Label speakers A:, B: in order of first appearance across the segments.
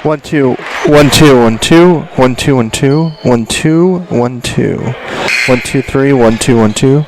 A: 1 2 1 2 1 2 1 2 1 2 1 2 1 2 1 2 3 1 2 1 2.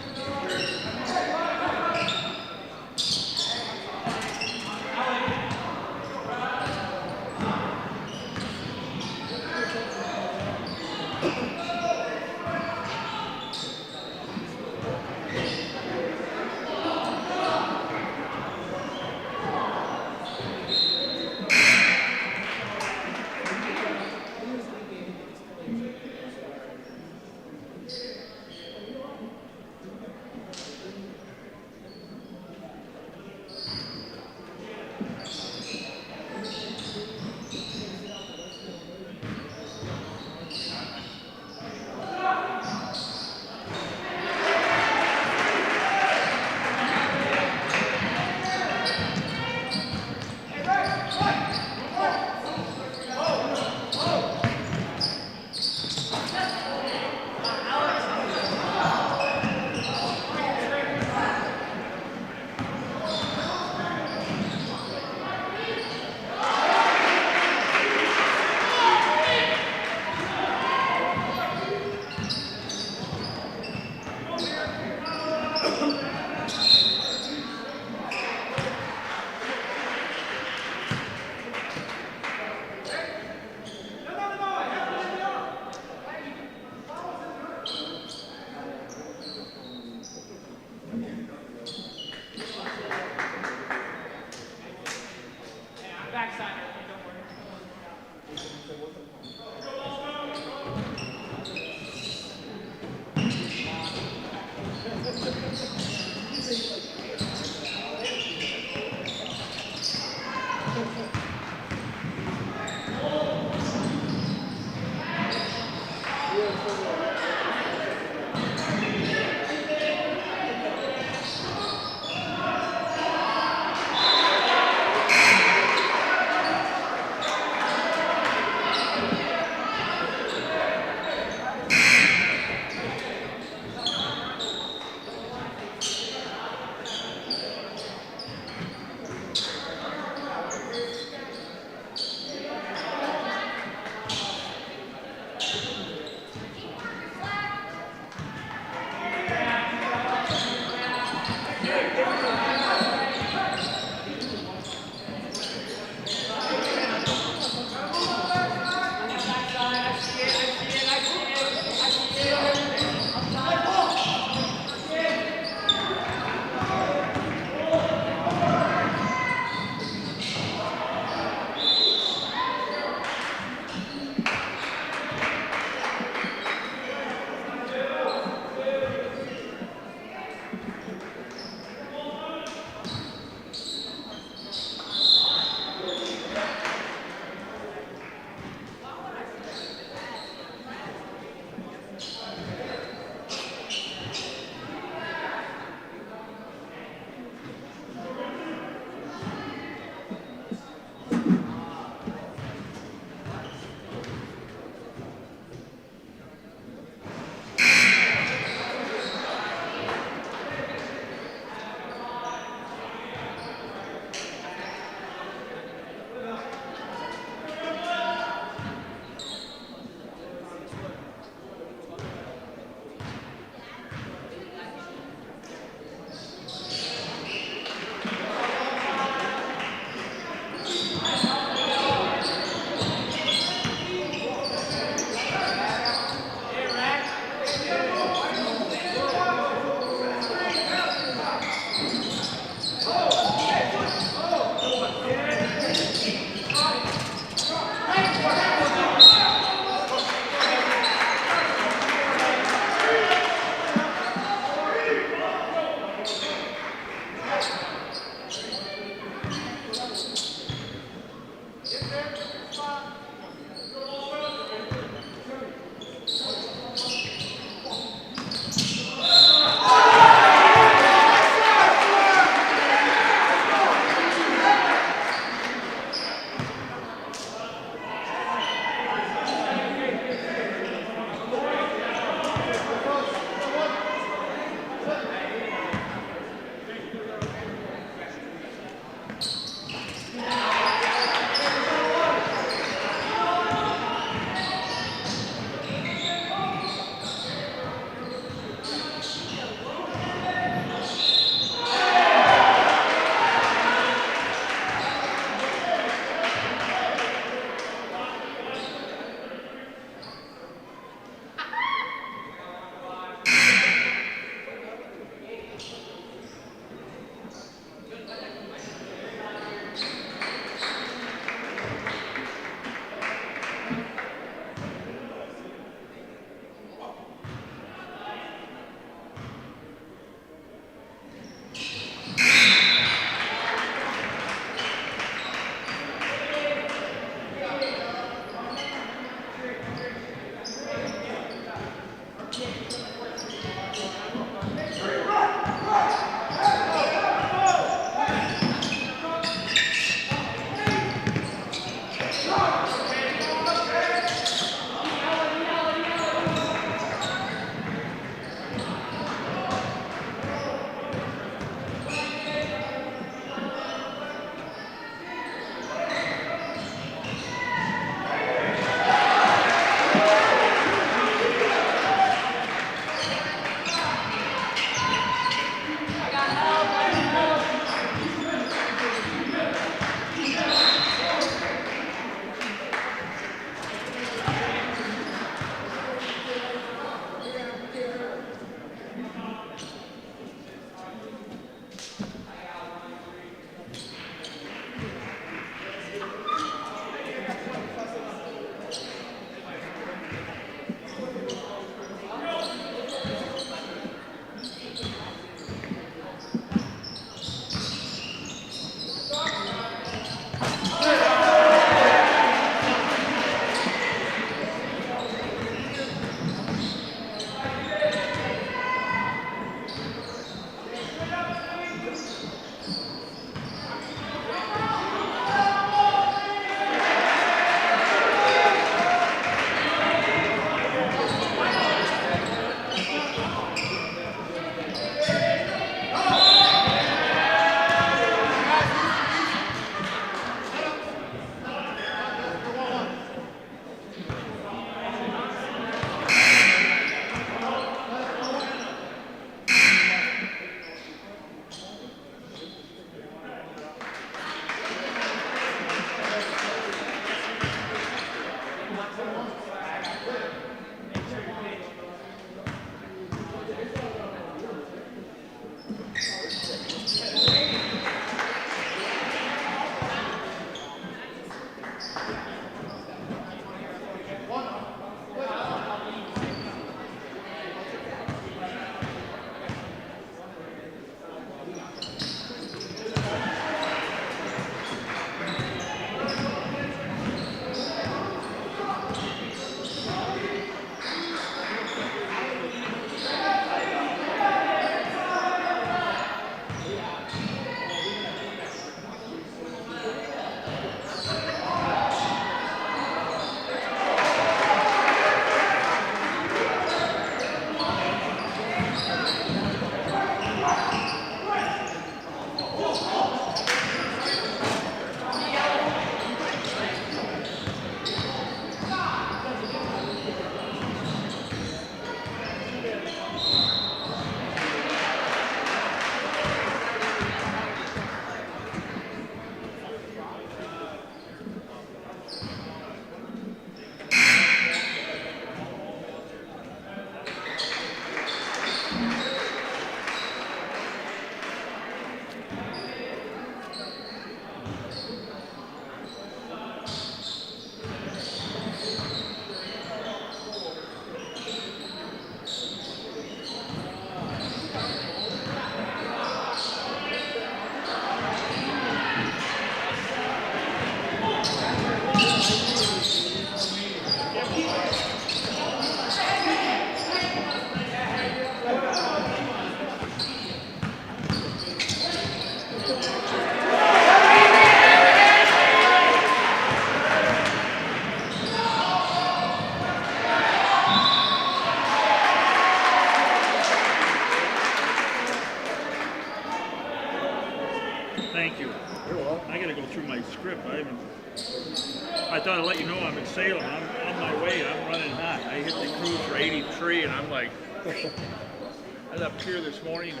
B: thought I'd let you know I'm in Salem. I'm on my way and I'm running hot. I hit the cruise for 83 and I'm like, I left here this morning. I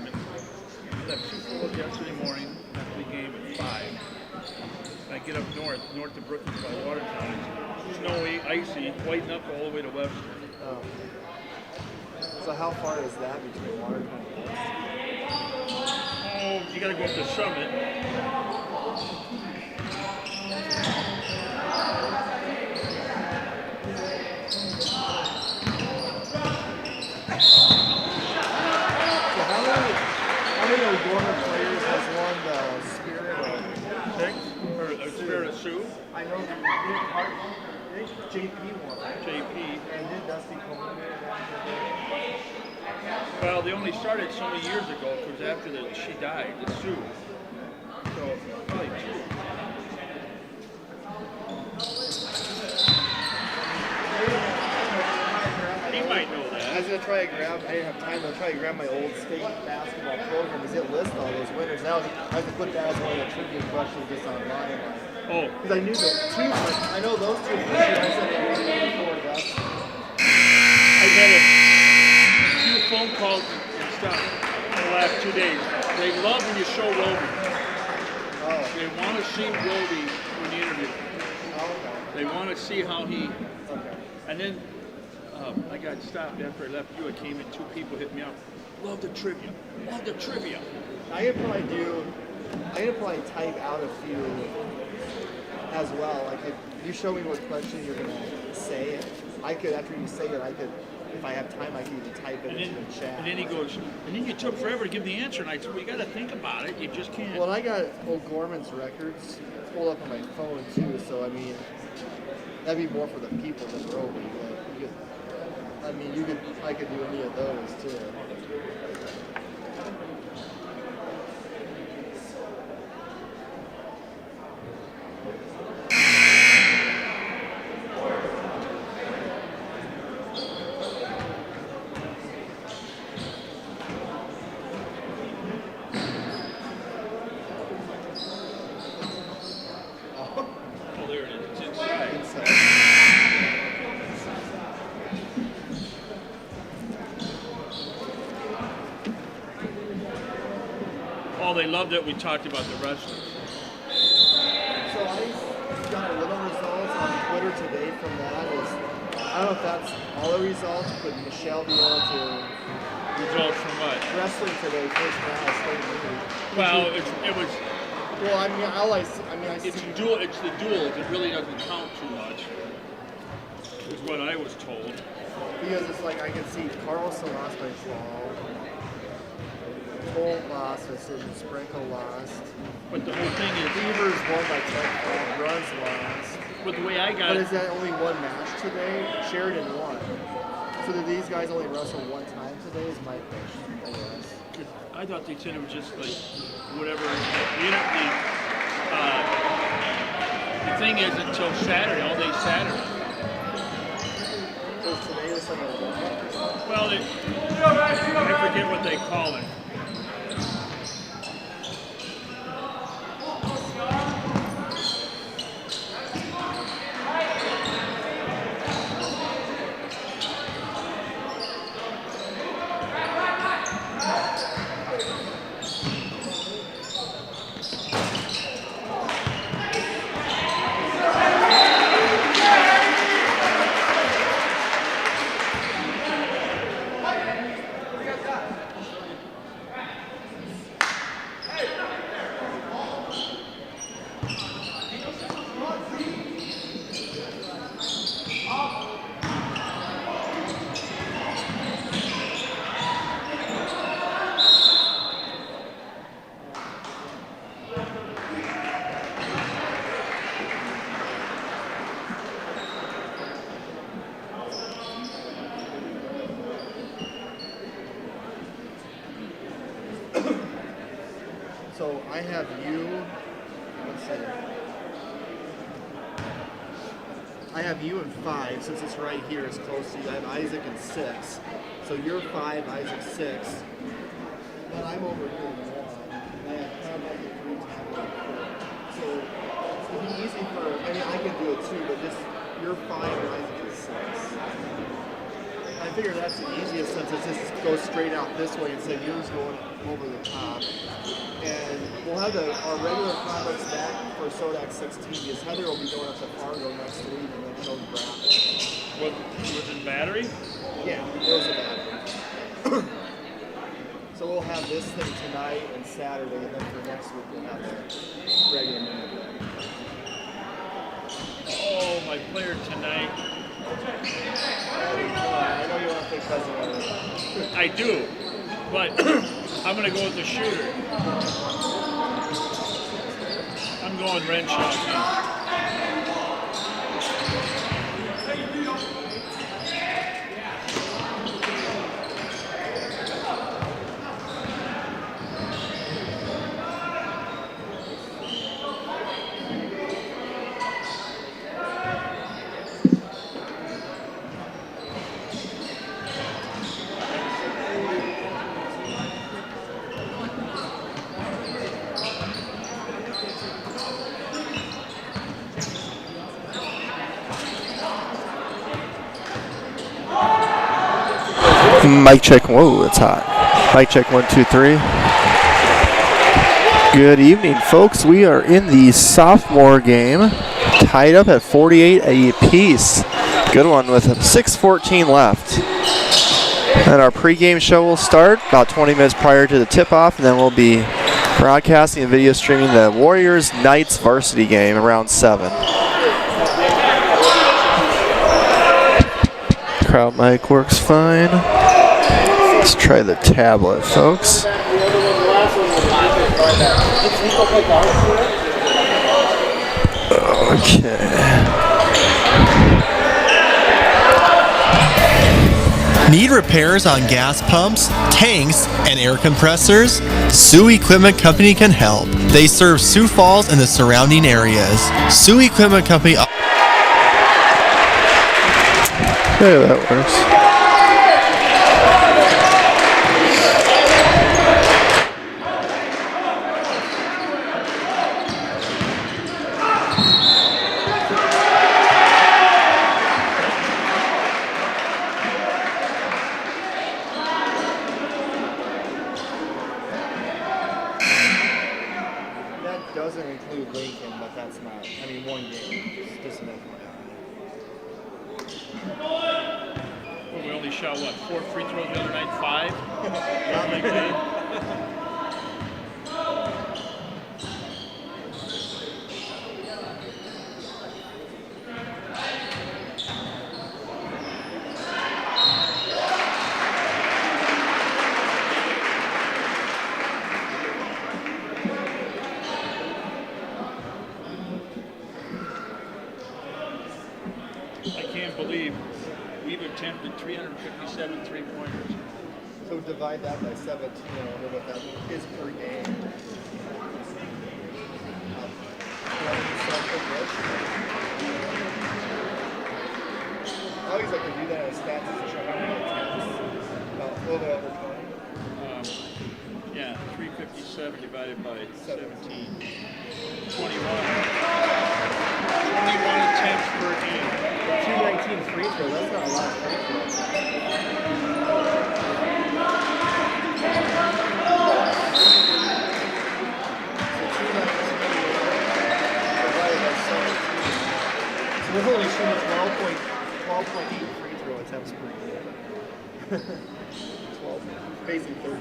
B: left Sioux yesterday morning after the game at 5. And I get up north of Brookings by Watertown. It's snowy, icy, white knuckle all the way to Webster.
C: Oh. So how far is that between Watertown and Webster?
B: Oh, you got to go up the summit.
C: How many O'Gorman players has won the Spirit of
B: 6? Or Spirit of Sioux?
C: I know JP won.
B: JP.
C: And did Dusty Coleman.
B: Well, they only started so many years ago because after she died, the Sioux. So probably 2. He might know that.
C: I was gonna try to grab. I didn't have time to try to grab my old state basketball program because it lists all those winners. Now I have to put that as one of the trivia questions just online.
B: Oh.
C: Because I knew the 2. I know those 2. I said they were before that.
B: I've had a few phone calls and stuff in the last 2 days. They love when you show Roby.
C: Oh.
B: They want to see Roby in the interview.
C: Oh, okay.
B: They want to see how he.
C: Okay.
B: And then I got stopped after I left you. I came in, 2 people hit me up. Love the trivia. Love the trivia.
C: I could probably type out a few as well. Like if you show me what question you're gonna say, I could after you say it, I could. If I have time, I can even type it into the chat.
B: And then he goes, and then you took forever to give the answer. And I said, well, you got to think about it. You just can't.
C: Well, I got O'Gorman's records pulled up on my phone too, so I mean, that'd be more for the people than Roby. But I could do any of those too.
B: They loved that we talked about the wrestling.
C: So I got a little results on Twitter today from that. I don't know if that's all the results, but Michelle be able to.
B: Results from what?
C: Wrestling today, first round, state meeting.
B: Well, it was.
C: Well, I see.
B: It's dual. It's the duels. It really doesn't count too much. Is what I was told.
C: Because it's like I can see Carlson lost by fall. Holt lost, decision. Sprinkle lost.
B: But the whole thing is
C: Beavers won by 10. Runs lost.
B: But the way I got
C: but
B: it.
C: Is that only one match today? Sheridan won. So did these guys only wrestle one time today? Is my question, I guess.
B: I thought they said it was just like whatever. The thing is until Saturday, all day Saturday.
C: So today was like a warm-up?
B: Well, I forget what they call it.
C: So I have you, let's see. I have you in 5, since it's right here, it's close to you. I have Isaac in 6. So you're 5, Isaac 6. But I'm over here in 1. I have Tom at 3 times. So it'd be easy for, I mean, I can do it too, but just, you're 5 and Isaac is 6. I figure that's the easiest since it just goes straight out this way instead of yours going over the top. And we'll have our regular convex back for Sodak 16 because Heather will be going up to Fargo next week and then she'll grab it.
B: Was it battery?
C: Yeah, it was a battery. So we'll have this thing tonight and Saturday, and then for next week we'll have the regular minute back.
B: Oh, my player tonight.
C: I know you want to play cousin of it.
B: I do, but I'm going to go with the shooter. I'm going Renshaw.
A: Mic check. Whoa, it's hot. Mic check 1, 2, 3. Good evening, folks. We are in the sophomore game, tied up at 48 apiece. Good one with 6:14 left. And our pregame show will start about 20 minutes prior to the tip-off, and then we'll be broadcasting and video streaming the Warriors Knights varsity game around 7. Crowd mic works fine. Let's try the tablet, folks. Okay.
D: Need repairs on gas pumps, tanks, and air compressors? Sioux Equipment Company can help. They serve Sioux Falls and the surrounding areas. Sioux Equipment Company.
A: Yeah, that works.
C: That doesn't include Lincoln, but that's not, I mean, one game, just an
B: We only shot, what, 4 free throws the other night? 5?
C: Not like that.
B: I can't believe we've attempted 357 three-pointers.
C: So divide that by 17, I wonder what that is per game. I always like to do that as stats to show how many attempts. About a little bit over 20.
B: Yeah, 357 divided by 17. 21. 21 attempts per game.
C: 219 free throws, that's not a lot of free throws. So we're only shooting 12.8 free throw attempts per game. 12, facing 13.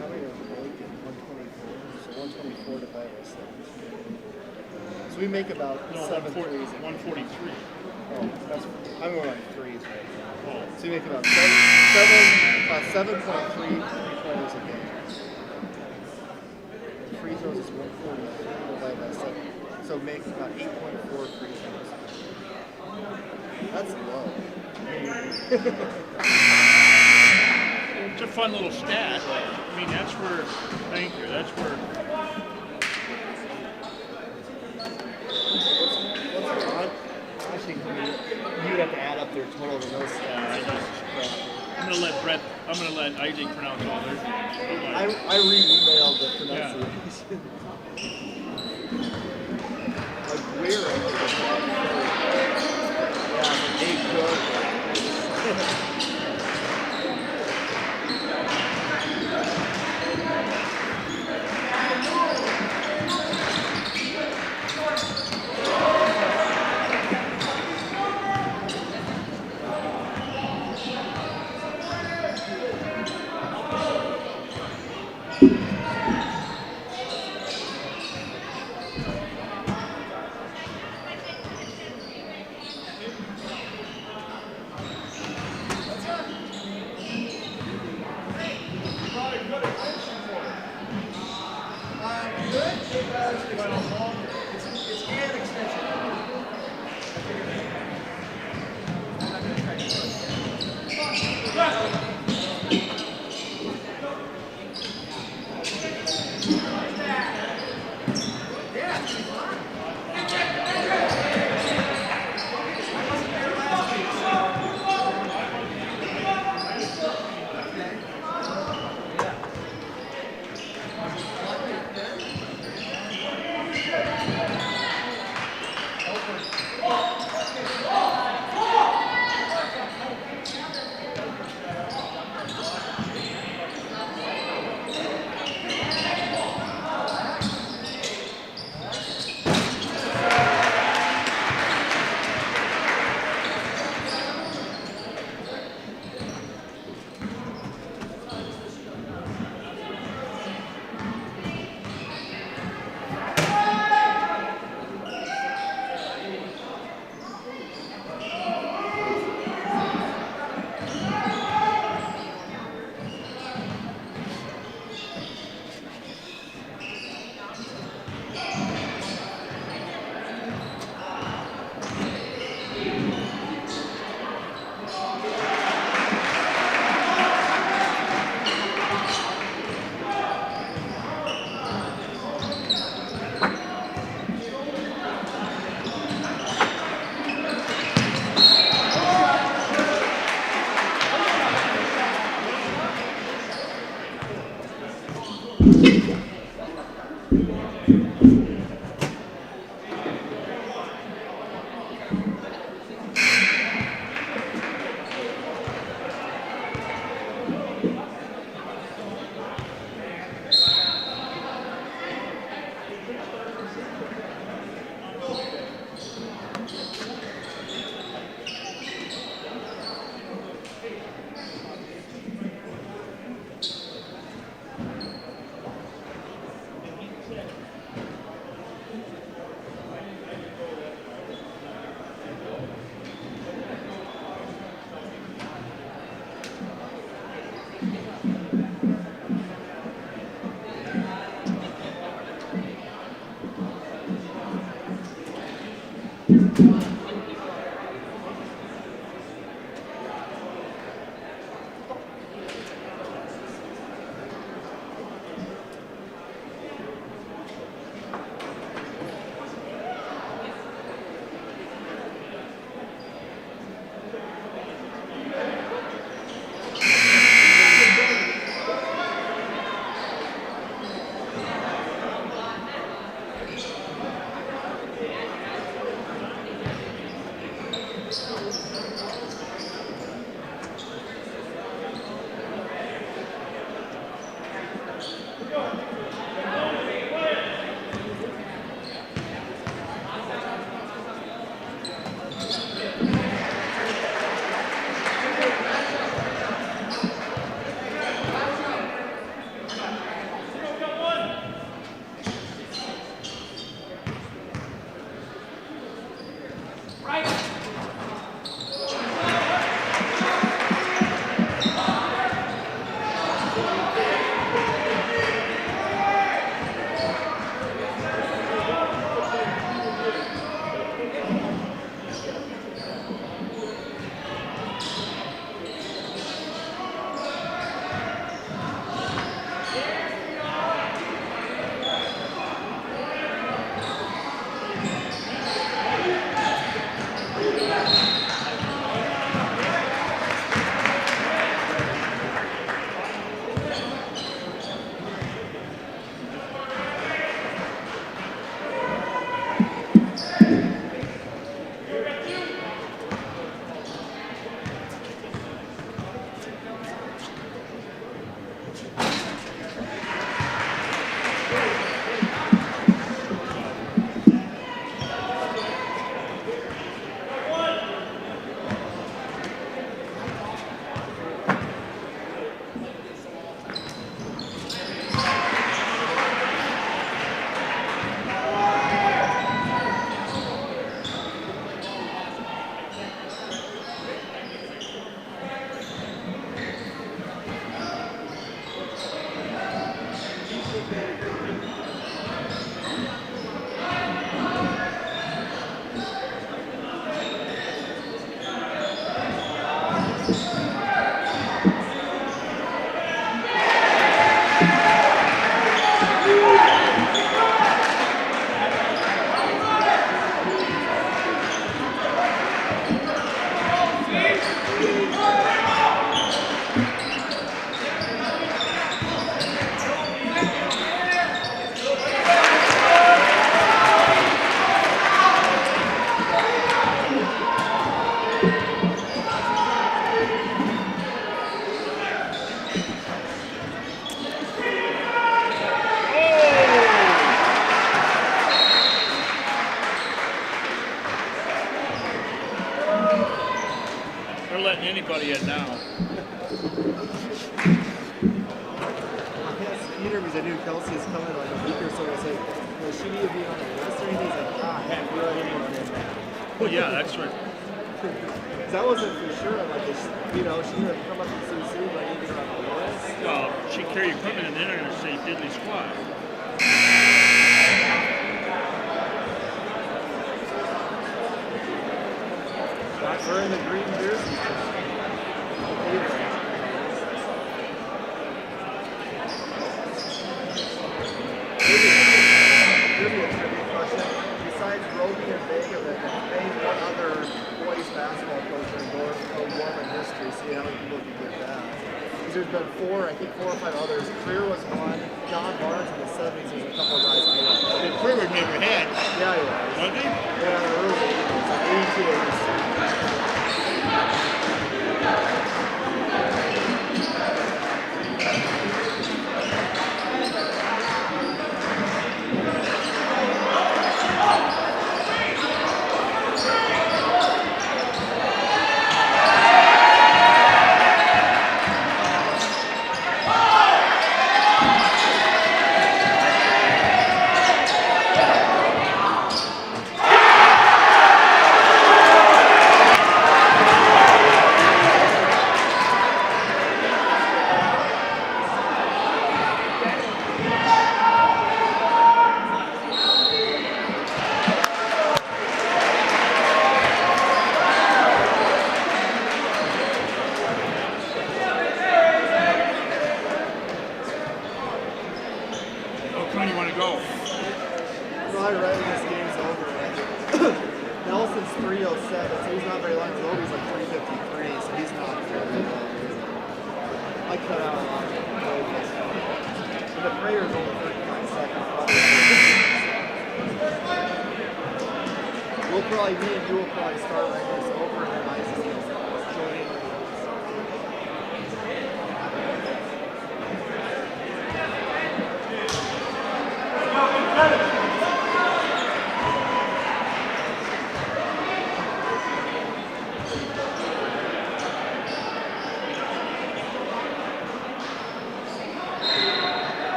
C: How many are Lincoln? 124. So 124 divided by 7. So we make about 7 threes.
B: 143.
C: Oh, that's, I'm going on threes right now.
B: Oh.
C: So you make about 7.3 free-throws a game. Free throws is 140 divided by 7. So make about 8.4 free throws. That's low.
B: It's a fun little stat. I mean, that's where, thank you, that's where.
C: What's wrong? Actually, you'd have to add up their total to those stats.
B: I'm gonna let Isaac pronounce all their names.
C: I re-emailed the pronunciation. weird. Yeah, egg cook.
B: They're letting anybody in now.
C: Interviews, I knew Kelsey is coming like a week or so. I was like, will she need to be on the list or anything? He's like, heck, we let anyone in.
B: Well, yeah, that's right.
C: Because I wasn't for sure. I'm like, you know, she would come up to Sioux, but I didn't get her on the list.
B: Well, she carry equipment and then they're going to say diddly squat.
C: Not wearing the green jersey. Besides Roby and Vega, name one other boys basketball coach in Gorman history. See how many people can get that. Because there's been four or five others. Creer was one. John Barnes in the 70s. There's a couple of guys I don't know.
B: Creer never had.
C: Yeah, he was.
B: Was he?
C: Yeah, the early 80s. Like 82, 83.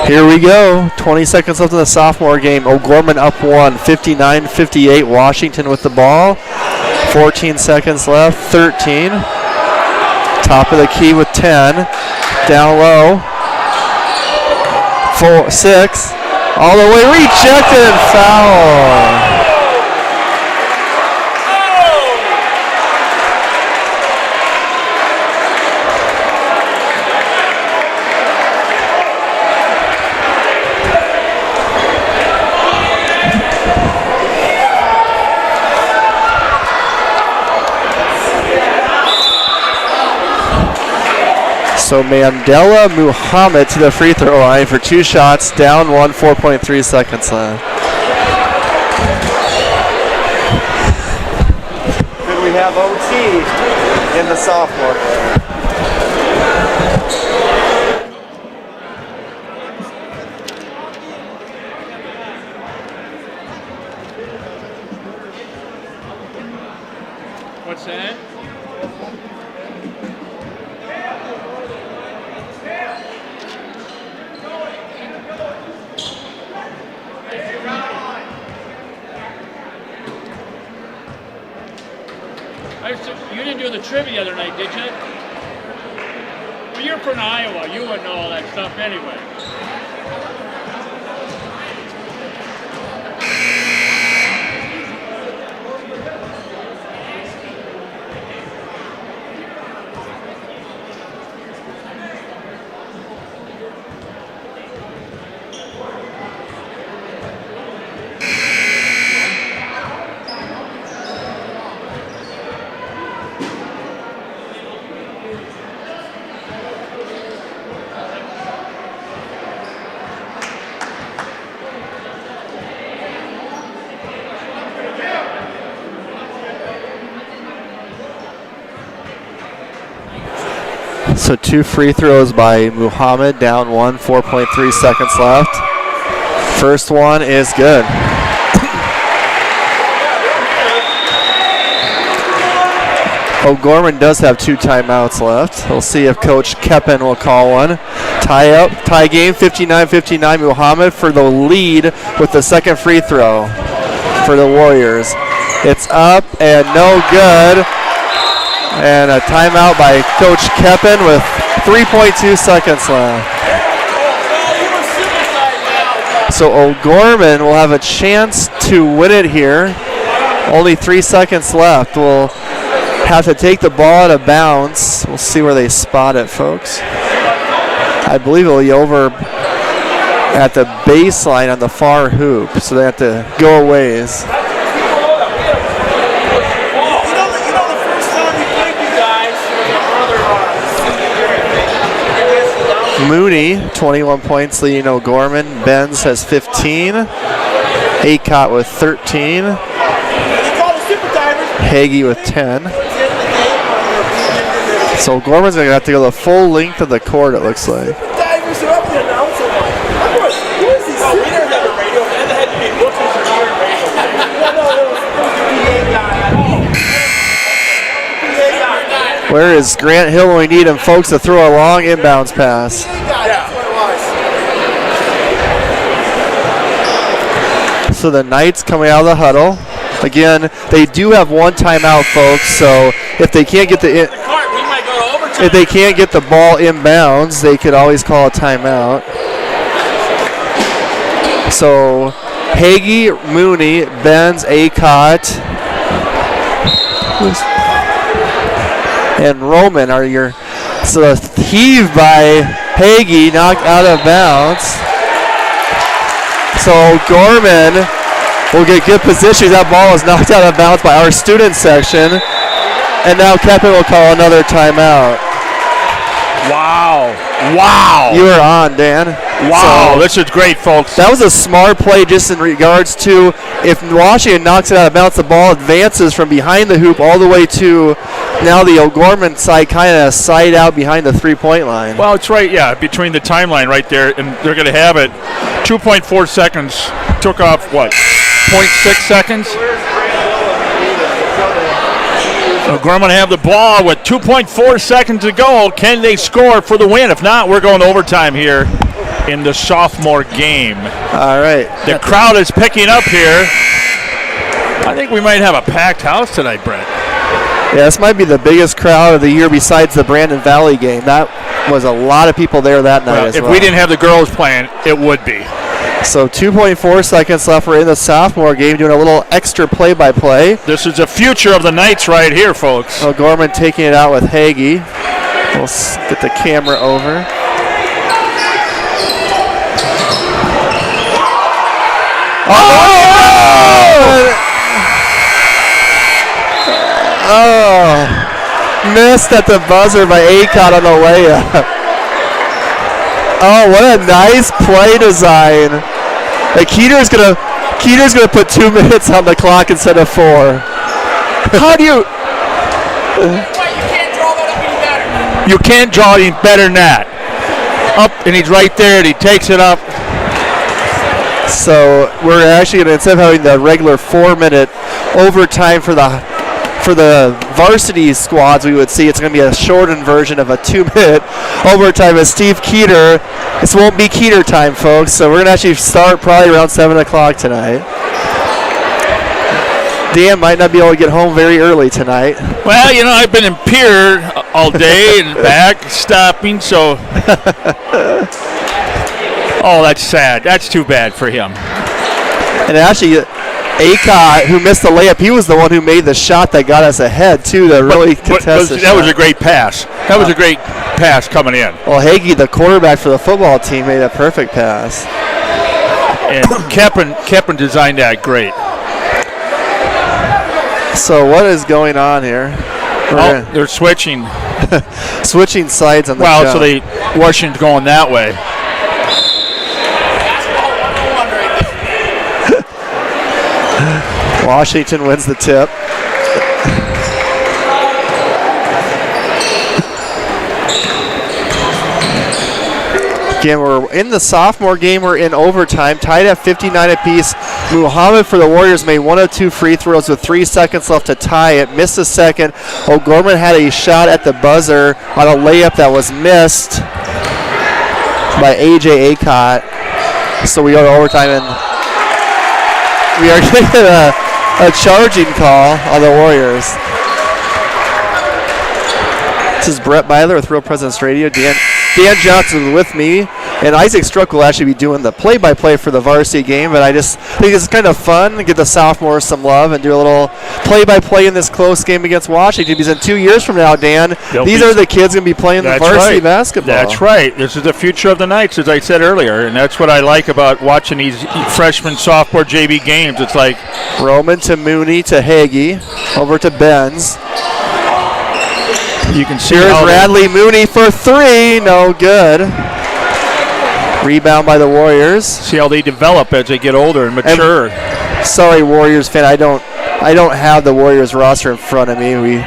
A: Here we go. 20 seconds left in the sophomore game. O'Gorman up one, 59-58. Washington with the ball. 14 seconds left. 13. Top of the key with 10. Down low. 4, 6. All the way rejected and foul. So Mandela Muhammad to the free throw line for 2 shots, down 1, 4.3 seconds left.
C: Could we have OT in the sophomore?
B: What's that? You didn't do the trivia the other night, did you? Well, you're from Iowa. You wouldn't know all that stuff anyway.
A: So 2 free throws by Muhammad, down 1, 4.3 seconds left. First one is good. O'Gorman does have 2 timeouts left. We'll see if Coach Keppen will call one. Tie game, 59-59. Muhammad for the lead with the second free throw for the Warriors. It's up and no good. And a timeout by Coach Keppen with 3.2 seconds left. So O'Gorman will have a chance to win it here. Only 3 seconds left. We'll have to take the ball out of bounds. We'll see where they spot it, folks. I believe it'll be over at the baseline on the far hoop, so they have to go a ways. Mooney, 21 points leading O'Gorman. Benz has 15. Acott with 13. Hagee with 10. So O'Gorman's going to have to go the full length of the court, it looks like. Where is Grant Hill when we need him, folks, to throw a long inbounds pass? So the Knights coming out of the huddle. Again, they do have 1 timeout, folks, so if they can't get the ball inbounds, they could always call a timeout. So Hagee, Mooney, Benz, Acott, and Roman are your. So the heave by Hagee knocked out of bounds. So Gorman will get good position. That ball was knocked out of bounds by our student section. And now Keppen will call another timeout.
B: Wow. Wow.
A: You were on, Dan.
B: Wow,
A: So
B: this is great, folks.
A: that was a smart play just in regards to if Washington knocks it out of bounds, the ball advances from behind the hoop all the way to now the O'Gorman side, kind of side out behind the three-point line.
B: Well, it's right, yeah, between the timeline right there, and they're going to have it. 2.4 seconds. Took off, what, 0.6 seconds? O'Gorman have the ball with 2.4 seconds to go. Can they score for the win? If not, we're going to overtime here in the sophomore game.
A: All right.
B: The crowd is picking up here. I think we might have a packed house tonight, Brent.
A: Yeah, this might be the biggest crowd of the year besides the Brandon Valley game. That was a lot of people there that night as well.
B: If we didn't have the girls playing, it would be.
A: So 2.4 seconds left. We're in the sophomore game doing a little extra play-by-play.
B: This is the future of the Knights right here, folks.
A: O'Gorman taking it out with Hagee. We'll get the camera over. Oh! Missed at the buzzer by Acott on the layup. Oh, what a nice play design. Keeter's gonna put 2 minutes on the clock instead of 4. How do you?
B: You can't draw any better than that. Up, and he's right there, and he takes it up.
A: So we're actually gonna, instead of having the regular 4-minute overtime for the varsity squads, we would see it's going to be a shortened version of a 2-minute overtime as Steve Keeter. This won't be Keeter time, folks, so we're going to actually start probably around 7 o'clock tonight. Dan might not be able to get home very early tonight.
B: Well, you know, I've been in Pier all day and back, stopping, so. Oh, that's sad. That's too bad for him.
A: And actually, Acott, who missed the layup, he was the one who made the shot that got us ahead, too, the really contested
B: that
A: shot.
B: was a great pass. That was a great pass coming in.
A: Well, Hagee, the quarterback for the football team, made a perfect pass.
B: And Keppen designed that great.
A: So what is going on here?
B: They're switching.
A: Switching sides on the
B: Well,
A: jump.
B: so Washington's going that way.
A: Washington wins the tip. Again, we're in the sophomore game. We're in overtime, tied at 59 apiece. Muhammad for the Warriors made 1 of 2 free throws with 3 seconds left to tie it. Missed a second. O'Gorman had a shot at the buzzer on a layup that was missed by A.J. Acott. So we go to overtime, and we are getting a charging call on the Warriors. This is Brett Byler with Real Presence Radio. Dan Johnson with me, and Isaac Struck will actually be doing the play-by-play for the varsity game, but I just think it's kind of fun to give the sophomores some love and do a little play-by-play in this close game against Washington, because in 2 years from now, Dan, these are the kids going to be playing the varsity basketball.
B: That's right. This is the future of the Knights, as I said earlier, and that's what I like about watching these freshman, sophomore JV games. It's like
A: Roman to Mooney to Hagee, over to Benz.
B: You can see
A: here's Radley Mooney for 3, no good. Rebound by the Warriors.
B: See how they develop as they get older and mature.
A: Sorry, Warriors fan, I don't have the Warriors roster in front of me.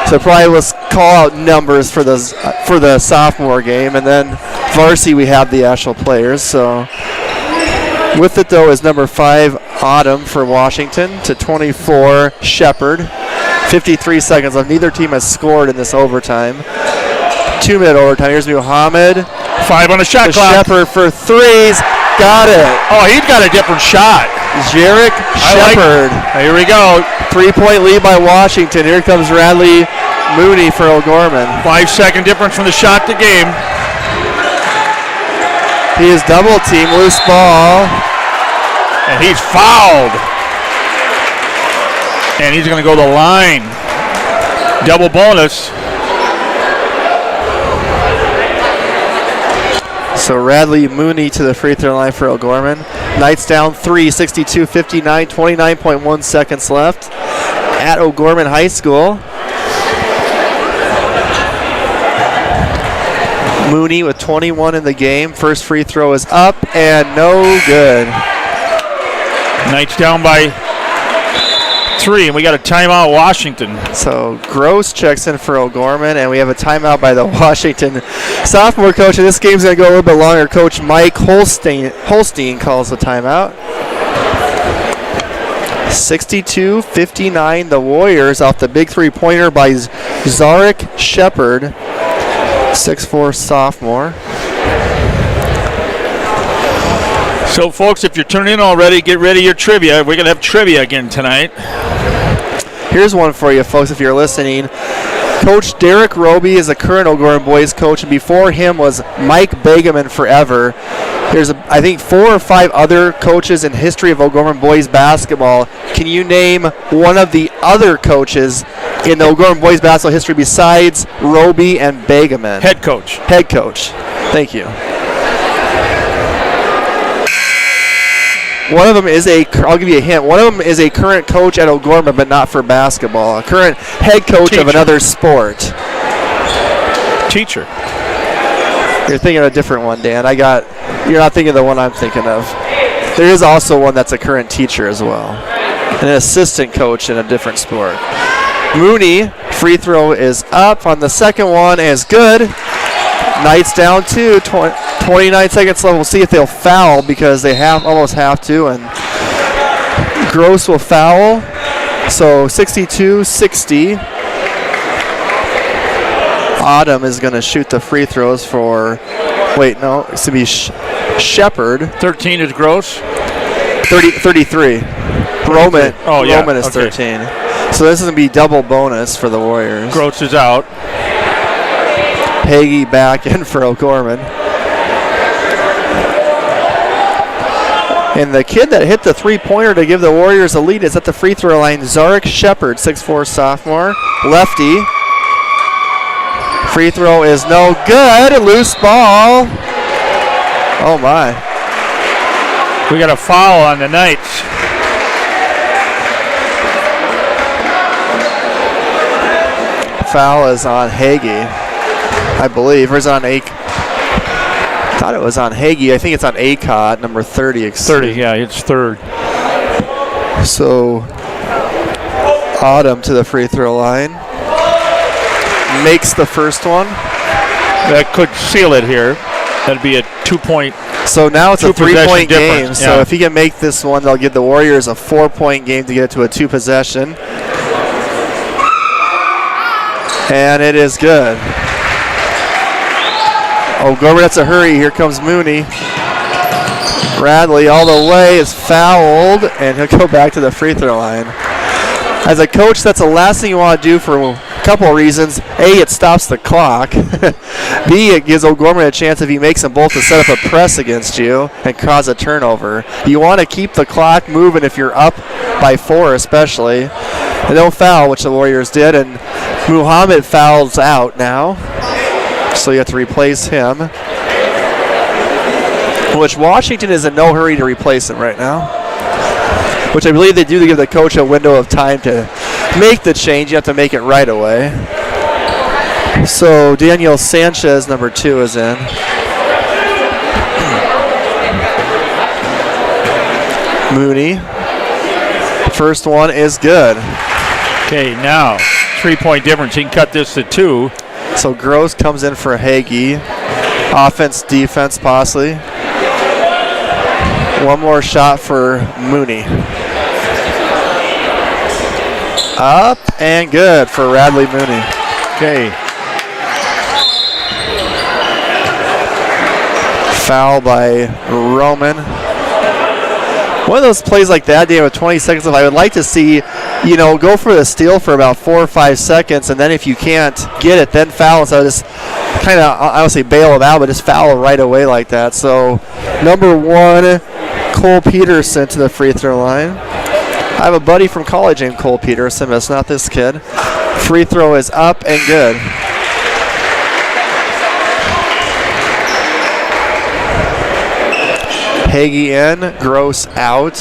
A: So probably let's call out numbers for the sophomore game, and then varsity we have the actual players. So with it though is number 5 Autumn for Washington to 24 Shepard. 53 seconds left. Neither team has scored in this overtime. 2-minute overtime. Here's Muhammad.
B: 5 on the shot clock.
A: Shepard for 3s. Got it.
B: Oh, he's got a different shot.
A: Jarek Shepard.
B: Here we go.
A: 3-point lead by Washington. Here comes Radley Mooney for O'Gorman.
B: 5-second difference from the shot to game.
A: He is double team. Loose ball.
B: And he's fouled. And he's going to go to the line. Double bonus.
A: So Radley Mooney to the free throw line for O'Gorman. Knights down 3, 62-59, 29.1 seconds left at O'Gorman High School. Mooney with 21 in the game. First free throw is up and no good.
B: Knights down by 3, and we got a timeout, Washington.
A: So Gross checks in for O'Gorman, and we have a timeout by the Washington sophomore coach. And this game's going to go a little bit longer. Coach Mike Holstein calls the timeout. 62-59, the Warriors off the big three-pointer by Zarek Shepard, 6'4" sophomore.
B: So, folks, if you're tuning in already, get ready your trivia. We're going to have trivia again tonight.
A: Here's one for you, folks, if you're listening. Coach Derek Roby is a current O'Gorman boys coach, and before him was Mike Begeman forever. There's, I think, 4 or 5 other coaches in history of O'Gorman boys basketball. Can you name one of the other coaches in the O'Gorman boys basketball history besides Roby and Begeman?
B: Head coach.
A: Head coach. Thank you. One of them is I'll give you a hint. One of them is a current coach at O'Gorman, but not for basketball. A current head coach of another sport.
B: Teacher.
A: You're thinking of a different one, Dan. You're not thinking of the one I'm thinking of. There is also one that's a current teacher as well. An assistant coach in a different sport. Mooney, free throw is up on the second one, is good. Knights down 2, 29 seconds left. We'll see if they'll foul because they almost have to, and Gross will foul. So 62-60. Autumn is going to shoot the free throws for, it's going to be Shepard.
B: 13 is Gross.
A: 33. Roman is
B: okay.
A: 13. So this is going to be double bonus for the Warriors.
B: Gross is out.
A: Hagee back in for O'Gorman. And the kid that hit the three-pointer to give the Warriors a lead is at the free throw line, Zarek Shepard, 6'4" sophomore, lefty. Free throw is no good. Loose ball. Oh, my.
B: We got a foul on the Knights.
A: Foul is on Hagee, I believe. Or is it on I thought it was on Hagee. I think it's on Acott, number 30.
B: 30, yeah, it's third.
A: So, Autumn to the free throw line. Makes the first one.
B: That could seal it here. That'd be a 2-point.
A: So now it's a 3-point game.
B: difference,
A: So
B: yeah.
A: if he can make this one, they'll give the Warriors a 4-point game to get it to a 2-possession. And it is good. O'Gorman, that's a hurry. Here comes Mooney. Radley all the way is fouled, and he'll go back to the free throw line. As a coach, that's the last thing you want to do for a couple of reasons. A, it stops the clock. B, it gives O'Gorman a chance if he makes them both to set up a press against you and cause a turnover. You want to keep the clock moving if you're up by 4 especially. And no foul, which the Warriors did, and Muhammad fouls out now. So you have to replace him. Which Washington is in no hurry to replace him right now. Which I believe they do to give the coach a window of time to make the change. You have to make it right away. So Daniel Sanchez, number 2, is in. Mooney. First one is good.
B: Okay, now 3-point difference. He can cut this to 2.
A: So Gross comes in for Hagee. Offense, defense, possibly. One more shot for Mooney. Up and good for Radley Mooney.
B: Okay.
A: Foul by Roman. One of those plays like that, Dan, with 20 seconds left, I would like to see, go for the steal for about 4 or 5 seconds, and then if you can't get it, then foul. So just kind of, I don't say bail it out, but just foul right away like that. So number 1, Cole Peterson to the free throw line. I have a buddy from college named Cole Peterson, but it's not this kid. Free throw is up and good. Hagee in, Gross out.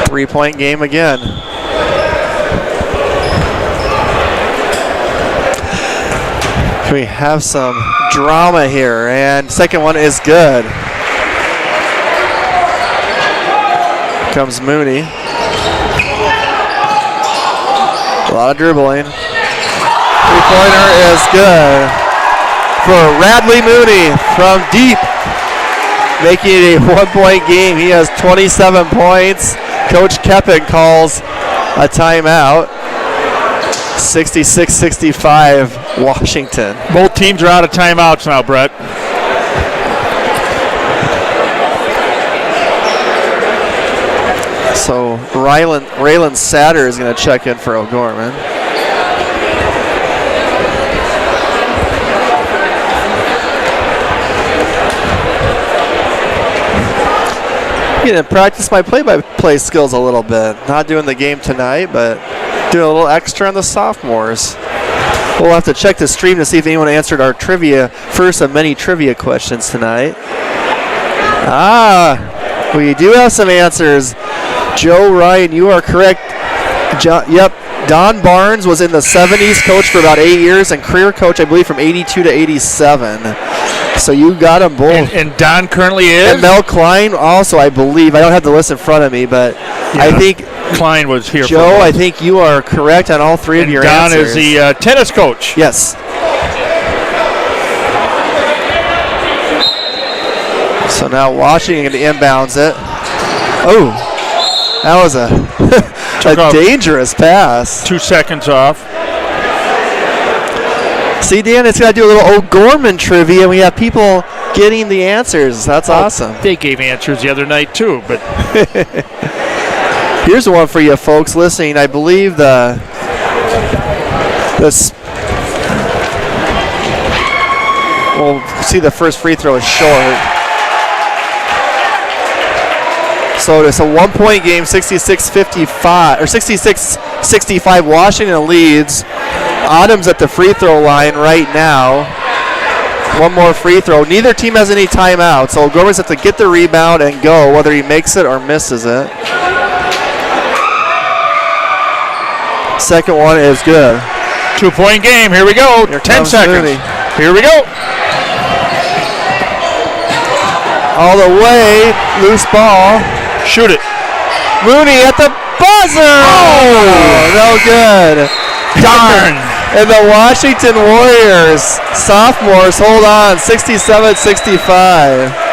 A: 3-point game again. We have some drama here, and second one is good. Comes Mooney. A lot of dribbling. 3-pointer is good for Radley Mooney from deep, making it a 1-point game. He has 27 points. Coach Keppen calls a timeout. 66-65 Washington.
B: Both teams are out of timeouts now, Brett.
A: So Raylan Satter is going to check in for O'Gorman. I'm going to practice my play-by-play skills a little bit. Not doing the game tonight, but doing a little extra on the sophomores. We'll have to check the stream to see if anyone answered our first of many trivia questions tonight. We do have some answers. Joe Ryan, you are correct. Yep, Don Barnes was in the 70s, coach for about 8 years, and career coach, I believe, from 82 to 87. So you got them both.
B: And Don currently is?
A: And Mel Klein also, I believe. I don't have the list in front of me, but yeah, I think
B: Klein was here.
A: Joe, I think you are correct on all 3 of your
B: Don
A: answers.
B: Don is the tennis coach.
A: Yes. So now Washington inbounds it. Oh, that was a dangerous pass.
B: 2 seconds off.
A: See, Dan, it's got to do a little O'Gorman trivia. We have people getting the answers. That's awesome.
B: They gave answers the other night, too. But
A: here's one for you folks listening. I believe we'll see the first free throw is short. So it's a 1-point game, 66-55 or 66-65. Washington leads. Autumn's at the free throw line right now. One more free throw. Neither team has any timeouts, so O'Gorman's have to get the rebound and go, whether he makes it or misses it. Second one is good.
B: 2-point game. Here we go.
A: Here
B: 10 seconds.
A: Mooney.
B: Here we go.
A: All the way. Loose ball.
B: Shoot it.
A: Mooney at the buzzer. Oh, no good.
B: Darn.
A: And the Washington Warriors sophomores hold on, 67-65.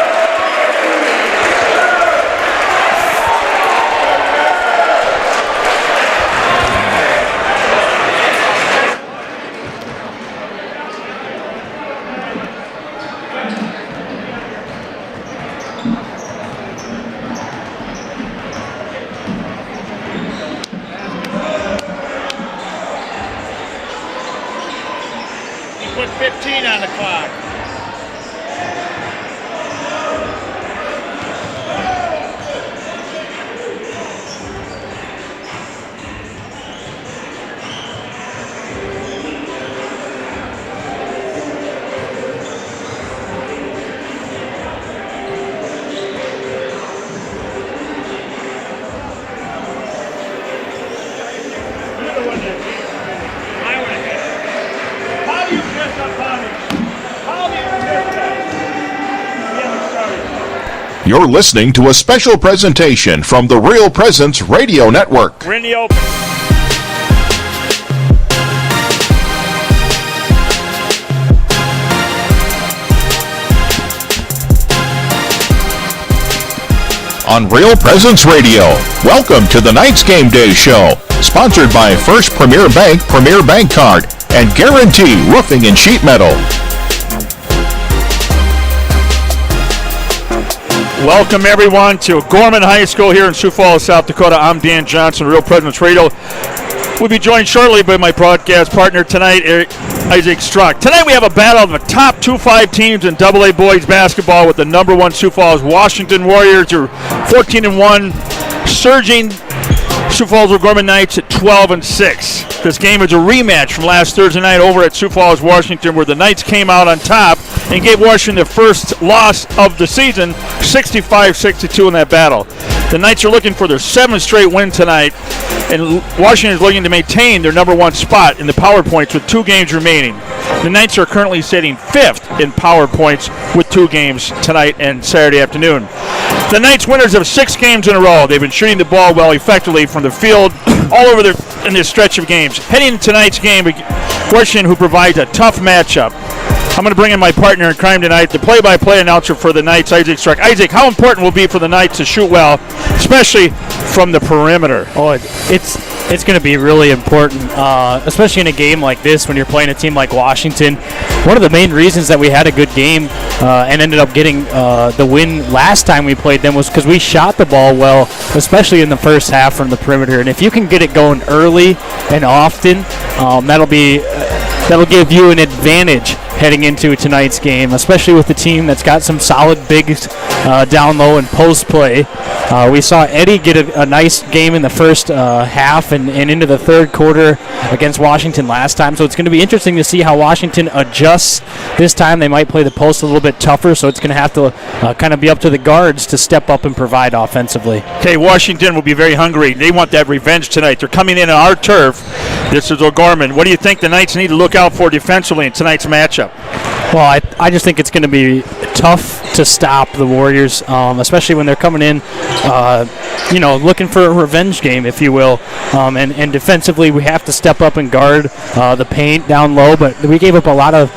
B: Put 15 on the clock.
E: You're listening to a special presentation from the Real Presence Radio Network.
B: We're in the open.
E: On Real Presence Radio, welcome to the Knights Game Day Show, sponsored by First Premier Bank Premier Bank Card and Guarantee Roofing and Sheet Metal.
B: Welcome, everyone, to Gorman High School here in Sioux Falls, South Dakota. I'm Dan Johnson, Real Presence Radio. We'll be joined shortly by my broadcast partner tonight, Isaac Struck. Tonight we have a battle of the top 2-5 teams in AA boys basketball with the number one Sioux Falls Washington Warriors, who are 14-1, surging Sioux Falls O'Gorman Knights at 12-6. This game is a rematch from last Thursday night over at Sioux Falls, Washington, where the Knights came out on top and gave Washington their first loss of the season, 65-62 in that battle. The Knights are looking for their 7th straight win tonight, and Washington is looking to maintain their number one spot in the power points with 2 games remaining. The Knights are currently sitting 5th in power points with 2 games tonight and Saturday afternoon. The Knights winners of 6 games in a row. They've been shooting the ball well effectively from the field all over in this stretch of games. Heading into tonight's game, Washington, who provides a tough matchup. I'm going to bring in my partner in crime tonight, the play-by-play announcer for the Knights, Isaac Struck. Isaac, how important will it be for the Knights to shoot well, especially from the perimeter?
F: Oh, it's going to be really important, especially in a game like this when you're playing a team like Washington. One of the main reasons that we had a good game and ended up getting the win last time we played them was because we shot the ball well, especially in the first half from the perimeter. And if you can get it going early and often, that'll give you an advantage heading into tonight's game, especially with the team that's got some solid bigs down low and post play. We saw Eddie get a nice game in the first half and into the third quarter against Washington last time, so it's going to be interesting to see how Washington adjusts this time. They might play the post a little bit tougher, so it's going to have to kind of be up to the guards to step up and provide offensively.
B: Okay, Washington will be very hungry. They want that revenge tonight. They're coming in on our turf. This is O'Gorman. What do you think the Knights need to look out for defensively in tonight's matchup?
F: Well, I just think it's going to be tough to stop the Warriors, especially when they're coming in, looking for a revenge game, if you will. And defensively, we have to step up and guard the paint down low, but we gave up a lot of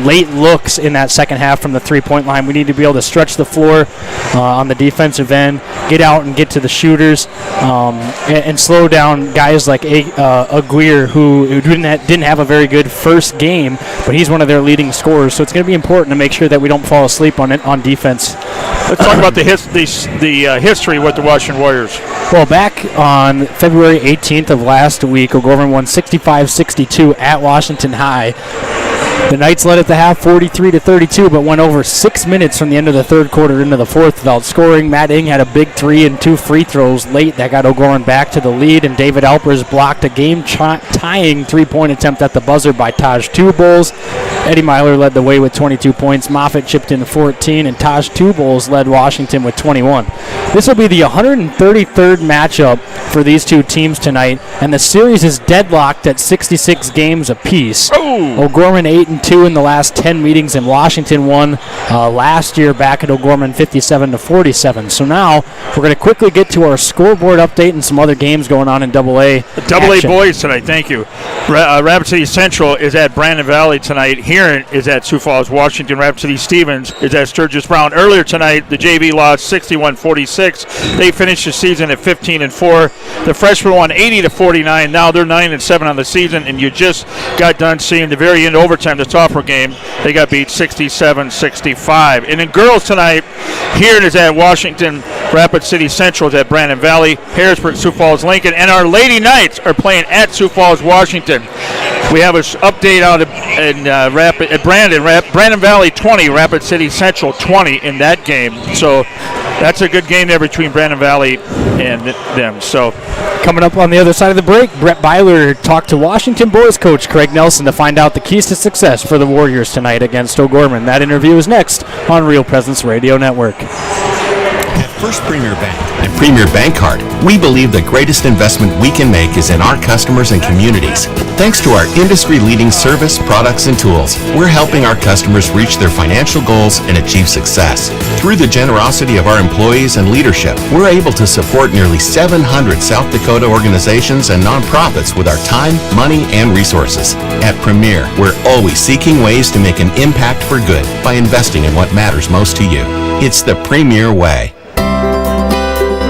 F: late looks in that second half from the three-point line. We need to be able to stretch the floor on the defensive end, get out and get to the shooters, and slow down guys like Aguirre, who didn't have a very good first game, but he's one of their leading scorers. So it's going to be important to make sure that we don't fall asleep on defense.
B: Let's talk about the history with the Washington Warriors.
F: Well, back on February 18th of last week, O'Gorman won 65-62 at Washington High. The Knights led at the half 43-32, but went over 6 minutes from the end of the third quarter into the fourth without scoring. Matt Ing had a big 3 and 2 free throws late that got O'Gorman back to the lead, and David Alpers blocked a game-tying three-point attempt at the buzzer by Taj Two Bowles. Eddie Myler led the way with 22 points. Moffitt chipped in 14, and Taj Tubles led Washington with 21. This will be the 133rd matchup for these two teams tonight, and the series is deadlocked at 66 games apiece. O'Gorman 8-2 in the last 10 meetings, and Washington won last year back at O'Gorman 57-47. So now we're going to quickly get to our scoreboard update and some other games going on in AA.
B: AA boys tonight, thank you. Rapid City Central is at Brandon Valley tonight. Here is at Sioux Falls, Washington. Rapid City Stevens is at Sturgis Brown. Earlier tonight, the JV lost 61-46. They finished the season at 15-4. The freshmen won 80-49. Now they're 9-7 on the season, and you just got done seeing the very end overtime, the sophomore game. They got beat 67-65. And in girls tonight, here it is at Washington. Rapid City Central is at Brandon Valley. Harrisburg, Sioux Falls, Lincoln. And our Lady Knights are playing at Sioux Falls, Washington. We have an update out at Brandon Valley 20, Rapid City Central 20 in that game. So that's a good game there between Brandon Valley and them. So
F: coming up on the other side of the break, Brett Byler talked to Washington boys coach Craig Nelson to find out the keys to success for the Warriors tonight against O'Gorman. That interview is next on Real Presence Radio Network.
G: At First Premier Bank and Premier Bank Card, we believe the greatest investment we can make is in our customers and communities. Thanks to our industry-leading service, products, and tools, we're helping our customers reach their financial goals and achieve success. Through the generosity of our employees and leadership, we're able to support nearly 700 South Dakota organizations and nonprofits with our time, money, and resources. At Premier, we're always seeking ways to make an impact for good by investing in what matters most to you. It's the Premier way.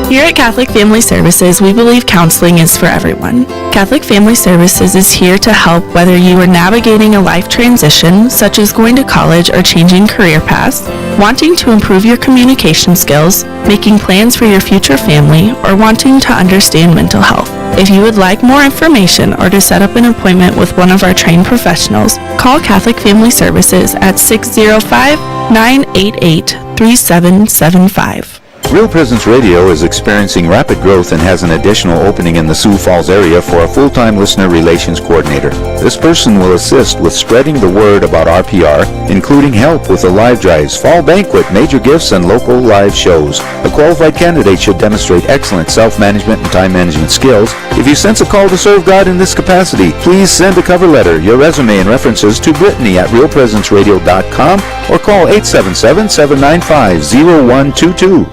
H: Here at Catholic Family Services, we believe counseling is for everyone. Catholic Family Services is here to help whether you are navigating a life transition, such as going to college or changing career paths, wanting to improve your communication skills, making plans for your future family, or wanting to understand mental health. If you would like more information or to set up an appointment with one of our trained professionals, call Catholic Family Services at 605-988-3775.
I: Real Presence Radio is experiencing rapid growth and has an additional opening in the Sioux Falls area for a full-time listener relations coordinator. This person will assist with spreading the word about RPR, including help with the live drives, fall banquet, major gifts, and local live shows. A qualified candidate should demonstrate excellent self-management and time management skills. If you sense a call to serve God in this capacity, please send a cover letter, your resume, and references to Brittany at realpresenceradio.com or call 877-795-0122.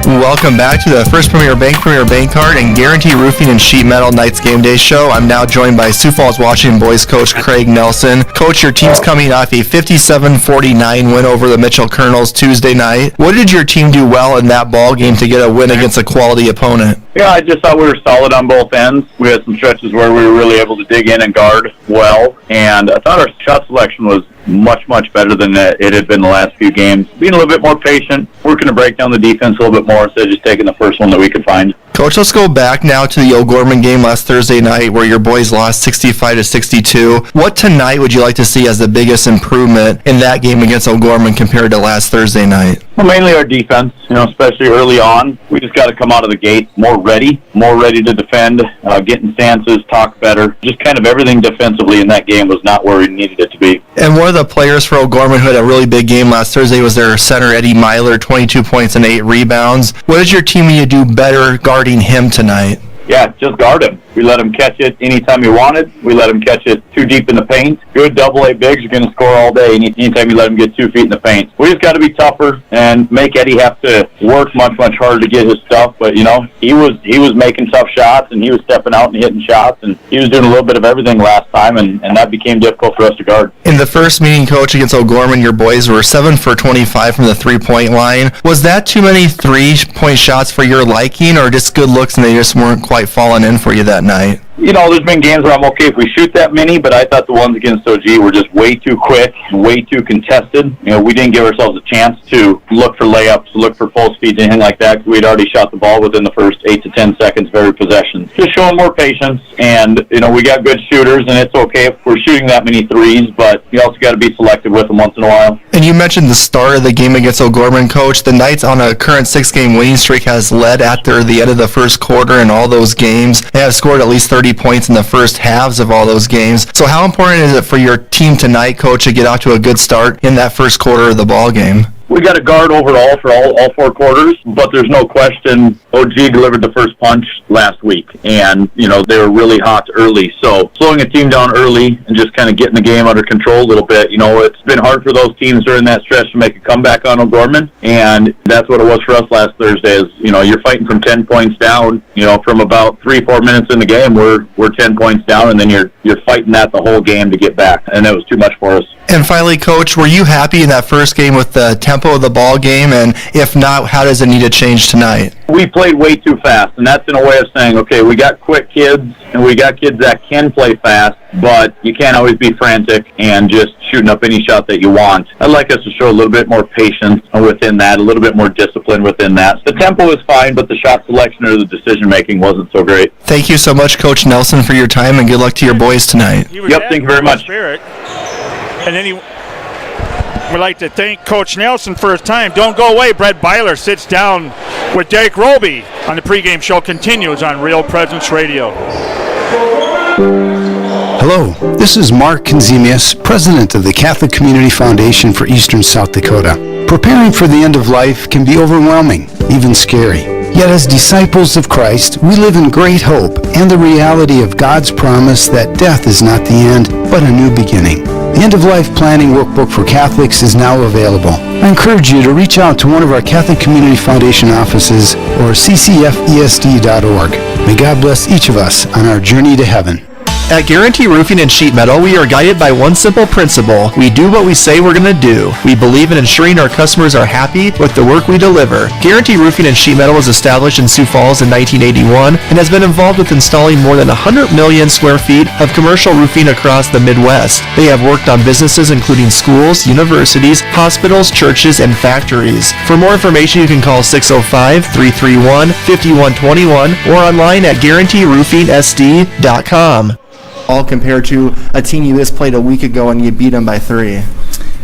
D: Welcome back to the First Premier Bank Card, and Guarantee Roofing and Sheet Metal Nights Game Day Show. I'm now joined by Sioux Falls, Washington boys coach Craig Nelson. Coach, your team's coming off a 57-49 win over the Mitchell Colonels Tuesday night. What did your team do well in that ball game to get a win against a quality opponent?
J: Yeah, I just thought we were solid on both ends. We had some stretches where we were really able to dig in and guard well, and I thought our shot selection was much better than it had been the last few games. Being a little bit more patient, working to break down the defense a little bit more instead of just taking the first one that we could find.
D: Coach, let's go back now to the O'Gorman game last Thursday night where your boys lost 65-62. What tonight would you like to see as the biggest improvement in that game against O'Gorman compared to last Thursday night?
J: Well, mainly our defense, especially early on. We just got to come out of the gate more ready to defend, get in stances, talk better. Just kind of everything defensively in that game was not where we needed it to be.
D: And one of the players for O'Gorman who had a really big game last Thursday was their center, Eddie Myler, 22 points and 8 rebounds. What does your team need to do better guarding him tonight?
J: Yeah, just guard him. We let him catch it anytime he wanted. We let him catch it too deep in the paint. Good AA bigs are going to score all day anytime you let him get 2 feet in the paint. We just got to be tougher and make Eddie have to work much harder to get his stuff. But, he was making tough shots, and he was stepping out and hitting shots, and he was doing a little bit of everything last time, and that became difficult for us to guard.
D: In the first meeting, Coach, against O'Gorman, your boys were 7 for 25 from the three-point line. Was that too many three-point shots for your liking, or just good looks and they just weren't quite falling in for you that night?
J: There's been games where I'm okay if we shoot that many, but I thought the ones against OG were just way too quick, way too contested. We didn't give ourselves a chance to look for layups, look for full speed, anything like that, because we'd already shot the ball within the first 8 to 10 seconds of every possession. Just showing more patience, and, we got good shooters, and it's okay if we're shooting that many threes, but you also got to be selective with them once in a while.
D: And you mentioned the start of the game against O'Gorman, Coach. The Knights on a current 6-game winning streak has led after the end of the first quarter in all those games. They have scored at least 30 30 points in the first halves of all those games. So how important is it for your team tonight, Coach, to get out to a good start in that first quarter of the ball game?
J: We got a guard overall for all 4 quarters, but there's no question OG delivered the first punch last week, and, they were really hot early. So slowing a team down early and just kind of getting the game under control a little bit, it's been hard for those teams during that stretch to make a comeback on O'Gorman, and that's what it was for us last Thursday is, you're fighting from 10 points down, from about 3-4 minutes in the game, we're 10 points down, and then you're fighting that the whole game to get back, and that was too much for us.
D: And finally, Coach, were you happy in that first game with the tempo of the ball game? And if not, how does it need to change tonight?
J: We played way too fast, and that's in a way of saying, okay, we got quick kids, and we got kids that can play fast, but you can't always be frantic and just shooting up any shot that you want. I'd like us to show a little bit more patience within that, a little bit more discipline within that. The tempo is fine, but the shot selection or the decision-making wasn't so great.
D: Thank you so much, Coach Nelson, for your time, and good luck to your boys tonight.
J: Yep, thank you very much.
B: Spirit. And then we'd like to thank Coach Nelson for his time. Don't go away. Brett Byler sits down with Derek Roby on the pregame show. Continues on Real Presence Radio.
K: Hello, this is Mark Konzemius, president of the Catholic Community Foundation for Eastern South Dakota. Preparing for the end of life can be overwhelming, even scary. Yet as disciples of Christ, we live in great hope and the reality of God's promise that death is not the end, but a new beginning. The End-of-Life Planning Workbook for Catholics is now available. I encourage you to reach out to one of our Catholic Community Foundation offices or ccfesd.org. May God bless each of us on our journey to heaven.
D: At Guarantee Roofing and Sheet Metal, we are guided by one simple principle. We do what we say we're going to do. We believe in ensuring our customers are happy with the work we deliver. Guarantee Roofing and Sheet Metal was established in Sioux Falls in 1981 and has been involved with installing more than 100 million square feet of commercial roofing across the Midwest. They have worked on businesses including schools, universities, hospitals, churches, and factories. For more information, you can call 605-331-5121 or online at guaranteeroofingsd.com. All compared to a team you just played a week ago and you beat them by 3.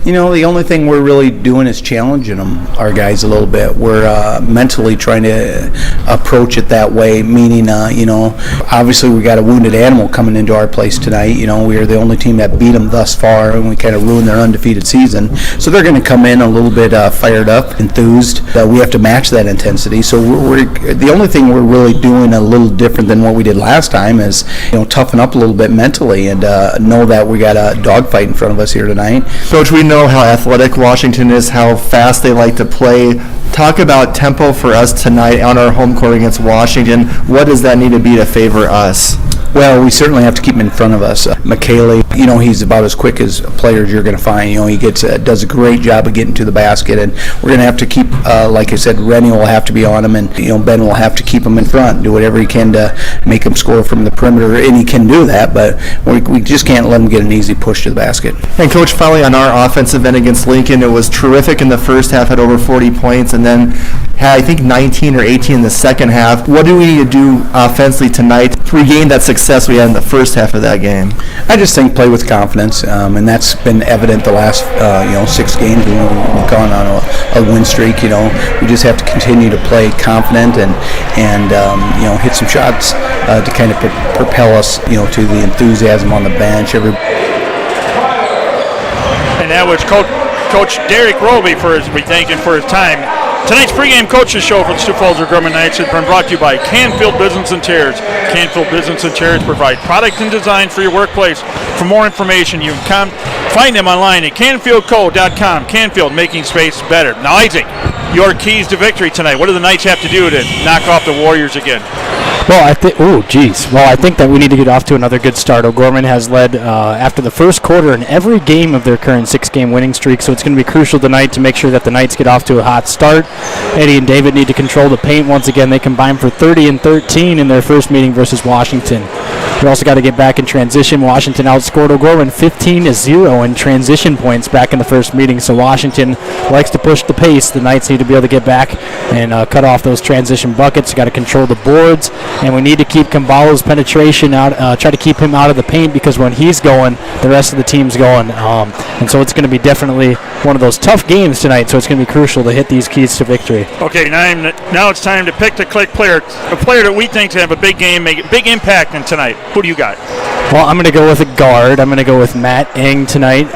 L: The only thing we're really doing is challenging our guys a little bit. We're mentally trying to approach it that way, meaning, obviously we got a wounded animal coming into our place tonight. We are the only team that beat them thus far, and we kind of ruined their undefeated season. So they're going to come in a little bit fired up, enthused. We have to match that intensity. So we're the only thing we're really doing a little different than what we did last time is, toughen up a little bit mentally and know that we got a dogfight in front of us here tonight.
D: Coach, we know how athletic Washington is, how fast they like to play. Talk about tempo for us tonight on our home court against Washington. What does that need to be to favor us?
L: Well, we certainly have to keep him in front of us. McKaylee, he's about as quick as a player as you're going to find. He does a great job of getting to the basket, and we're going to have to keep, like I said, Rennie will have to be on him, and Ben will have to keep him in front, do whatever he can to make him score from the perimeter, and he can do that, but we just can't let him get an easy push to the basket.
D: And Coach, finally on our offensive end against Lincoln, it was terrific in the first half, had over 40 points, and then had, I think, 19 or 18 in the second half. What do we need to do offensively tonight to regain that success we had in the first half of that game?
L: I just think play with confidence, and that's been evident the last 6 games. We've gone on a win streak. We just have to continue to play confident and hit some shots to kind of propel us to the enthusiasm on the bench.
B: And that was Coach Derek Roby we thank him for his time. Tonight's pregame coaches show for the Sioux Falls O'Gorman Knights has been brought to you by Canfield Business and Chairs. Canfield Business and Chairs provide product and design for your workplace. For more information, you can find them online at canfieldco.com. Canfield, making space better. Now, Isaac, your keys to victory tonight. What do the Knights have to do to knock off the Warriors again?
F: Well, I think that we need to get off to another good start. O'Gorman has led after the first quarter in every game of their current 6-game winning streak, so it's going to be crucial tonight to make sure that the Knights get off to a hot start. Eddie and David need to control the paint once again. They combined for 30 and 13 in their first meeting versus Washington. We also got to get back in transition. Washington outscored O'Gorman 15-0 in transition points back in the first meeting, so Washington likes to push the pace. The Knights need to be able to get back and cut off those transition buckets. Got to control the boards, and we need to keep Kambalo's penetration out, try to keep him out of the paint, because when he's going, the rest of the team's going. And so it's going to be definitely one of those tough games tonight, so it's going to be crucial to hit these keys to victory.
B: Okay, now it's time to pick the click player, a player that we think to have a big game, make a big impact in tonight. Who do you got?
F: Well, I'm going to go with a guard. I'm going to go with Matt Eng tonight,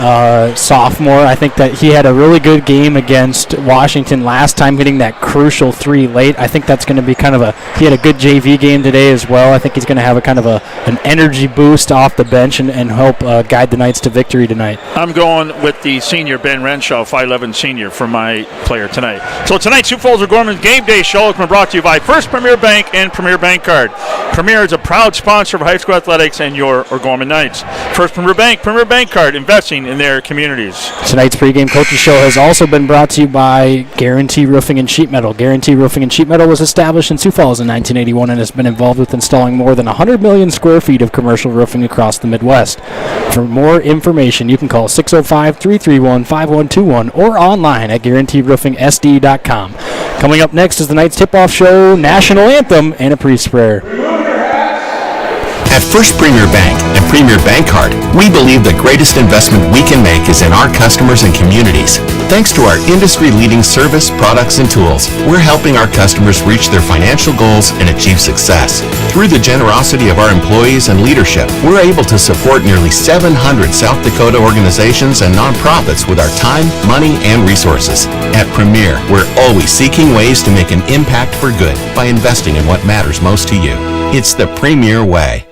F: sophomore. I think that he had a really good game against Washington last time, hitting that crucial 3 late. I think that's going to be he had a good JV game today as well. I think he's going to have an energy boost off the bench and help guide the Knights to victory tonight.
B: I'm going with the senior, Ben Renshaw, 5'11 senior, for my player tonight. So tonight, Sioux Falls O'Gorman's Game Day Show has been brought to you by First Premier Bank and Premier Bank Card. Premier is a proud sponsor of high school athletics and your O'Gorman Knights. First Premier Bank Card, investing in their communities.
F: Tonight's pregame coaches show has also been brought to you by Guarantee Roofing and Sheet Metal. Guarantee Roofing and Sheet Metal was established in Sioux Falls in 1981 and has been involved with installing more than 100 million square feet of commercial roofing across the Midwest. For more information, you can call 605-331-5121 or online at guaranteeroofingsd.com. Coming up next is the Knights Tip-Off Show, National Anthem, and a pre-sprayer.
G: At First Premier Bank and Premier Bank Card, we believe the greatest investment we can make is in our customers and communities. Thanks to our industry-leading service, products, and tools, we're helping our customers reach their financial goals and achieve success. Through the generosity of our employees and leadership, we're able to support nearly 700 South Dakota organizations and nonprofits with our time, money, and resources. At Premier, we're always seeking ways to make an impact for good by investing in what matters most to you. It's the Premier way.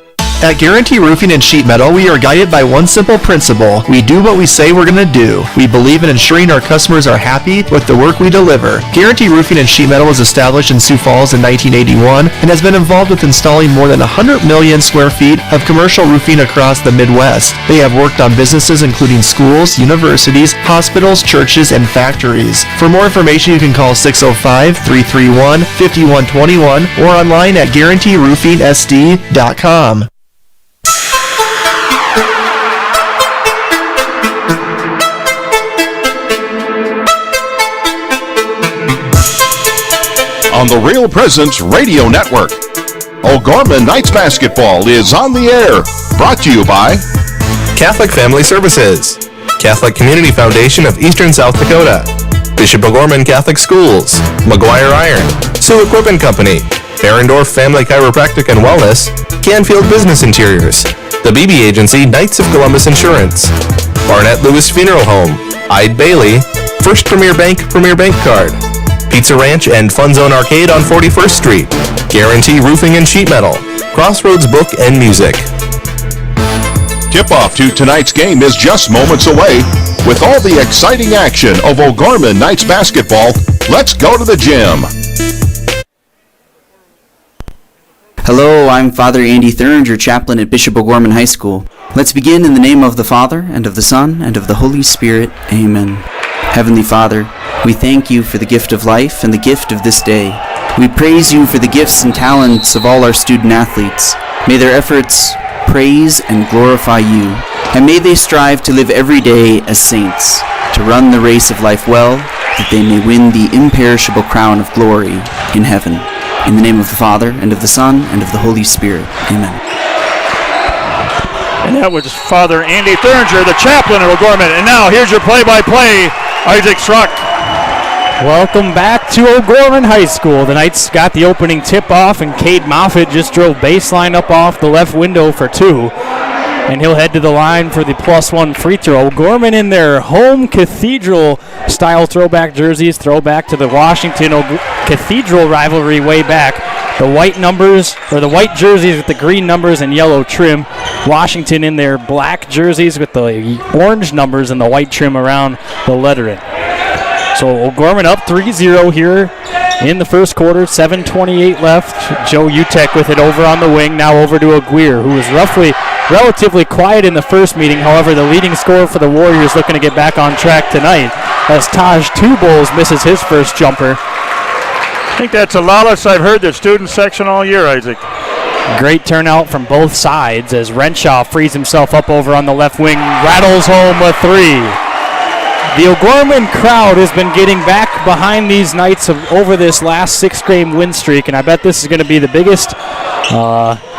D: At Guarantee Roofing and Sheet Metal, we are guided by one simple principle. We do what we say we're going to do. We believe in ensuring our customers are happy with the work we deliver. Guarantee Roofing and Sheet Metal was established in Sioux Falls in 1981 and has been involved with installing more than 100 million square feet of commercial roofing across the Midwest. They have worked on businesses including schools, universities, hospitals, churches, and factories. For more information, you can call 605-331-5121 or online at guaranteeroofingsd.com.
E: On the Real Presence Radio Network, O'Gorman Knights Basketball is on the air. Brought to you by
M: Catholic Family Services, Catholic Community Foundation of Eastern South Dakota, Bishop O'Gorman Catholic Schools, McGuire Iron, Sioux Equipment Company, Barrendorf Family Chiropractic and Wellness, Canfield Business Interiors, the BB Agency Knights of Columbus Insurance, Barnett Lewis Funeral Home, Ide Bailey, First Premier Bank Card, Pizza Ranch and Fun Zone Arcade on 41st Street, Guarantee Roofing and Sheet Metal, Crossroads Book and Music.
E: Tip-off to tonight's game is just moments away. With all the exciting action of O'Gorman Knights Basketball, let's go to the gym.
N: Hello, I'm Father Andy Thuringer, chaplain at Bishop O'Gorman High School. Let's begin in the name of the Father, and of the Son, and of the Holy Spirit. Amen. Heavenly Father, we thank you for the gift of life and the gift of this day. We praise you for the gifts and talents of all our student athletes. May their efforts praise and glorify you, and may they strive to live every day as saints, to run the race of life well, that they may win the imperishable crown of glory in heaven. In the name of the Father, and of the Son, and of the Holy Spirit. Amen.
B: And that was Father Andy Thuringer, the chaplain at O'Gorman. And now here's your play-by-play, Isaac Struck.
F: Welcome back to O'Gorman High School. The Knights got the opening tip-off, and Cade Moffitt just drove baseline up off the left window for 2. And he'll head to the line for the +1 free throw. O'Gorman in their home cathedral-style throwback jerseys, throwback to the Washington Cathedral rivalry way back. The white numbers, or the white jerseys with the green numbers and yellow trim. Washington in their black jerseys with the orange numbers and the white trim around the lettering. So O'Gorman up 3-0 here in the first quarter, 7:28 left. Joe Utek with it over on the wing, now over to Aguirre, who was relatively quiet in the first meeting. However, the leading scorer for the Warriors looking to get back on track tonight as Taj Two-Bowls misses his first jumper.
B: I think that's the loudest I've heard the student section all year, Isaac.
F: Great turnout from both sides as Renshaw frees himself up over on the left wing, rattles home a 3. The O'Gorman crowd has been getting back behind these Knights over this last 6-game win streak, and I bet this is going to be the biggest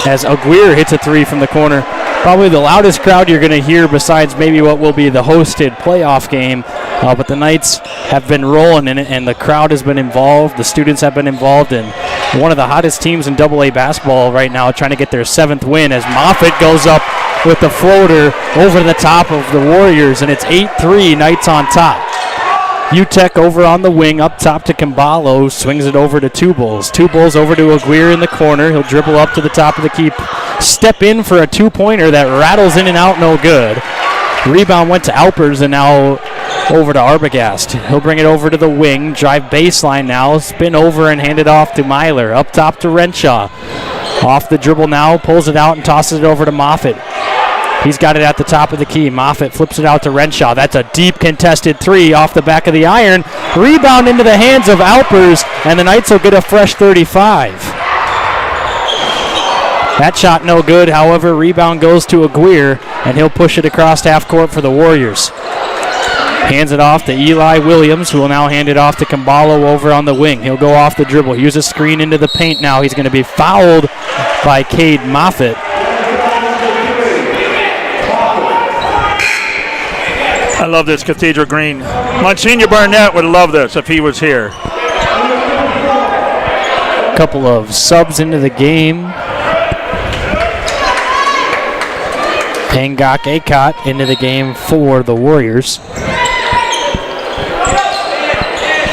F: as Aguirre hits a 3 from the corner. Probably the loudest crowd you're going to hear besides maybe what will be the hosted playoff game. But the Knights have been rolling in it, and the crowd has been involved. The students have been involved, and one of the hottest teams in AA basketball right now, trying to get their 7th win as Moffitt goes up with the floater over the top of the Warriors, and it's 8-3, Knights on top. UTEC over on the wing, up top to Camballo, swings it over to Two Bulls. Two Bulls over to Aguirre in the corner. He'll dribble up to the top of the key, step in for a two-pointer that rattles in and out, no good. Rebound went to Alpers, and now over to Arbogast. He'll bring it over to the wing, drive baseline now, spin over and hand it off to Myler. Up top to Renshaw. Off the dribble now, pulls it out and tosses it over to Moffitt. He's got it at the top of the key. Moffitt flips it out to Renshaw. That's a deep contested three off the back of the iron. Rebound into the hands of Alpers, and the Knights will get a fresh 35. That shot no good. However, rebound goes to Aguirre, and he'll push it across half court for the Warriors. Hands it off to Eli Williams, who will now hand it off to Camballo over on the wing. He'll go off the dribble. Here's a screen into the paint now. He's going to be fouled by Cade Moffitt.
B: I love this Cathedral Green. Monsignor Barnett would love this if he was here.
F: Couple of subs into the game. Angok Akot into the game for the Warriors.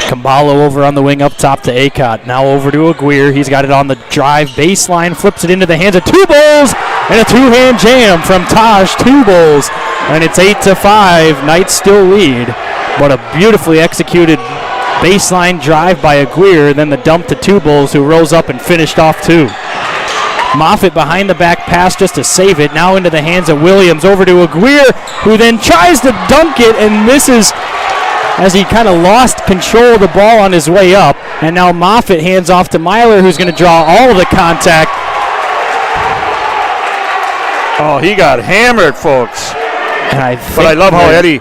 F: Camballo over on the wing, up top to Akot. Now over to Aguirre. He's got it on the drive baseline, flips it into the hands of Two Bulls, and a two-hand jam from Taj Two Bulls. And it's 8-5. Knights still lead, but a beautifully executed baseline drive by Aguirre, then the dump to Two Bulls, who rose up and finished off two. Moffitt behind the back pass just to save it. Now into the hands of Williams, over to Aguirre, who then tries to dunk it and misses as he kind of lost control of the ball on his way up. And now Moffitt hands off to Myler, who's going to draw all of the contact.
B: Oh, he got hammered, folks.
F: And
B: I love how Eddie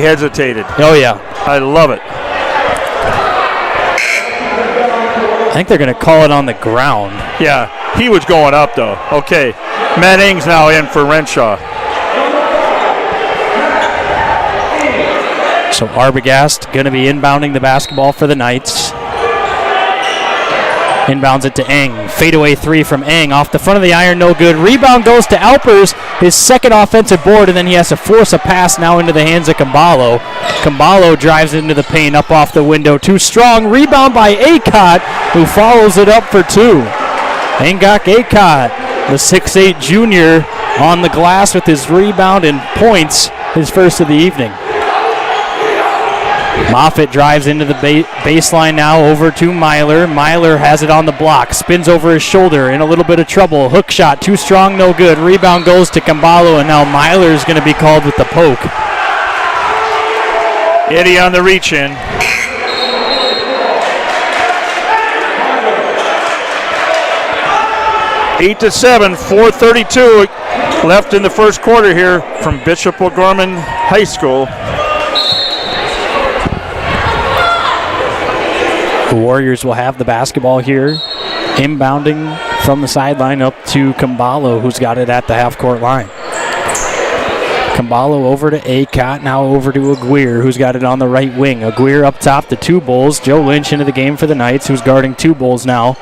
B: hesitated.
F: Oh, yeah.
B: I love it.
F: I think they're going to call it on the ground.
B: Yeah, he was going up, though. Okay, Manning's now in for Renshaw.
F: So Arbogast going to be inbounding the basketball for the Knights. Inbounds it to Eng. Fadeaway three from Eng. Off the front of the iron, no good. Rebound goes to Alpers, his second offensive board, and then he has to force a pass now into the hands of Camballo. Camballo drives into the paint, up off the window. Too strong. Rebound by Akot, who follows it up for two. Angok Akot, the 6'8 junior, on the glass with his rebound and points, his first of the evening. Moffitt drives into the baseline now, over to Myler. Myler has it on the block, spins over his shoulder, in a little bit of trouble. Hook shot, too strong, no good. Rebound goes to Camballo, and now Myler is going to be called with the poke.
B: Eddie on the reach in. Eight to 7, 4:32 left in the first quarter here from Bishop O'Gorman High School.
F: The Warriors will have the basketball here, inbounding from the sideline up to Camballo, who's got it at the half-court line. Camballo over to Akot, now over to Aguirre, who's got it on the right wing. Aguirre up top to Two Bulls. Joe Lynch into the game for the Knights, who's guarding Two Bulls now.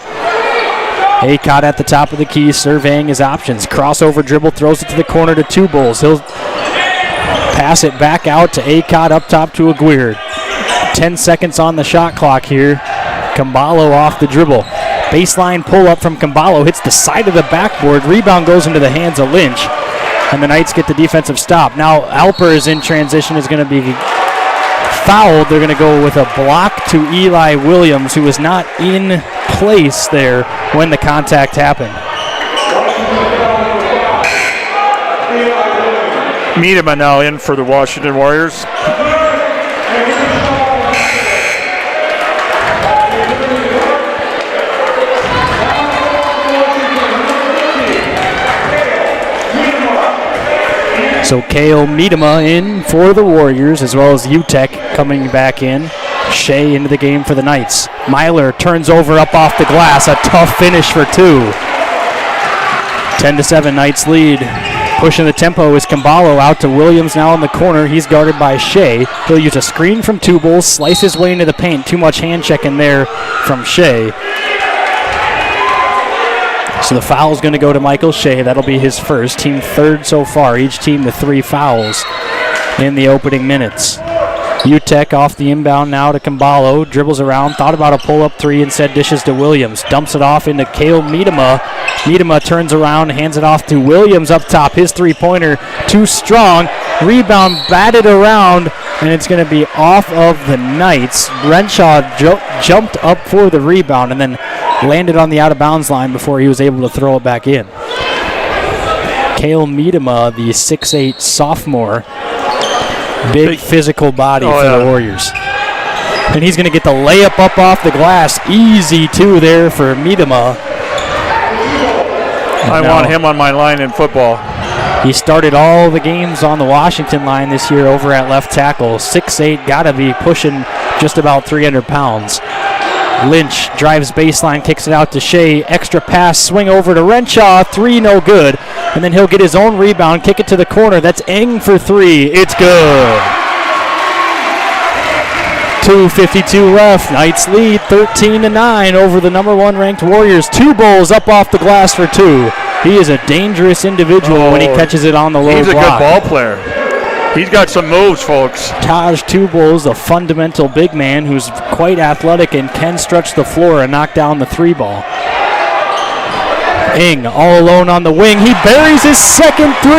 F: Akot at the top of the key, surveying his options. Crossover dribble, throws it to the corner to Two Bulls. He'll pass it back out to Akot, up top to Aguirre. 10 seconds on the shot clock here. Camballo off the dribble. Baseline pull-up from Camballo, hits the side of the backboard. Rebound goes into the hands of Lynch, and the Knights get the defensive stop. Now Alpers in transition is going to be fouled. They're going to go with a block to Eli Williams, who was not in place there when the contact happened.
B: Miedema now in for the Washington Warriors.
F: So K.O. Miedema in for the Warriors, as well as UTEC coming back in. Shea into the game for the Knights. Myler turns over up off the glass. A tough finish for two. 10-7 Knights lead. Pushing the tempo is Camballo out to Williams now in the corner. He's guarded by Shea. He'll use a screen from Two Bulls, slice his way into the paint. Too much hand checking there from Shea. So the foul is going to go to Michael Shea. That'll be his first, team third so far. Each team to 3 fouls in the opening minutes. UTEC off the inbound now to Camballo. Dribbles around, thought about a pull-up 3, instead dishes to Williams. Dumps it off into Cale Miedema. Miedema turns around, hands it off to Williams up top. His three-pointer too strong. Rebound batted around, and it's going to be off of the Knights. Renshaw jumped up for the rebound and then landed on the out-of-bounds line before he was able to throw it back in. Cale Miedema, the 6'8 sophomore. Big physical body for the Warriors. And he's going to get the layup up off the glass. Easy, too, there for Miedema.
B: I want him on my line in football.
F: He started all the games on the Washington line this year over at left tackle. 6'8", got to be pushing just about 300 pounds. Lynch drives baseline, kicks it out to Shea. Extra pass, swing over to Renshaw. 3, no good. And then he'll get his own rebound, kick it to the corner. That's Eng for 3. It's good. 2:52 left. Knights lead 13-9 over the number 1 ranked Warriors. 2 Bulls up off the glass for 2. He is a dangerous individual when he catches it on the low block.
B: He's a good ball player. He's got some moves, folks.
F: Taj Tubals, a fundamental big man who's quite athletic and can stretch the floor and knock down the 3 ball. Eng all alone on the wing. He buries his second 3.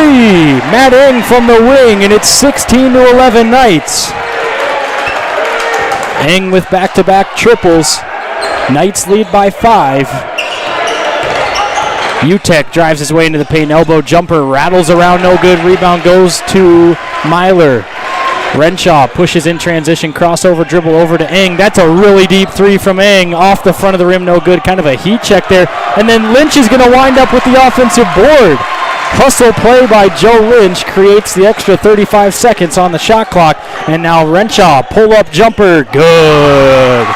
F: Matt Eng from the wing, and it's 16-11 Knights. Eng with back-to-back triples. Knights lead by 5. UTEC drives his way into the paint. Elbow jumper rattles around, no good. Rebound goes to Myler. Renshaw pushes in transition, crossover dribble over to Eng. That's a really deep 3 from Eng. Off the front of the rim, no good. Kind of a heat check there. And then Lynch is going to wind up with the offensive board. Hustle play by Joe Lynch creates the extra 35 seconds on the shot clock. And now Renshaw, pull-up jumper, good.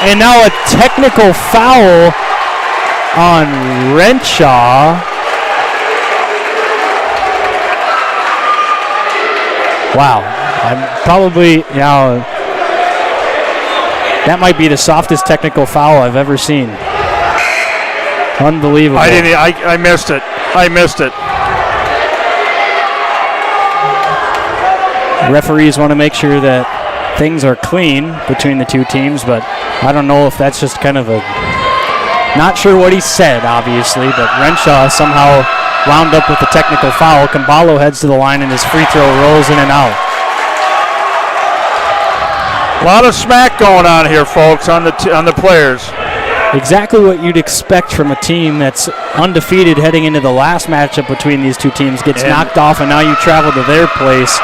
F: And now a technical foul on Renshaw. Wow. I'm probably, that might be the softest technical foul I've ever seen. Unbelievable.
B: I missed it.
F: Referees want to make sure that things are clean between the 2 teams, but I don't know if that's just kind of not sure what he said, obviously, but Renshaw somehow wound up with the technical foul. Camballo heads to the line and his free throw rolls in and out.
B: A lot of smack going on here, folks, on the players.
F: Exactly what you'd expect from a team that's undefeated heading into the last matchup between these 2 teams. Gets knocked off, and now you travel to their place.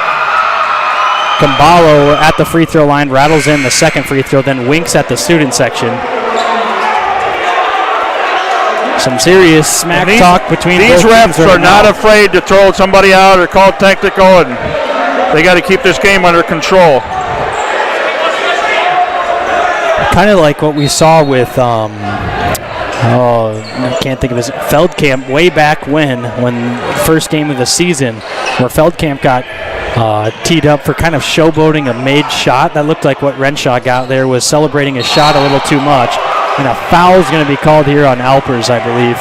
F: Camballo at the free throw line rattles in the second free throw, then winks at the student section. Some serious smack talk between
B: these
F: both
B: refs
F: teams
B: are not afraid to throw somebody out or call technical, and they got to keep this game under control.
F: Kind of like what we saw with I can't think of his Feldkamp way back when first game of the season, where Feldkamp got teed up for kind of showboating a made shot. That looked like what Renshaw got there, was celebrating his shot a little too much. And a foul is going to be called here on Alpers, I believe.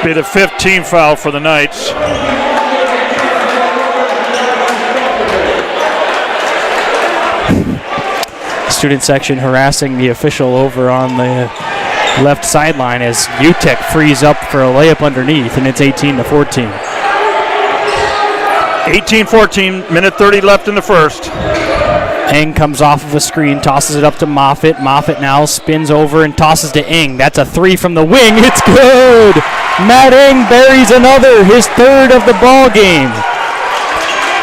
B: Be the 5th team foul for the Knights.
F: Student section harassing the official over on the left sideline as UTEC frees up for a layup underneath, and it's 18-14.
B: 18-14, minute 30 left in the first.
F: Eng comes off of a screen, tosses it up to Moffitt. Moffitt now spins over and tosses to Eng. That's a 3 from the wing. It's good. Matt Eng buries another, his 3rd of the ball game.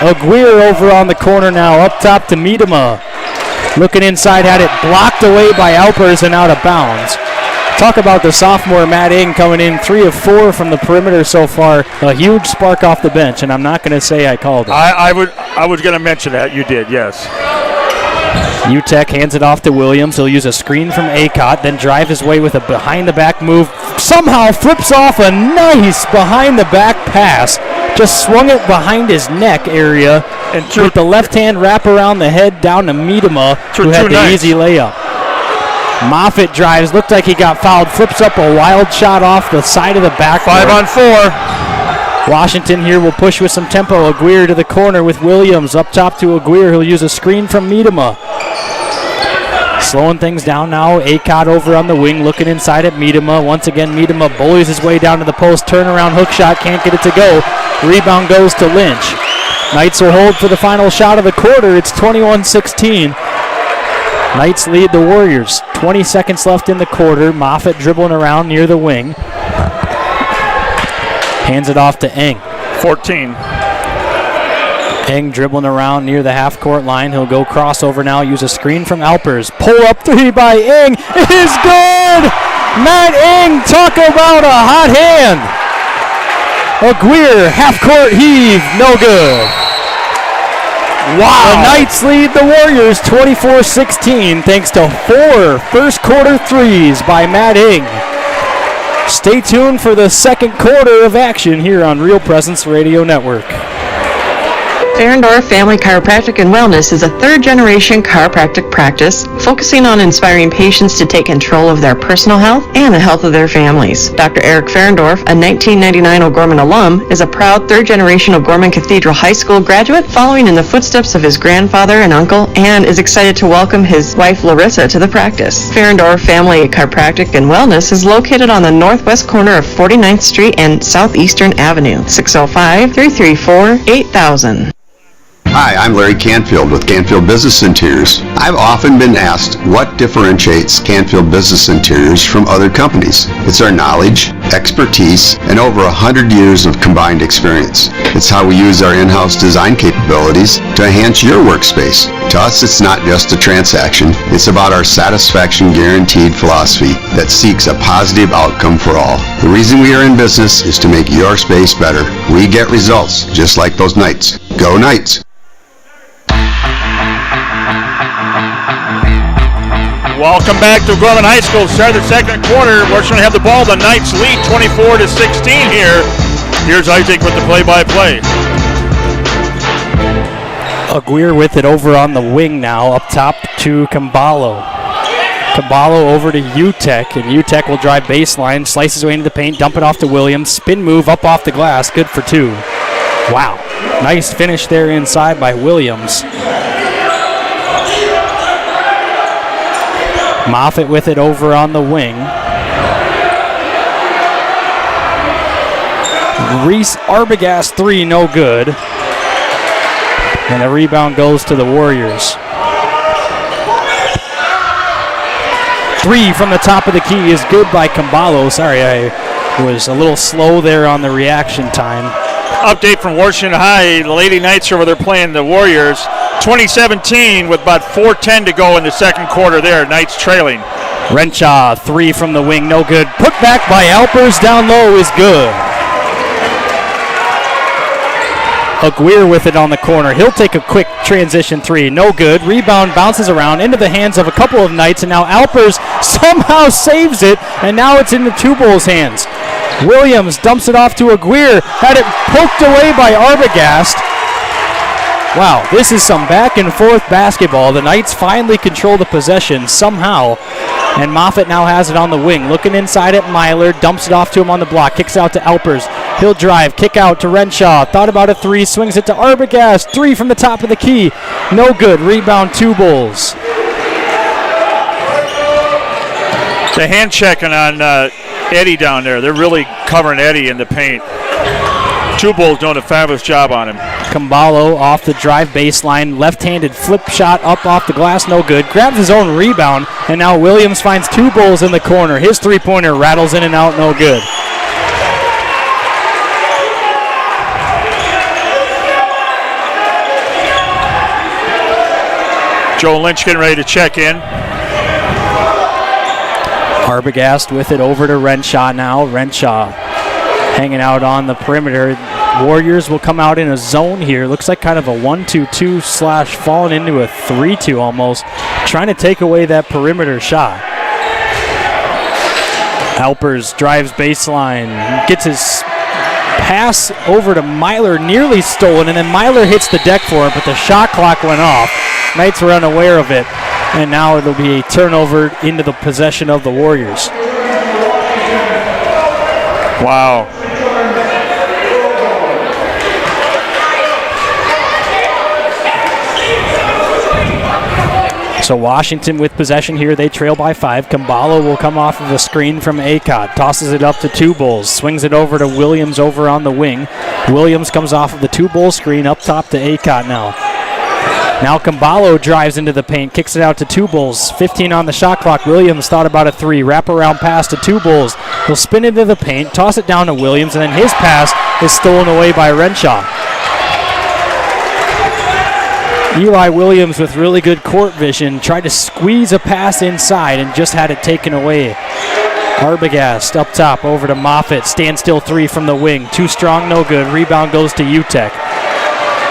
F: Aguirre over on the corner now, up top to Miedema. Looking inside, had it blocked away by Alpers and out of bounds. Talk about the sophomore Matt Eng coming in 3 of 4 from the perimeter so far. A huge spark off the bench, and I'm not going to say I called it.
B: I was going to mention that. You did, yes.
F: UTEC hands it off to Williams. He'll use a screen from Acott, then drive his way with a behind-the-back move. Somehow flips off a nice behind-the-back pass just swung it behind his neck area and with the left hand wrap around the head down to Miedema, who had the easy layup. Moffitt drives, looked like he got fouled, flips up a wild shot off the side of the backboard.
B: 5-on-4.
F: Washington here will push with some tempo. Aguirre to the corner with Williams. Up top to Aguirre, who'll use a screen from Miedema. Slowing things down now. Acott over on the wing, looking inside at Miedema. Once again, Miedema bullies his way down to the post. Turnaround hook shot, can't get it to go. Rebound goes to Lynch. Knights will hold for the final shot of the quarter. It's 21-16. Knights lead the Warriors. 20 seconds left in the quarter. Moffitt dribbling around near the wing. Hands it off to Eng.
B: 14.
F: Eng dribbling around near the half-court line. He'll go crossover now, use a screen from Alpers. Pull-up three by Eng. It is good! Matt Eng, talk about a hot hand. Aguirre, half-court heave, no good. Wow. The Knights lead the Warriors 24-16 thanks to 4 first-quarter threes by Matt Eng. Stay tuned for the second quarter of action here on Real Presence Radio Network.
O: Ferendorf Family Chiropractic and Wellness is a third-generation chiropractic practice focusing on inspiring patients to take control of their personal health and the health of their families. Dr. Eric Ferendorf, a 1999 O'Gorman alum, is a proud third-generation O'Gorman Cathedral High School graduate following in the footsteps of his grandfather and uncle, and is excited to welcome his wife Larissa to the practice. Ferendorf Family Chiropractic and Wellness is located on the northwest corner of 49th Street and Southeastern Avenue, 605-334-8000.
P: Hi, I'm Larry Canfield with Canfield Business Interiors. I've often been asked what differentiates Canfield Business Interiors from other companies. It's our knowledge, expertise, and over 100 years of combined experience. It's how we use our in-house design capabilities to enhance your workspace. To us, it's not just a transaction. It's about our satisfaction guaranteed philosophy that seeks a positive outcome for all. The reason we are in business is to make your space better. We get results, just like those Knights. Go Knights!
B: Welcome back to Gorman High School. Start the second quarter. We're going to have the ball. The Knights lead 24-16 here. Here's Isaac with the play-by-play.
F: Aguirre with it over on the wing now. Up top to Caballo. Caballo over to Utek, and Utek will drive baseline, slices away into the paint, dump it off to Williams. Spin move up off the glass. Good for 2. Wow. Nice finish there inside by Williams. Moffitt with it over on the wing. Reese Arbogast 3, no good. And the rebound goes to the Warriors. 3 from the top of the key is good by Caballo. Sorry, I was a little slow there on the reaction time.
B: Update from Washington High. The Lady Knights are over there playing the Warriors. 2017 with about 4:10 to go in the second quarter there. Knights trailing.
F: Renshaw, 3 from the wing, no good. Put back by Alpers down low is good. Aguirre with it on the corner. He'll take a quick transition 3, no good. Rebound bounces around into the hands of a couple of Knights, and now Alpers somehow saves it, and now it's in the Two Bulls' hands. Williams dumps it off to Aguirre, had it poked away by Arbogast. Wow, this is some back and forth basketball. The Knights finally control the possession somehow, and Moffitt now has it on the wing. Looking inside at Myler, dumps it off to him on the block, kicks out to Alpers. He'll drive, kick out to Renshaw. Thought about a 3, swings it to Arbogast. 3 from the top of the key, no good. Rebound, Two Bulls.
B: The hand checking on Eddie down there. They're really covering Eddie in the paint. Two Bulls doing a fabulous job on him.
F: Caballo off the drive baseline, left-handed flip shot up off the glass, no good. Grabs his own rebound, and now Williams finds Two Bulls in the corner. His three-pointer rattles in and out, no good.
B: Joe Lynch getting ready to check in.
F: Arbogast with it over to Renshaw now. Renshaw hanging out on the perimeter. Warriors will come out in a zone here. Looks like kind of a 1-2-2 / falling into a 3-2 almost. Trying to take away that perimeter shot. Alpers drives baseline. Gets his Pass over to Myler, nearly stolen, and then Myler hits the deck for him, but the shot clock went off. Knights were unaware of it, and now it'll be a turnover into the possession of the Warriors.
B: Wow.
F: So Washington with possession here. They trail by 5. Kambalo will come off of a screen from Acott. Tosses it up to Two Bulls. Swings it over to Williams over on the wing. Williams comes off of the Two Bull screen up top to Acott now. Now Kambalo drives into the paint. Kicks it out to Two Bulls. 15 on the shot clock. Williams thought about a 3. Wraparound pass to Two Bulls. He'll spin into the paint. Toss it down to Williams. And then his pass is stolen away by Renshaw. Eli Williams with really good court vision tried to squeeze a pass inside and just had it taken away. Arbogast up top over to Moffitt. Standstill 3 from the wing. Too strong, no good. Rebound goes to UTEC.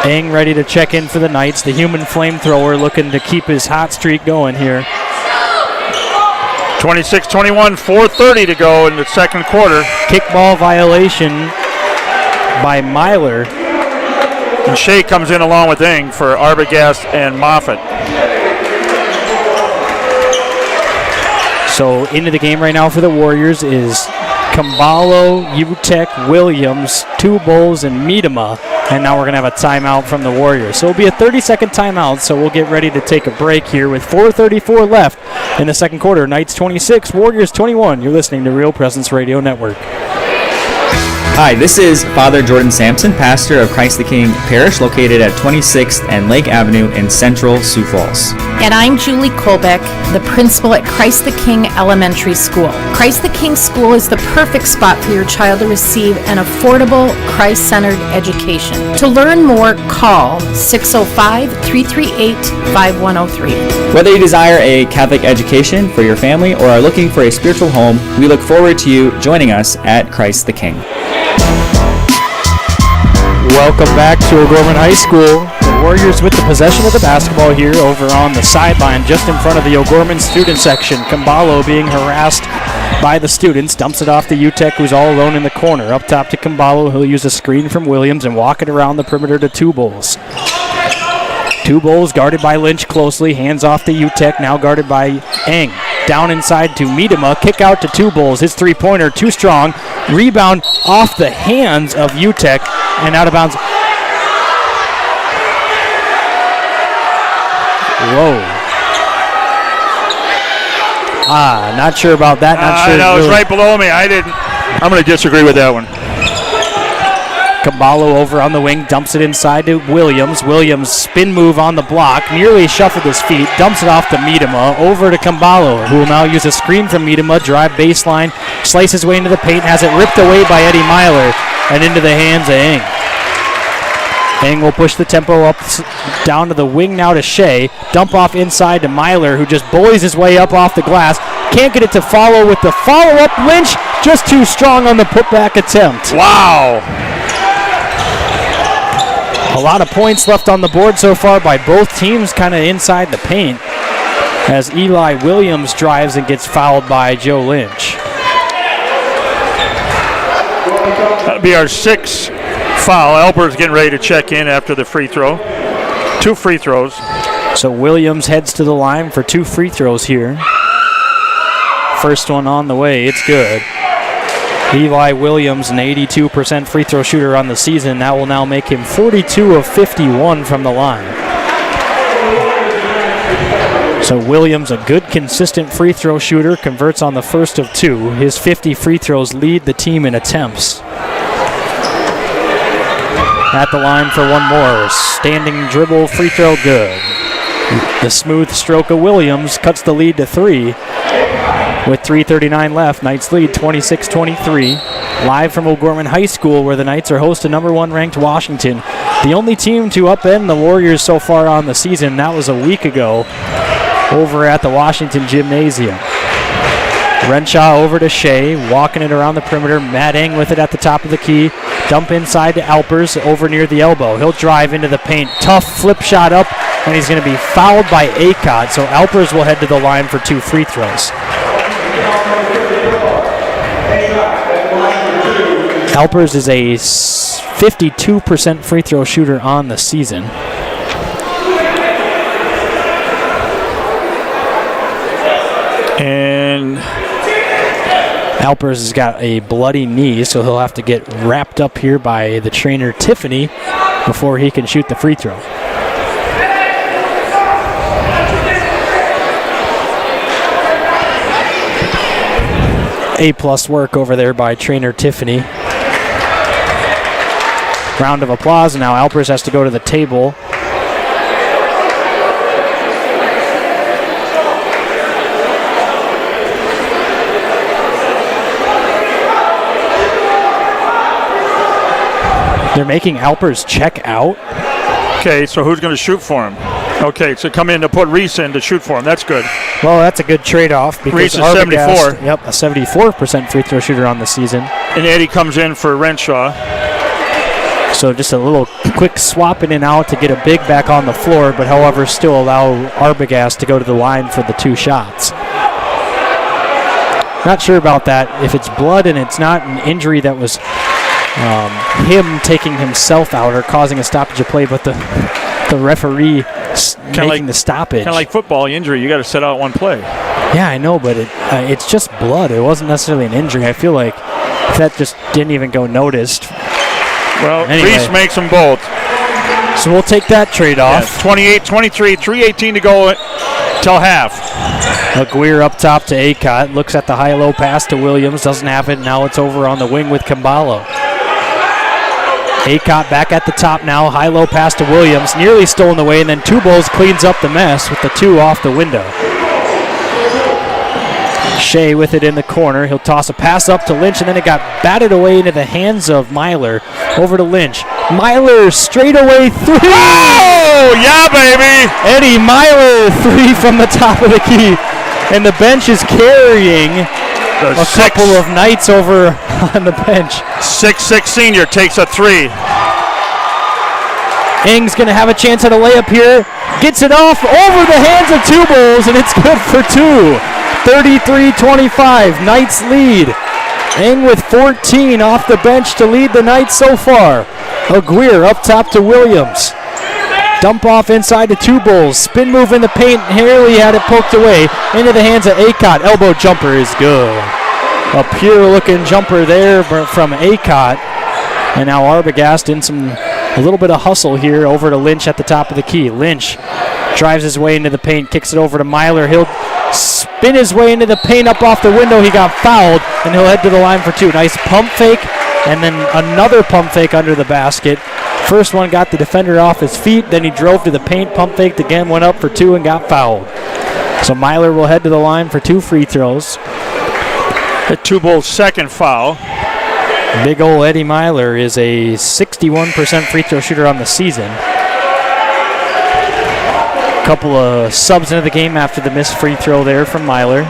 F: Eng ready to check in for the Knights. The human flamethrower looking to keep his hot streak going here.
B: 26-21, 4:30 to go in the second quarter.
F: Kickball violation by Myler.
B: And Shea comes in along with Eng for Arbogast and Moffitt.
F: So into the game right now for the Warriors is Kambalo, UTEC, Williams, Two Bulls, and Miedema. And now we're going to have a timeout from the Warriors. So it'll be a 30-second timeout, so we'll get ready to take a break here with 4:34 left in the second quarter. Knights 26, Warriors 21. You're listening to Real Presence Radio Network.
Q: Hi, this is Father Jordan Sampson, pastor of Christ the King Parish, located at 26th and Lake Avenue in Central Sioux Falls.
R: And I'm Julie Kolbeck, the principal at Christ the King Elementary School. Christ the King School is the perfect spot for your child to receive an affordable, Christ-centered education. To learn more, call 605-338-5103.
Q: Whether you desire a Catholic education for your family or are looking for a spiritual home, we look forward to you joining us at Christ the King.
F: Welcome back to O'Gorman High School. The Warriors with the possession of the basketball here over on the sideline just in front of the O'Gorman student section. Kambalo being harassed by the students. Dumps it off to UTEC, who's all alone in the corner. Up top to Kambalo. He'll use a screen from Williams and walk it around the perimeter to Two Bulls. Two Bulls guarded by Lynch closely. Hands off to UTEC, now guarded by Eng. Down inside to Miedema. Kick out to Two Bulls. His three-pointer too strong. Rebound off the hands of UTEC and out of bounds. Whoa. Not sure about that. Not sure.
B: I know,
F: really.
B: it's right below me. I'm going to disagree with that one.
F: Kambalo over on the wing, dumps it inside to Williams. Williams spin move on the block, nearly shuffled his feet, dumps it off to Miedema, over to Kambalo, who will now use a screen from Miedema, drive baseline, slice his way into the paint, has it ripped away by Eddie Myler, and into the hands of Eng. Eng will push the tempo up down to the wing now to Shea, dump off inside to Myler, who just bullies his way up off the glass, can't get it to follow with the follow-up. Lynch just too strong on the putback attempt.
B: Wow.
F: A lot of points left on the board so far by both teams kind of inside the paint as Eli Williams drives and gets fouled by Joe Lynch.
B: That'll be our sixth foul. Albert's getting ready to check in after the free throw. 2 free throws.
F: So Williams heads to the line for 2 free throws here. First one on the way. It's good. Eli Williams, an 82% free throw shooter on the season. That will now make him 42 of 51 from the line. So Williams, a good, consistent free throw shooter, converts on the first of 2. His 50 free throws lead the team in attempts. At the line for one more. Standing dribble, free throw, good. The smooth stroke of Williams cuts the lead to 3. With 3:39 left, Knights lead 26-23. Live from O'Gorman High School, where the Knights are host to number 1 ranked Washington. The only team to upend the Warriors so far on the season, that was a week ago over at the Washington Gymnasium. Renshaw over to Shea, walking it around the perimeter. Matt Eng with it at the top of the key. Dump inside to Alpers over near the elbow. He'll drive into the paint. Tough flip shot up, and he's going to be fouled by Acott. So Alpers will head to the line for 2 free throws. Alpers is a 52% free throw shooter on the season.
B: And
F: Alpers has got a bloody knee, so he'll have to get wrapped up here by the trainer, Tiffany, before he can shoot the free throw. A+ work over there by trainer Tiffany. Round of applause, and now Alpers has to go to the table. They're making Alpers check out.
B: Okay, so who's going to shoot for him? Okay, so come in to put Reese in to shoot for him. That's good.
F: Well, that's a good trade-off because
B: Reese is
F: Arbogast,
B: 74.
F: Yep, a 74% free throw shooter on the season.
B: And Eddie comes in for Renshaw.
F: So just a little quick swap in and out to get a big back on the floor, but however still allow Arbogast to go to the line for the 2 shots. Not sure about that. If it's blood and it's not an injury that was him taking himself out or causing a stoppage of play, but the referee making the stoppage.
B: Kind of like football injury. You got to set out one play.
F: Yeah, I know, but it's just blood. It wasn't necessarily an injury. I feel like that just didn't even go noticed.
B: Well,
F: anyway.
B: Reese makes them both.
F: So we'll take that trade-off.
B: Yes, 28-23, 3:18 to go till half.
F: Aguirre up top to Acott. Looks at the high-low pass to Williams. Doesn't have it. Now it's over on the wing with Kambalo. Acott back at the top now. High-low pass to Williams. Nearly stolen away, and then Tubols cleans up the mess with the 2 off the window. Shea with it in the corner. He'll toss a pass up to Lynch, and then it got batted away into the hands of Myler. Over to Lynch. Myler straight away 3.
B: Oh, yeah, baby!
F: Eddie Myler 3 from the top of the key. And the bench is carrying a couple of Knights over on the bench.
B: 6'6" senior takes a 3.
F: Ing's going to have a chance at a layup here. Gets it off over the hands of Tubols, and it's good for 2. 33-25, Knights lead. Ing with 14 off the bench to lead the Knights so far. Aguirre up top to Williams. Dump off inside to Tubols. Spin move in the paint. Haley had it poked away into the hands of Acott. Elbow jumper is good. A pure looking jumper there from Acott. And now Arbogast in a little bit of hustle here over to Lynch at the top of the key. Lynch drives his way into the paint, kicks it over to Myler. He'll spin his way into the paint up off the window. He got fouled, and he'll head to the line for 2. Nice pump fake, and then another pump fake under the basket. First one got the defender off his feet, then he drove to the paint, pump faked again, went up for 2, and got fouled. So Myler will head to the line for 2 free throws.
B: The Tubol's second foul.
F: Big ol' Eddie Myler is a 61% free throw shooter on the season. Couple of subs into the game after the missed free throw there from Myler.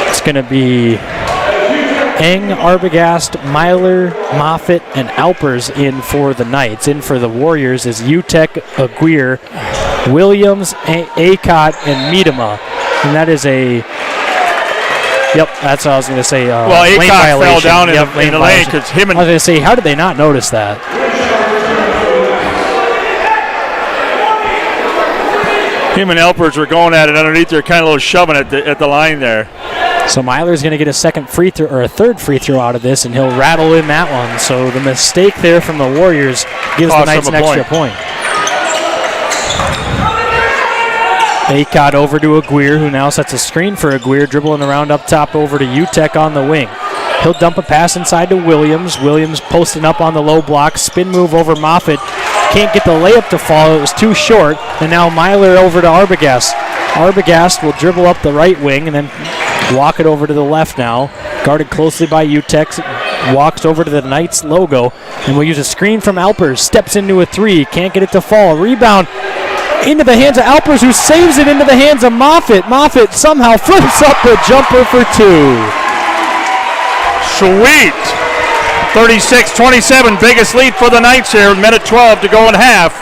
F: It's going to be Eng, Arbogast, Myler, Moffitt, and Alpers in for the Knights. In for the Warriors is Utek, Aguirre, Williams, Acott, and Miedema. And that is a... Yep, that's what I was going to say.
B: Well,
F: lane
B: Acott fell
F: violation.
B: down in the lane
F: violation.
B: because him and...
F: I was going to say, how did they not notice that?
B: Him and Alpers were going at it underneath there, kind of a little shoving at the line there.
F: So Myler's going to get a second free throw or a third free throw out of this, and he'll rattle in that one. So the mistake there from the Warriors gives the Knights an extra point. Acott over to Aguirre, who now sets a screen for Aguirre, dribbling around up top over to Utek on the wing. He'll dump a pass inside to Williams. Williams posting up on the low block. Spin move over Moffitt. Can't get the layup to fall. It was too short. And now Myler over to Arbogast. Arbogast will dribble up the right wing and then walk it over to the left now. Guarded closely by Utek. Walks over to the Knights logo. And will use a screen from Alpers. Steps into a 3. Can't get it to fall. Rebound into the hands of Alpers, who saves it into the hands of Moffitt. Moffitt somehow flips up the jumper for 2.
B: Sweet. 36-27, biggest lead for the Knights here. Minute 12 to go in half.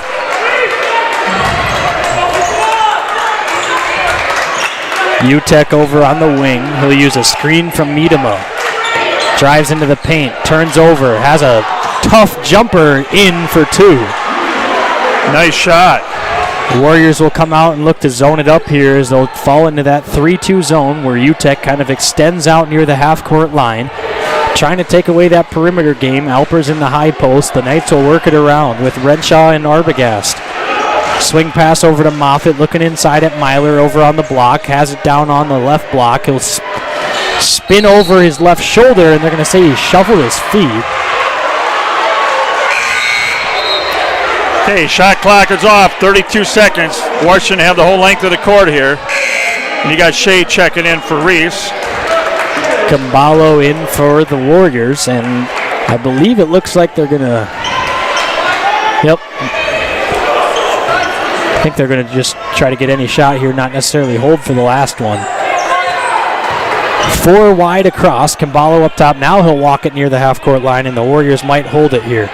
F: Utek over on the wing. He'll use a screen from Miedema. Drives into the paint, turns over, has a tough jumper in for 2.
B: Nice shot.
F: The Warriors will come out and look to zone it up here as they'll fall into that 3-2 zone where UTEC kind of extends out near the half-court line. Trying to take away that perimeter game. Alper's in the high post. The Knights will work it around with Renshaw and Arbogast. Swing pass over to Moffitt, looking inside at Myler over on the block. Has it down on the left block. He'll spin over his left shoulder, and they're going to say he shuffled his feet.
B: Okay, shot clock is off. 32 seconds. Washington have the whole length of the court here. And you got Shea checking in for Reese.
F: Gambalo in for the Warriors, and I believe it looks like they're going to... Yep. I think they're going to just try to get any shot here, not necessarily hold for the last one. 4 wide across. Gambalo up top. Now he'll walk it near the half-court line, and the Warriors might hold it here.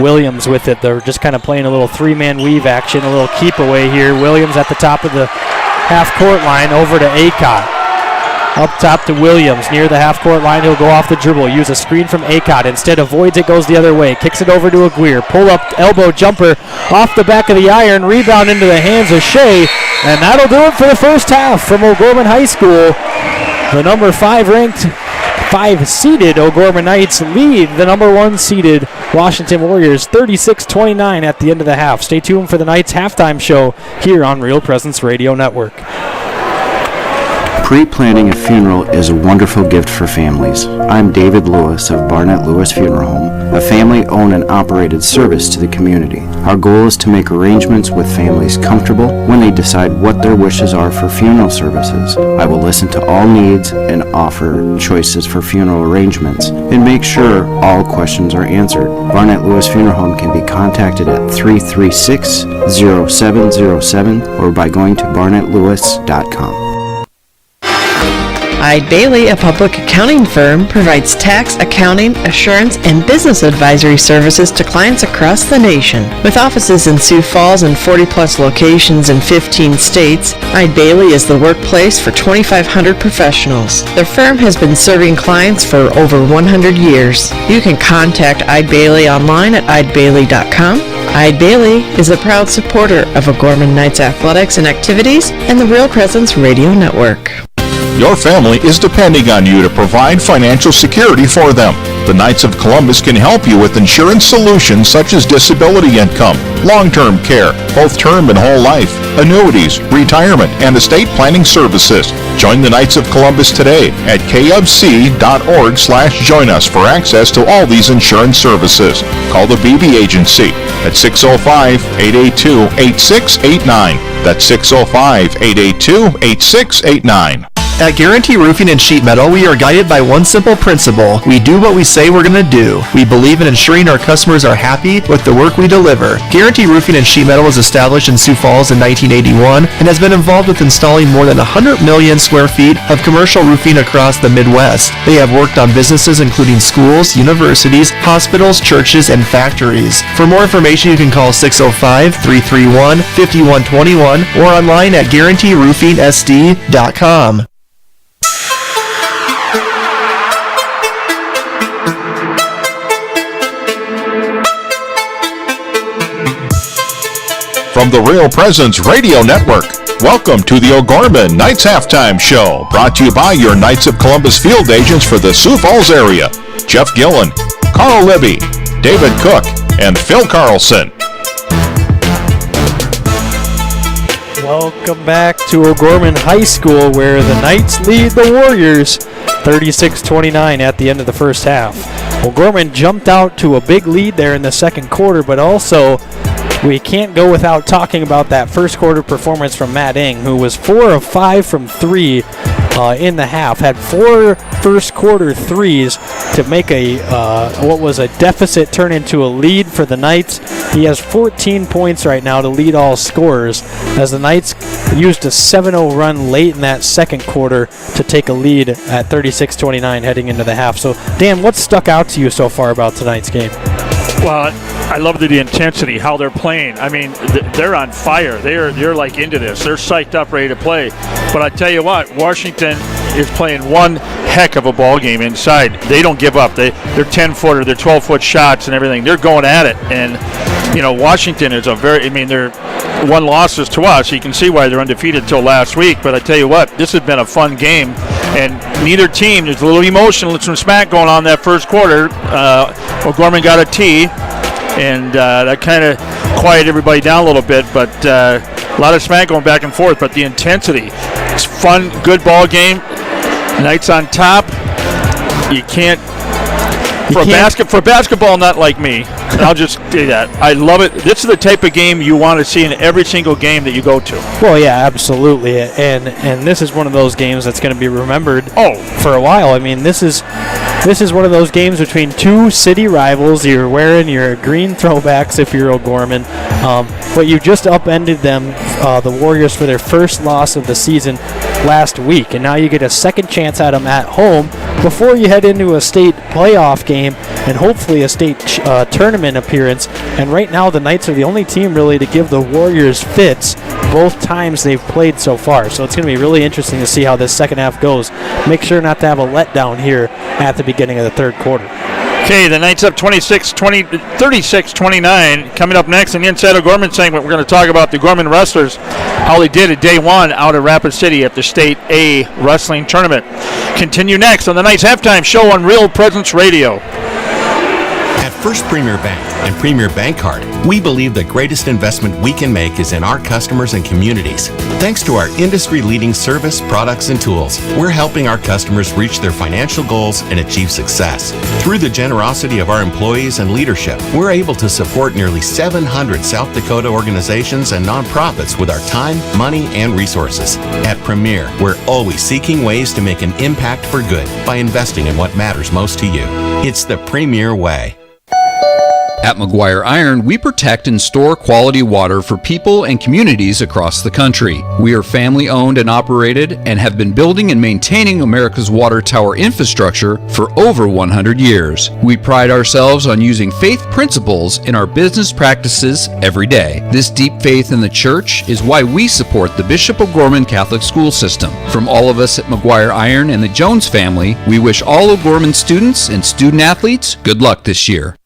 F: Williams with it. They're just kind of playing a little 3-man weave action, a little keep away here. Williams at the top of the half-court line over to Acott. Up top to Williams near the half-court line. He'll go off the dribble, use a screen from Acott. Instead avoids it, goes the other way. Kicks it over to Aguirre. Pull-up elbow jumper off the back of the iron. Rebound into the hands of Shea. And that'll do it for the first half from O'Gorman High School. The number 5 seeded O'Gorman Knights lead the number 1 seeded Washington Warriors 36-29 at the end of the half. Stay tuned for the Knights halftime show here on Real Presence Radio Network.
N: Pre-planning a funeral is a wonderful gift for families. I'm David Lewis of Barnett Lewis Funeral Home, a family-owned and operated service to the community. Our goal is to make arrangements with families comfortable when they decide what their wishes are for funeral services. I will listen to all needs and offer choices for funeral arrangements and make sure all questions are answered. Barnett Lewis Funeral Home can be contacted at 336-0707 or by going to barnettlewis.com.
O: Eide Bailey, a public accounting firm, provides tax, accounting, assurance, and business advisory services to clients across the nation. With offices in Sioux Falls and 40-plus locations in 15 states, Eide Bailey is the workplace for 2,500 professionals. Their firm has been serving clients for over 100 years. You can contact Eide Bailey online at eidebailey.com. Eide Bailey is a proud supporter of O'Gorman Knights athletics and activities and the Real Presence Radio Network.
E: Your family is depending on you to provide financial security for them. The Knights of Columbus can help you with insurance solutions such as disability income, long-term care, both term and whole life, annuities, retirement, and estate planning services. Join the Knights of Columbus today at kfc.org/join us for access to all these insurance services. Call the BB Agency at 605-882-8689. That's 605-882-8689.
D: At Guarantee Roofing and Sheet Metal, we are guided by one simple principle. We do what we say we're going to do. We believe in ensuring our customers are happy with the work we deliver. Guarantee Roofing and Sheet Metal was established in Sioux Falls in 1981 and has been involved with installing more than 100 million square feet of commercial roofing across the Midwest. They have worked on businesses including schools, universities, hospitals, churches, and factories. For more information, you can call 605-331-5121 or online at guaranteeroofingsd.com.
E: From the Real Presence Radio Network, welcome to the O'Gorman Knights Halftime Show, brought to you by your Knights of Columbus field agents for the Sioux Falls area, Jeff Gillen, Carl Libby, David Cook, and Phil Carlson.
F: Welcome back to O'Gorman High School, where the Knights lead the Warriors 36-29 at the end of the first half. O'Gorman jumped out to a big lead there in the second quarter, but also we can't go without talking about that first quarter performance from Matt Ing, who was 4 of 5 from 3 in the half. Had 4 first quarter threes to make what was a deficit turn into a lead for the Knights. He has 14 points right now to lead all scorers, as the Knights used a 7-0 run late in that second quarter to take a lead at 36-29 heading into the half. So, Dan, what stuck out to you so far about tonight's game?
B: Well, I love the intensity, how they're playing. I mean, they're on fire. They're like into this. They're psyched up, ready to play. But I tell you what, Washington, is playing one heck of a ball game inside. They don't give up. They're 10-footer, they're 12-foot shots and everything. They're going at it. And, Washington is they're one losses to us. You can see why they're undefeated until last week. But I tell you what, this has been a fun game. And neither team, there's a little emotion, there's some smack going on that first quarter. O'Gorman got a tee, and that kind of quieted everybody down a little bit. But a lot of smack going back and forth. But the intensity, it's fun, good ball game. Knights on top. You can't. For basketball, not like me. I'll just do that. I love it. This is the type of game you want to see in every single game that you go to.
F: Well, yeah, absolutely. And this is one of those games that's going to be remembered for a while. I mean, this is one of those games between two city rivals. You're wearing your green throwbacks if you're O'Gorman. But you just upended them, the Warriors, for their first loss of the season last week. And now you get a second chance at them at home before you head into a state playoff game and hopefully a state tournament appearance. And right now the Knights are the only team really to give the Warriors fits both times they've played so far. So it's going to be really interesting to see how this second half goes. Make sure not to have a letdown here at the beginning of the third quarter.
B: Okay, the Knights up 36-29. Coming up next in the Inside O'Gorman segment, we're going to talk about the Gorman Wrestlers, how they did at day one out of Rapid City at the State A Wrestling Tournament. Continue next on the Knights Halftime Show on Real Presence Radio.
G: At First Premier Bank and Premier Bank Card, we believe the greatest investment we can make is in our customers and communities. Thanks to our industry-leading service, products, and tools, we're helping our customers reach their financial goals and achieve success. Through the generosity of our employees and leadership, we're able to support nearly 700 South Dakota organizations and nonprofits with our time, money, and resources. At Premier, we're always seeking ways to make an impact for good by investing in what matters most to you. It's the Premier way.
S: At McGuire Iron, we protect and store quality water for people and communities across the country. We are family-owned and operated and have been building and maintaining America's water tower infrastructure for over 100 years. We pride ourselves on using faith principles in our business practices every day. This deep faith in the church is why we support the Bishop O'Gorman Catholic School System. From all of us at McGuire Iron and the Jones family, we wish all O'Gorman students and student-athletes good luck this year.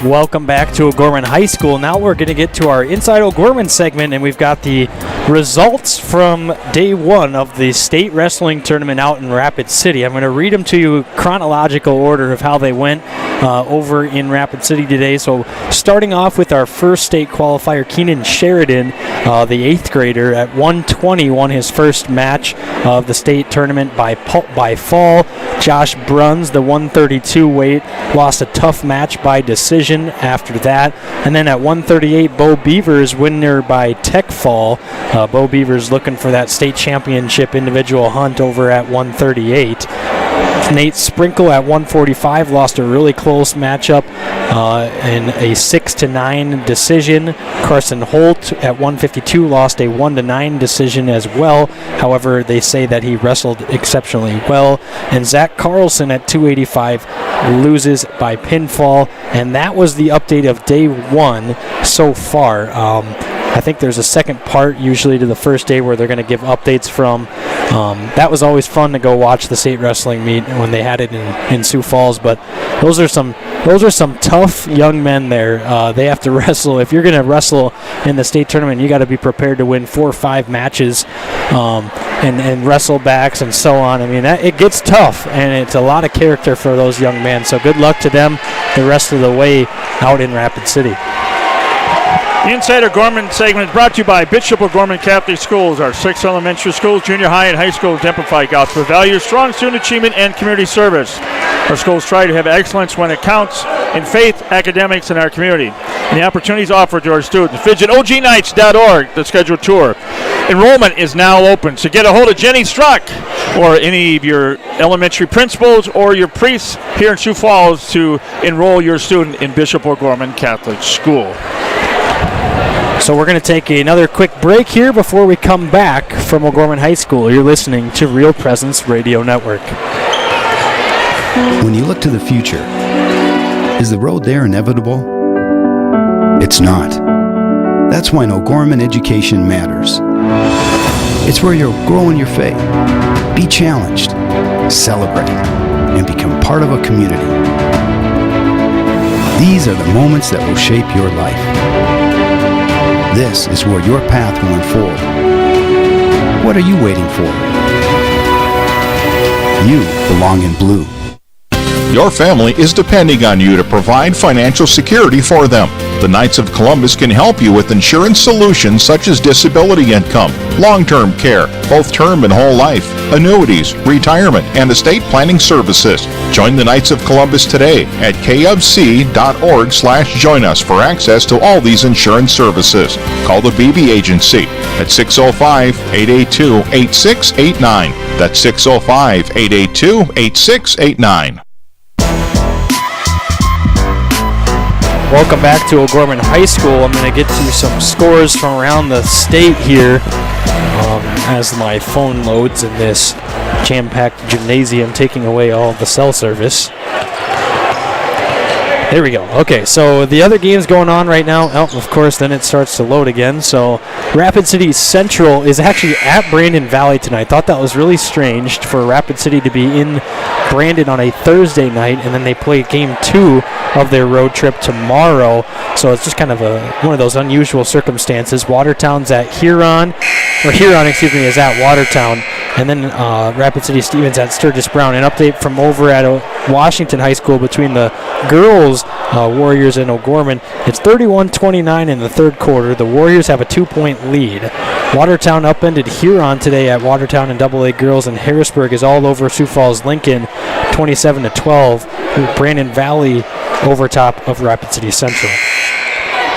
F: Welcome back to O'Gorman High School. Now we're going to get to our Inside O'Gorman segment, and we've got the results from day one of the state wrestling tournament out in Rapid City. I'm going to read them to you chronological order of how they went over in Rapid City today. So starting off with our first state qualifier, Keenan Sheridan, the 8th grader, at 120 won his first match of the state tournament by fall. Josh Bruns, the 132 weight, lost a tough match by decision after that. And then at 138, Bo Beavers, winner by tech fall. Bo Beavers looking for that state championship individual hunt over at 138. Nate Sprinkle at 145 lost a really close matchup in a 6-9 decision. Carson Holt at 152 lost a 1-9 decision as well. However, they say that he wrestled exceptionally well. And Zach Carlson at 285 loses by pinfall. And that was the update of day one so far. I think there's a second part usually to the first day where they're going to give updates from. That was always fun to go watch the state wrestling meet when they had it in Sioux Falls. But those are some tough young men there. They have to wrestle. If you're going to wrestle in the state tournament, you got to be prepared to win 4 or 5 matches and wrestle backs and so on. I mean, it gets tough, and it's a lot of character for those young men. So good luck to them the rest of the way out in Rapid City.
B: The Inside O'Gorman segment is brought to you by Bishop O'Gorman Catholic Schools. Our 6 elementary schools, junior high, and high schools exemplify gospel values, strong student achievement, and community service. Our schools try to have excellence when it counts in faith, academics, and our community. And the opportunities offered to our students. Visit ognights.org to schedule a tour. Enrollment is now open, so get a hold of Jenny Struck or any of your elementary principals or your priests here in Sioux Falls to enroll your student in Bishop O'Gorman Catholic School.
F: So we're going to take another quick break here before we come back from O'Gorman High School. You're listening to Real Presence Radio Network.
K: When you look to the future, is the road there inevitable? It's not. That's why O'Gorman education matters. It's where you'll grow in your faith, be challenged, celebrate, and become part of a community. These are the moments that will shape your life. This is where your path will unfold. What are you waiting for? You belong in blue.
E: Your family is depending on you to provide financial security for them. The Knights of Columbus can help you with insurance solutions such as disability income, long-term care, both term and whole life, annuities, retirement, and estate planning services. Join the Knights of Columbus today at kfc.org/join us for access to all these insurance services. Call the BB Agency at 605-882-8689. That's 605-882-8689.
F: Welcome back to O'Gorman High School. I'm going to get to some scores from around the state here as my phone loads in this jam-packed gymnasium, taking away all the cell service. There we go. Okay, so the other games going on right now. Oh, of course, then it starts to load again. So Rapid City Central is actually at Brandon Valley tonight. Thought that was really strange for Rapid City to be in Brandon on a Thursday night, and then they play game 2 of their road trip tomorrow. So it's just kind of one of those unusual circumstances. Watertown's at Huron is at Watertown, and then Rapid City Stevens at Sturgis Brown. An update from over at Washington High School between the girls Warriors and O'Gorman. It's 31-29 in the third quarter. The Warriors have a 2-point lead. Watertown upended Huron today at Watertown and AA girls, and Harrisburg is all over Sioux Falls Lincoln 27-12. Brandon Valley over top of Rapid City Central.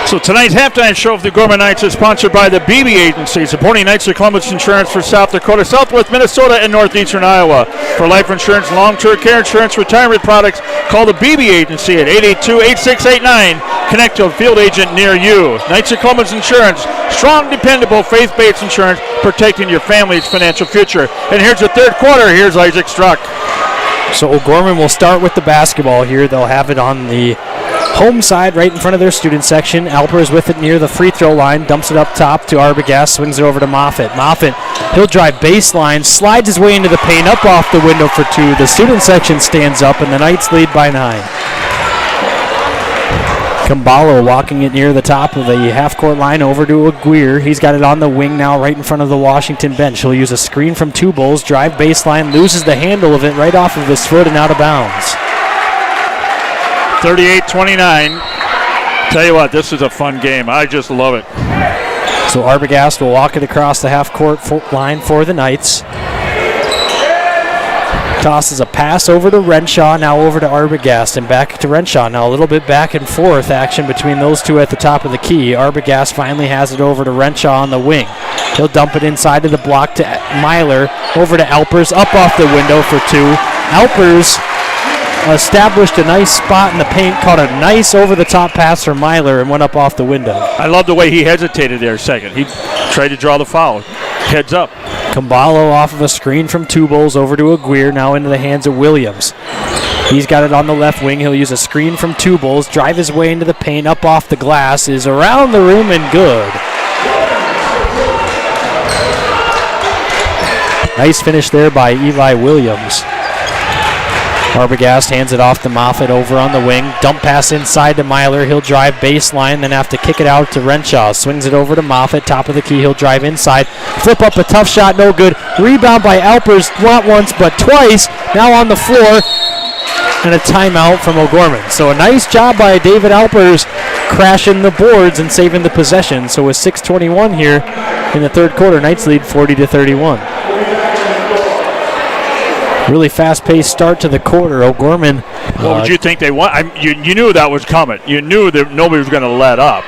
B: So tonight's halftime show of the O'Gorman Knights is sponsored by the BB Agency, supporting Knights of Columbus Insurance for South Dakota, Southwest Minnesota, and Northeastern Iowa. For life insurance, long-term care insurance, retirement products, call the BB Agency at 882-8689. Connect to a field agent near you. Knights of Columbus Insurance, strong, dependable, faith-based insurance, protecting your family's financial future. And here's the third quarter. Here's Isaac Struck.
F: So O'Gorman will start with the basketball here. They'll have it on the home side right in front of their student section. Alpers with it near the free throw line, dumps it up top to Arbogast, swings it over to Moffitt. Moffitt, he'll drive baseline, slides his way into the paint, up off the window for 2. The student section stands up, and the Knights lead by 9. Kambalo walking it near the top of the half-court line over to Aguirre. He's got it on the wing now right in front of the Washington bench. He'll use a screen from Two Bulls, drive baseline, loses the handle of it right off of his foot and out of bounds.
B: 38-29. Tell you what, this is a fun game. I just love it.
F: So Arbogast will walk it across the half-court line for the Knights. Tosses a pass over to Renshaw, now over to Arbogast, and back to Renshaw. Now a little bit back and forth action between those two at the top of the key. Arbogast finally has it over to Renshaw on the wing. He'll dump it inside of the block to Myler, over to Alpers, up off the window for 2. Alpers established a nice spot in the paint, caught a nice over-the-top pass from Myler, and went up off the window.
B: I love the way he hesitated there a second. He tried to draw the foul. Heads up.
F: Kambalo off of a screen from Two Bulls over to Aguirre, now into the hands of Williams. He's got it on the left wing. He'll use a screen from Two Bulls, drive his way into the paint, up off the glass, is around the rim and good. Nice finish there by Eli Williams. Arbogast hands it off to Moffitt over on the wing. Dump pass inside to Myler. He'll drive baseline, then have to kick it out to Renshaw. Swings it over to Moffitt. Top of the key. He'll drive inside. Flip up a tough shot. No good. Rebound by Alpers. Not once, but twice. Now on the floor. And a timeout from O'Gorman. So a nice job by David Alpers crashing the boards and saving the possession. So with 6:21 here in the third quarter, Knights lead 40-31. Really fast-paced start to the quarter. O'Gorman.
B: What would you think they want? You knew that was coming. You knew that nobody was going to let up.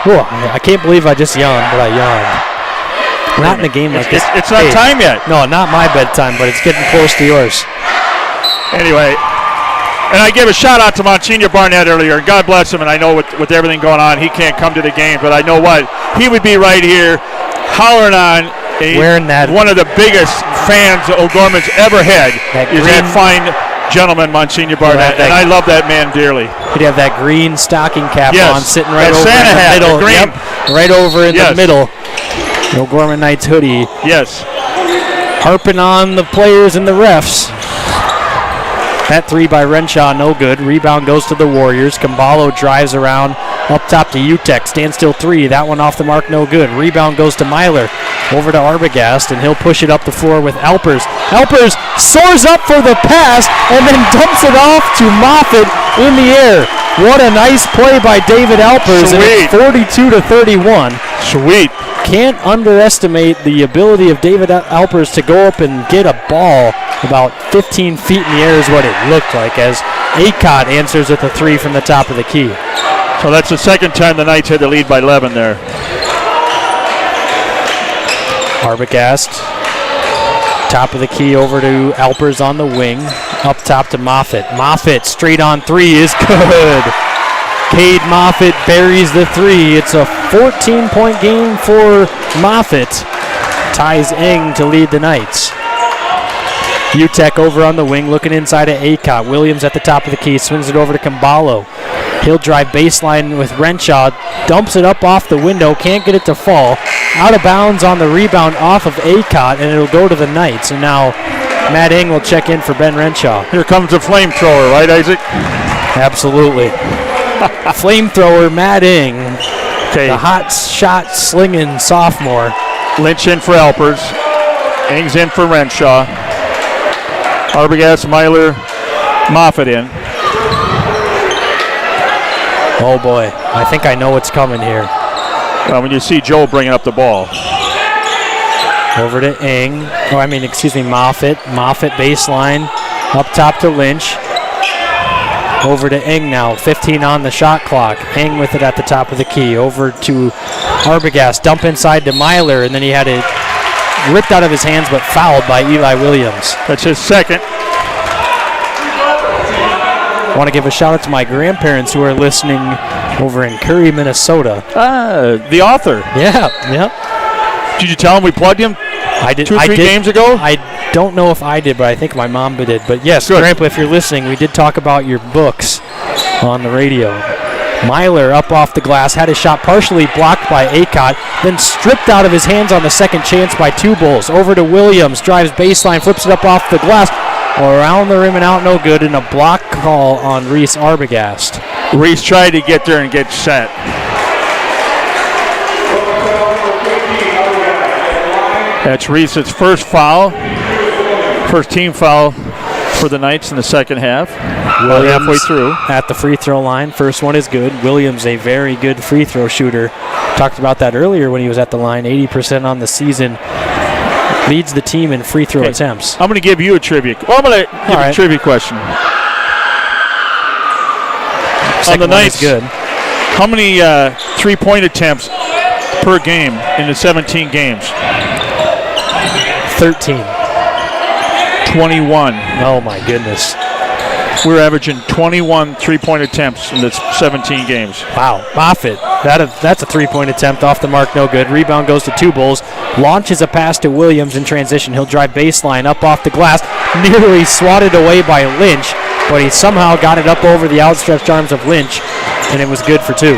F: Oh, I can't believe I just yawned, but I yawned. Not in a game like this.
B: It's not time yet.
F: No, not my bedtime, but it's getting close to yours.
B: Anyway, and I gave a shout-out to Monsignor Barnett earlier. God bless him, and I know with everything going on, he can't come to the game, but I know what? He would be right here hollering on
F: wearing that
B: one of the biggest fans O'Gorman's ever had is that fine gentleman, Monsignor Barnett, and I love that man dearly.
F: He'd have that green stocking cap on, sitting right
B: that
F: over
B: Santa
F: in the
B: hat,
F: middle.
B: the green.
F: Yep, right over in the middle. The O'Gorman Knights hoodie.
B: Yes.
F: Harping on the players and the refs. That three by Renshaw, no good. Rebound goes to the Warriors. Caballo drives around up top to Utek. Standstill three. That one off the mark, no good. Rebound goes to Myler. Over to Arbogast, and he'll push it up the floor with Alpers. Alpers soars up for the pass and then dumps it off to Moffitt in the air. What a nice play by David Alpers.
B: Sweet.
F: And it's 42-31.
B: Sweet.
F: Can't underestimate the ability of David Alpers to go up and get a ball about 15 feet in the air is what it looked like, as Acott answers with a three from the top of the key.
B: So that's the second time the Knights had the lead by 11 there.
F: Arbogast, top of the key over to Alpers on the wing, up top to Moffitt. Moffitt straight on three is good. Cade Moffitt buries the three. It's a 14-point game for Moffitt. Ties Eng to lead the Knights. Utek over on the wing, looking inside at Acott. Williams at the top of the key, swings it over to Caballo. He'll drive baseline with Renshaw, dumps it up off the window, can't get it to fall. Out of bounds on the rebound off of Acott, and it'll go to the Knights. And now Matt Eng will check in for Ben Renshaw.
B: Here comes the flamethrower, right, Isaac?
F: Absolutely. Flamethrower Matt Eng,
B: okay.
F: The hot shot slinging sophomore.
B: Lynch in for Alpers. Eng's in for Renshaw. Arbogast, Myler, Moffitt in.
F: Oh boy, I think I know what's coming here.
B: Well, when you see Joe bringing up the ball.
F: Over to Eng. Moffitt. Moffitt baseline. Up top to Lynch. Over to Eng now. 15 on the shot clock. Eng with it at the top of the key. Over to Arbogast. Dump inside to Myler, and then he had it ripped out of his hands but fouled by Eli Williams.
B: That's his second.
F: I want to give a shout out to my grandparents who are listening over in Curry, Minnesota.
B: The author.
F: Yeah.
B: Did you tell him we plugged him?
F: I did.
B: 2 or 3 games ago?
F: I don't know if I did, but I think my mom did. But yes,
B: good.
F: Grandpa, if you're listening, we did talk about your books on the radio. Myler up off the glass, had his shot partially blocked by Acott, then stripped out of his hands on the second chance by Two Bulls. Over to Williams, drives baseline, flips it up off the glass, around the rim and out, no good, and a block call on Reese Arbogast.
B: Reese tried to get there and get set. That's Reese's first foul, first team foul for the Knights in the second half.
F: Williams
B: halfway through.
F: At the free throw line. First one is good. Williams, a very good free throw shooter. Talked about that earlier when he was at the line. 80% on the season. Leads the team in free throw attempts.
B: I'm going to give you a trivia. Well, I'm going to give you a trivia question. On the Knights,
F: good.
B: How many 3-point attempts per game in the 17 games?
F: 13.
B: 21.
F: Oh, my goodness.
B: We're averaging 21 3-point attempts in the 17 games.
F: Wow. Moffitt, that's a 3-point attempt off the mark, no good. Rebound goes to Two Bulls. Launches a pass to Williams in transition. He'll drive baseline up off the glass. Nearly swatted away by Lynch, but he somehow got it up over the outstretched arms of Lynch, and it was good for 2.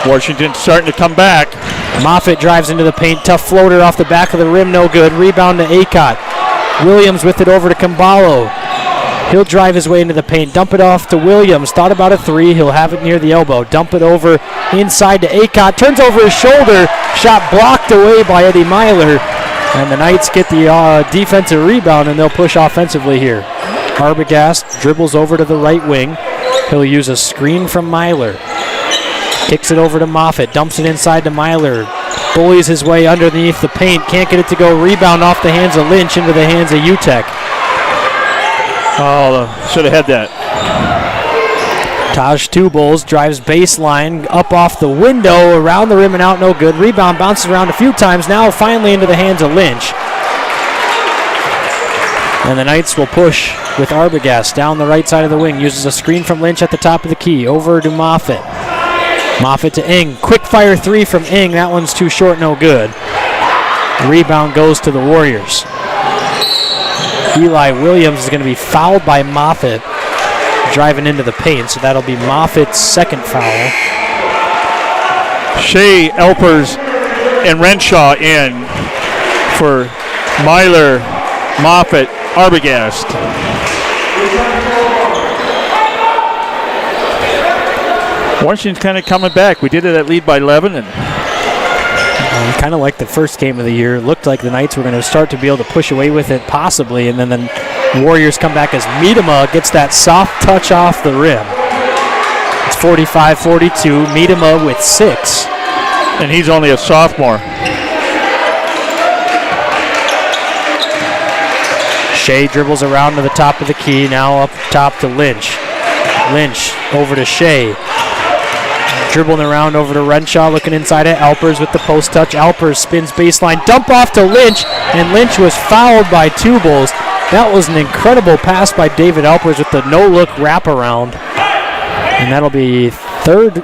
B: Washington's starting to come back.
F: Moffitt drives into the paint. Tough floater off the back of the rim, no good. Rebound to Acott. Williams with it over to Caballo. He'll drive his way into the paint, dump it off to Williams. Thought about a 3. He'll have it near the elbow. Dump it over inside to Acott. Turns over his shoulder. Shot blocked away by Eddie Myler. And the Knights get the defensive rebound, and they'll push offensively here. Arbogast dribbles over to the right wing. He'll use a screen from Myler. Kicks it over to Moffitt. Dumps it inside to Myler. Bullies his way underneath the paint. Can't get it to go. Rebound off the hands of Lynch into the hands of Utek.
B: Oh, should have had that.
F: Taj Two Bulls drives baseline up off the window, around the rim and out, no good. Rebound bounces around a few times, now finally into the hands of Lynch. And the Knights will push with Arbogast down the right side of the wing. Uses a screen from Lynch at the top of the key. Over to Moffitt. Moffitt to Eng. Quick fire 3 from Eng. That one's too short, no good. The rebound goes to the Warriors. Eli Williams is going to be fouled by Moffitt. driving into the paint, so that'll be Moffitt's second foul.
B: Shea, Elpers, and Renshaw in for Myler, Moffitt, Arbogast. Washington's kind of coming back. We did it at lead by 11, and
F: kind of like the first game of the year. Looked like the Knights were going to start to be able to push away with it, possibly, and then the Warriors come back as Miedema gets that soft touch off the rim. It's 45-42. Miedema with 6.
B: And he's only a sophomore.
F: Shea dribbles around to the top of the key, now up top to Lynch. Lynch over to Shea. Dribbling around over to Renshaw, looking inside at Alpers with the post touch. Alpers spins baseline, dump off to Lynch, and Lynch was fouled by Tubles. That was an incredible pass by David Alpers with the no-look wraparound. And that'll be third.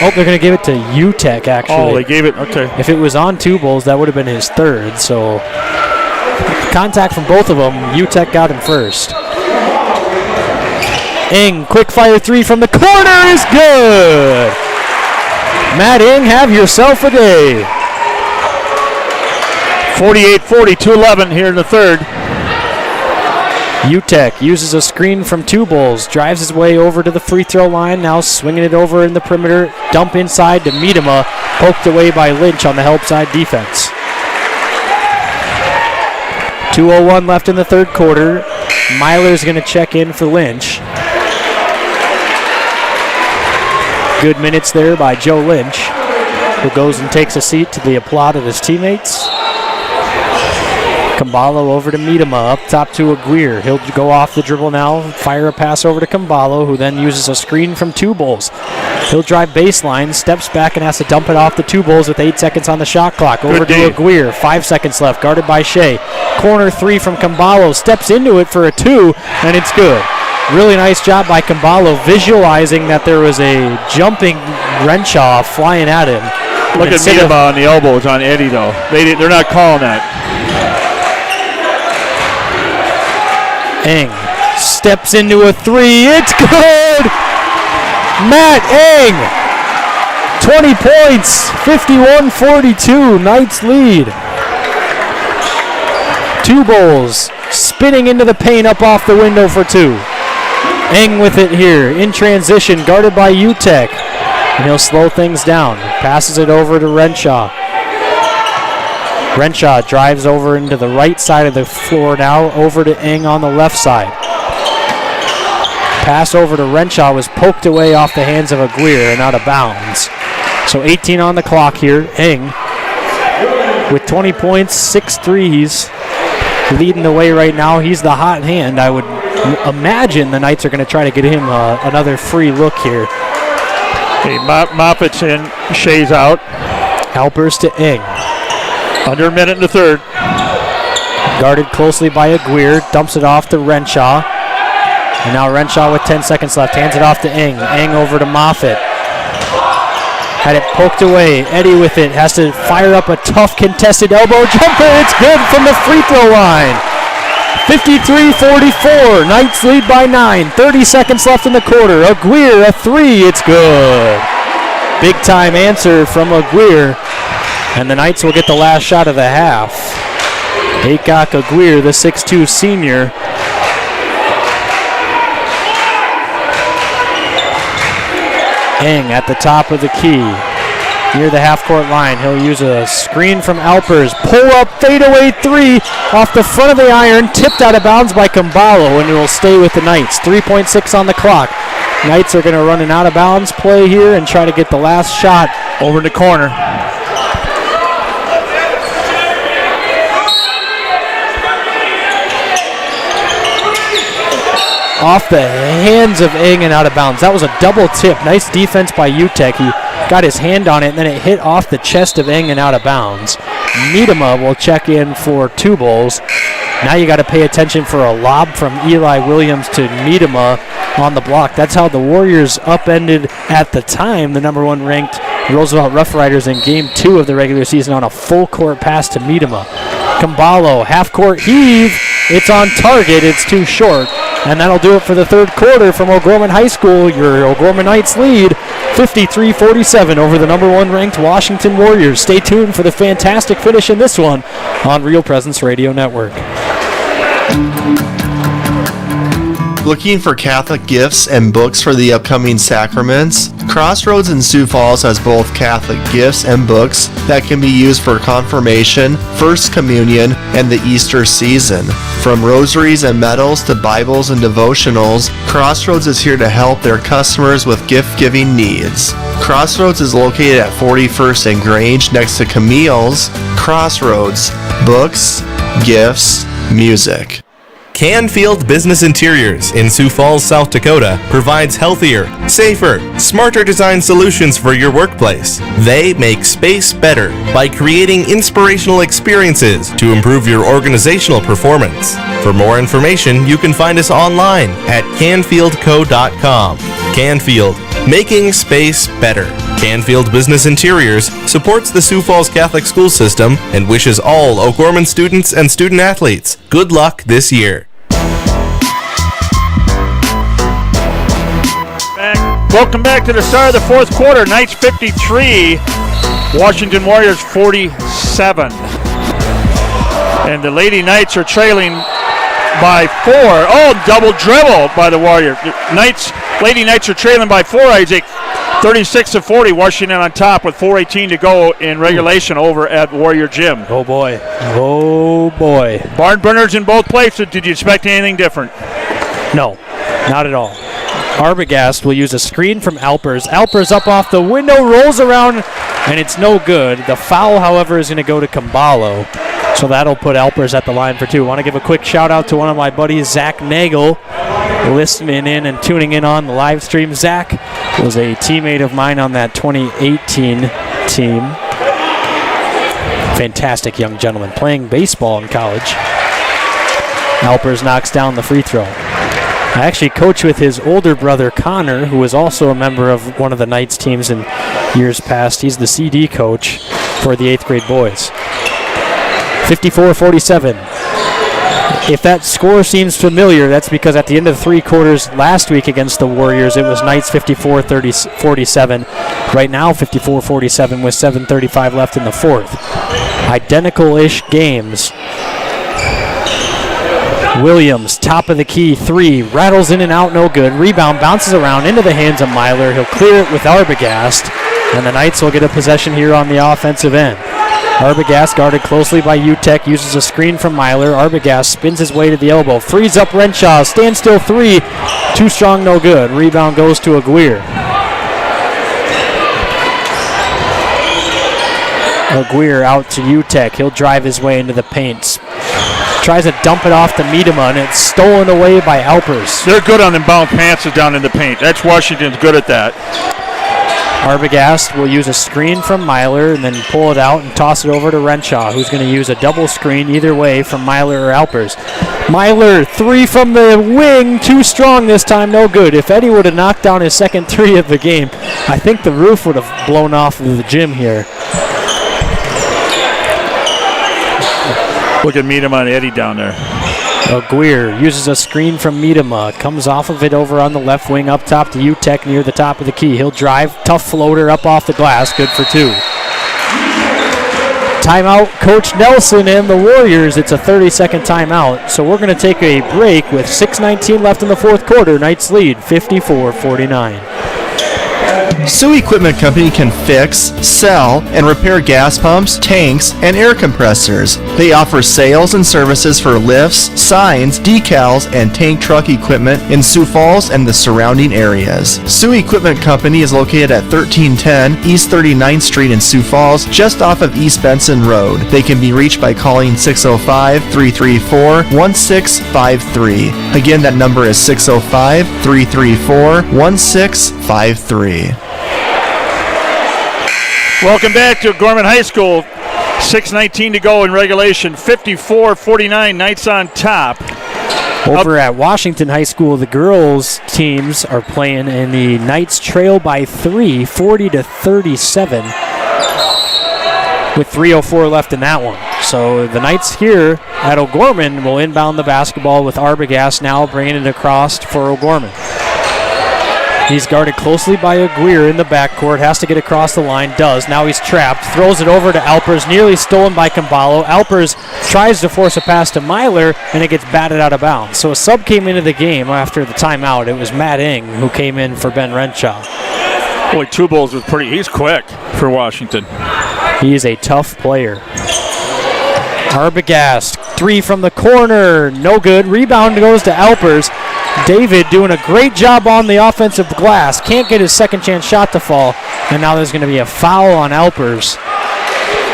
F: Oh, they're going to give it to UTEC, actually.
B: Oh, they gave it, okay.
F: If it was on Tubles, that would have been his third. So contact from both of them. UTEC got him first. Ing, quick fire 3 from the corner is good. Matt Ing, have yourself a day.
B: 48-40, 2-11 here in the third.
F: UTEC uses a screen from Tubles, drives his way over to the free throw line, now swinging it over in the perimeter, dump inside to Miedema, poked away by Lynch on the help side defense. 2:01 left in the third quarter. Myler's going to check in for Lynch. Good minutes there by Joe Lynch, who goes and takes a seat to the applaud of his teammates. Camballo over to Miedema, up top to Aguirre. He'll go off the dribble now, fire a pass over to Camballo, who then uses a screen from Tubles. He'll drive baseline, steps back and has to dump it off the Tubles with 8 seconds on the shot clock. Over to Aguirre, 5 seconds left, guarded by Shea. Corner 3 from Camballo, steps into it for a 2, and it's good. Really nice job by Camballo, visualizing that there was a jumping Renshaw flying at him.
B: Look at Miedema on the elbows on Eddie, though. They're not calling that.
F: Ing steps into a 3. It's good! Matt Ing! 20 points, 51-42. Knights lead. Tubles spinning into the paint up off the window for 2. Ing with it here in transition, guarded by UTEC. And he'll slow things down. Passes it over to Renshaw. Renshaw drives over into the right side of the floor now, over to Ing on the left side. Pass over to Renshaw was poked away off the hands of Aguirre and out of bounds. So 18 on the clock here. Ing with 20 points, 6 threes, leading the way right now. He's the hot hand. I would imagine the Knights are going to try to get him another free look here.
B: Okay, Moffitt's in, Shea's out.
F: Alpers to Ing.
B: Under a minute in the third.
F: Guarded closely by Aguirre, dumps it off to Renshaw. And now Renshaw with 10 seconds left, hands it off to Ing. Ing over to Moffitt. Had it poked away. Eddie with it, has to fire up a tough contested elbow jumper. It's good from the free throw line. 53-44, Knights lead by 9. 30 seconds left in the quarter. Aguirre, a 3, it's good. Big time answer from Aguirre. And the Knights will get the last shot of the half. Aycock Aguirre, the 6'2 senior. Ing at the top of the key, near the half-court line. He'll use a screen from Alpers. Pull-up, fadeaway 3 off the front of the iron, tipped out of bounds by Camballo, and it will stay with the Knights. 3.6 on the clock. Knights are going to run an out-of-bounds play here and try to get the last shot
B: over in the corner.
F: Off the hands of Ing and out of bounds. That was a double tip. Nice defense by UTEC. He got his hand on it, and then it hit off the chest of Ing and out of bounds. Miedema will check in for Tubles. Now you got to pay attention for a lob from Eli Williams to Miedema on the block. That's how the Warriors upended, at the time, the number 1 ranked Roosevelt Rough Riders in Game 2 of the regular season on a full-court pass to Miedema. Camballo, half-court heave. It's on target. It's too short. And that'll do it for the third quarter from O'Gorman High School. Your O'Gorman Knights lead 53-47 over the number 1 ranked Washington Warriors. Stay tuned for the fantastic finish in this one on Real Presence Radio Network.
A: Looking for Catholic gifts and books for the upcoming sacraments? Crossroads in Sioux Falls has both Catholic gifts and books that can be used for confirmation, First Communion, and the Easter season. From rosaries and medals to Bibles and devotionals, Crossroads is here to help their customers with gift-giving needs. Crossroads is located at 41st and Grange next to Camille's. Crossroads, books, gifts, music.
M: Canfield Business Interiors in Sioux Falls, South Dakota provides healthier, safer, smarter design solutions for your workplace. They make space better by creating inspirational experiences to improve your organizational performance. For more information, you can find us online at canfieldco.com. Canfield, making space better. Canfield Business Interiors supports the Sioux Falls Catholic school system and wishes all O'Gorman students and student athletes good luck this year.
B: Welcome back to the start of the fourth quarter. Knights 53, Washington Warriors 47. And the Lady Knights are trailing by 4. Oh, double dribble by the Warriors. Lady Knights are trailing by 4, Isaac. 36-40, Washington on top with 4:18 to go in regulation over at Warrior Gym.
F: Oh boy. Oh boy.
B: Barn burners in both places. Did you expect anything different?
F: No, not at all. Arbogast will use a screen from Alpers. Alpers up off the window, rolls around, and it's no good. The foul, however, is going to go to Kambalo. So that'll put Alpers at the line for 2. Want to give a quick shout out to one of my buddies, Zach Nagel, listening in and tuning in on the live stream. Zach was a teammate of mine on that 2018 team. Fantastic young gentleman, playing baseball in college. Alpers knocks down the free throw. I actually coach with his older brother, Connor, who was also a member of one of the Knights teams in years past. He's the CD coach for the 8th grade boys. 54-47. If that score seems familiar, that's because at the end of 3 quarters last week against the Warriors, it was Knights 54-47. Right now, 54-47 with 7:35 left in the fourth. Identical-ish games. Williams, top of the key, 3, rattles in and out, no good. Rebound bounces around into the hands of Myler. He'll clear it with Arbogast, and the Knights will get a possession here on the offensive end. Arbogast, guarded closely by UTEC, uses a screen from Myler. Arbogast spins his way to the elbow, frees up Renshaw, standstill 3, too strong, no good. Rebound goes to Aguirre. Aguirre out to UTEC. He'll drive his way into the paint. Tries to dump it off to Miedema, and it's stolen away by Alpers.
B: They're good on inbound passes down in the paint. That's Washington's good at that.
F: Arbogast will use a screen from Myler and then pull it out and toss it over to Renshaw, who's going to use a double screen either way from Myler or Alpers. Myler, 3 from the wing, too strong this time, no good. If Eddie would have knocked down his second 3 of the game, I think the roof would have blown off of the gym here.
B: Look at Miedema and Eddie down there.
F: Aguirre uses a screen from Miedema. Comes off of it over on the left wing up top to UTEC near the top of the key. He'll drive, tough floater up off the glass, good for 2. Timeout, Coach Nelson and the Warriors. It's a 30-second timeout. So we're going to take a break with 6:19 left in the fourth quarter. Knights lead 54-49.
A: Sioux Equipment Company can fix, sell, and repair gas pumps, tanks, and air compressors. They offer sales and services for lifts, signs, decals, and tank truck equipment in Sioux Falls and the surrounding areas. Sioux Equipment Company is located at 1310 East 39th Street in Sioux Falls, just off of East Benson Road. They can be reached by calling 605-334-1653. Again, that number is 605-334-1653.
B: Welcome back to Gorman High School. 6:19 to go in regulation. 54-49, Knights on top.
F: Over at Washington High School, the girls' teams are playing, and the Knights trail by 3, 40-37, with 3:04 left in that one. So the Knights here at O'Gorman will inbound the basketball with Arbogast now bringing it across for O'Gorman. He's guarded closely by Aguirre in the backcourt. Has to get across the line. Does. Now he's trapped. Throws it over to Alpers. Nearly stolen by Camballo. Alpers tries to force a pass to Myler, and it gets batted out of bounds. So a sub came into the game after the timeout. It was Matt Ing who came in for Ben Renshaw.
B: Boy, Two Bulls was he's quick for Washington.
F: He is a tough player. Arbogast, 3 from the corner. No good. Rebound goes to Alpers. David doing a great job on the offensive glass. Can't get his second chance shot to fall. And now there's going to be a foul on Alpers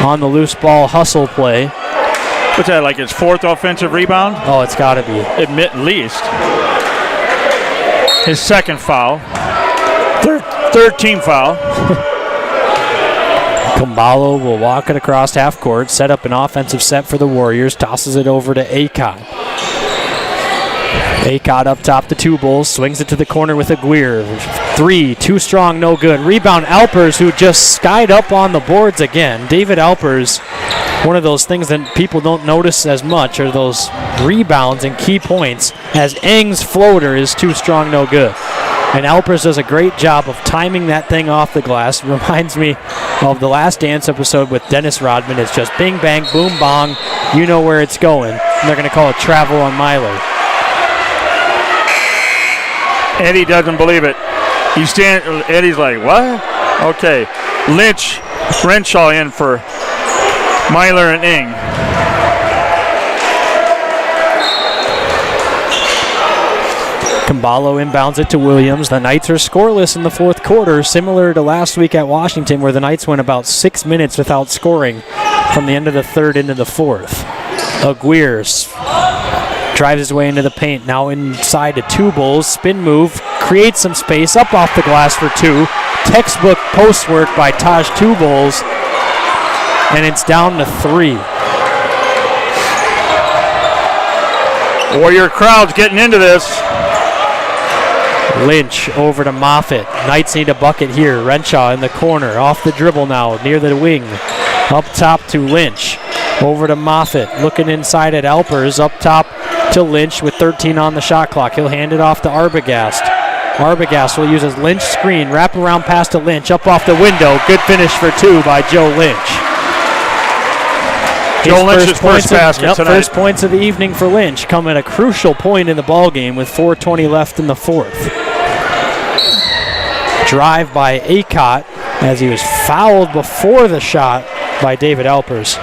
F: on the loose ball hustle play.
B: What's that, like his 4th offensive rebound?
F: Oh, it's got to be.
B: At least. His 2nd foul. 13th foul.
F: Camballo will walk it across half court, set up an offensive set for the Warriors, tosses it over to Acott. Acott up top to Two Bulls, swings it to the corner with Aguirre. 3, too strong, no good. Rebound Alpers, who just skied up on the boards again. David Alpers, one of those things that people don't notice as much are those rebounds and key points, as Eng's floater is too strong, no good. And Alpers does a great job of timing that thing off the glass. Reminds me of the Last Dance episode with Dennis Rodman. It's just bing, bang, boom, bong. You know where it's going. And they're going to call it travel on Myler.
B: Eddie doesn't believe it. Eddie's like, what? Okay. Lynch, Renshaw in for Myler and Ing.
F: Camballo inbounds it to Williams. The Knights are scoreless in the 4th quarter, similar to last week at Washington, where the Knights went about 6 minutes without scoring from the end of the 3rd into the 4th. Aguirre drives his way into the paint, now inside to Two Bulls. Spin move, creates some space, up off the glass for 2. Textbook post work by Taj Two Bulls, and it's down to 3.
B: Warrior crowd's getting into this.
F: Lynch over to Moffitt. Knights need a bucket here. Renshaw in the corner, off the dribble now, near the wing. Up top to Lynch. Over to Moffitt, looking inside at Alpers. Up top to Lynch with 13 on the shot clock. He'll hand it off to Arbogast. Arbogast will use his Lynch screen, wrap around pass to Lynch, up off the window. Good finish for 2 by Joe Lynch.
B: Joe Lynch's first basket tonight.
F: First points of the evening for Lynch come at a crucial point in the ball game with 4:20 left in the 4th. Drive by Acott as he was fouled before the shot by David Alpers.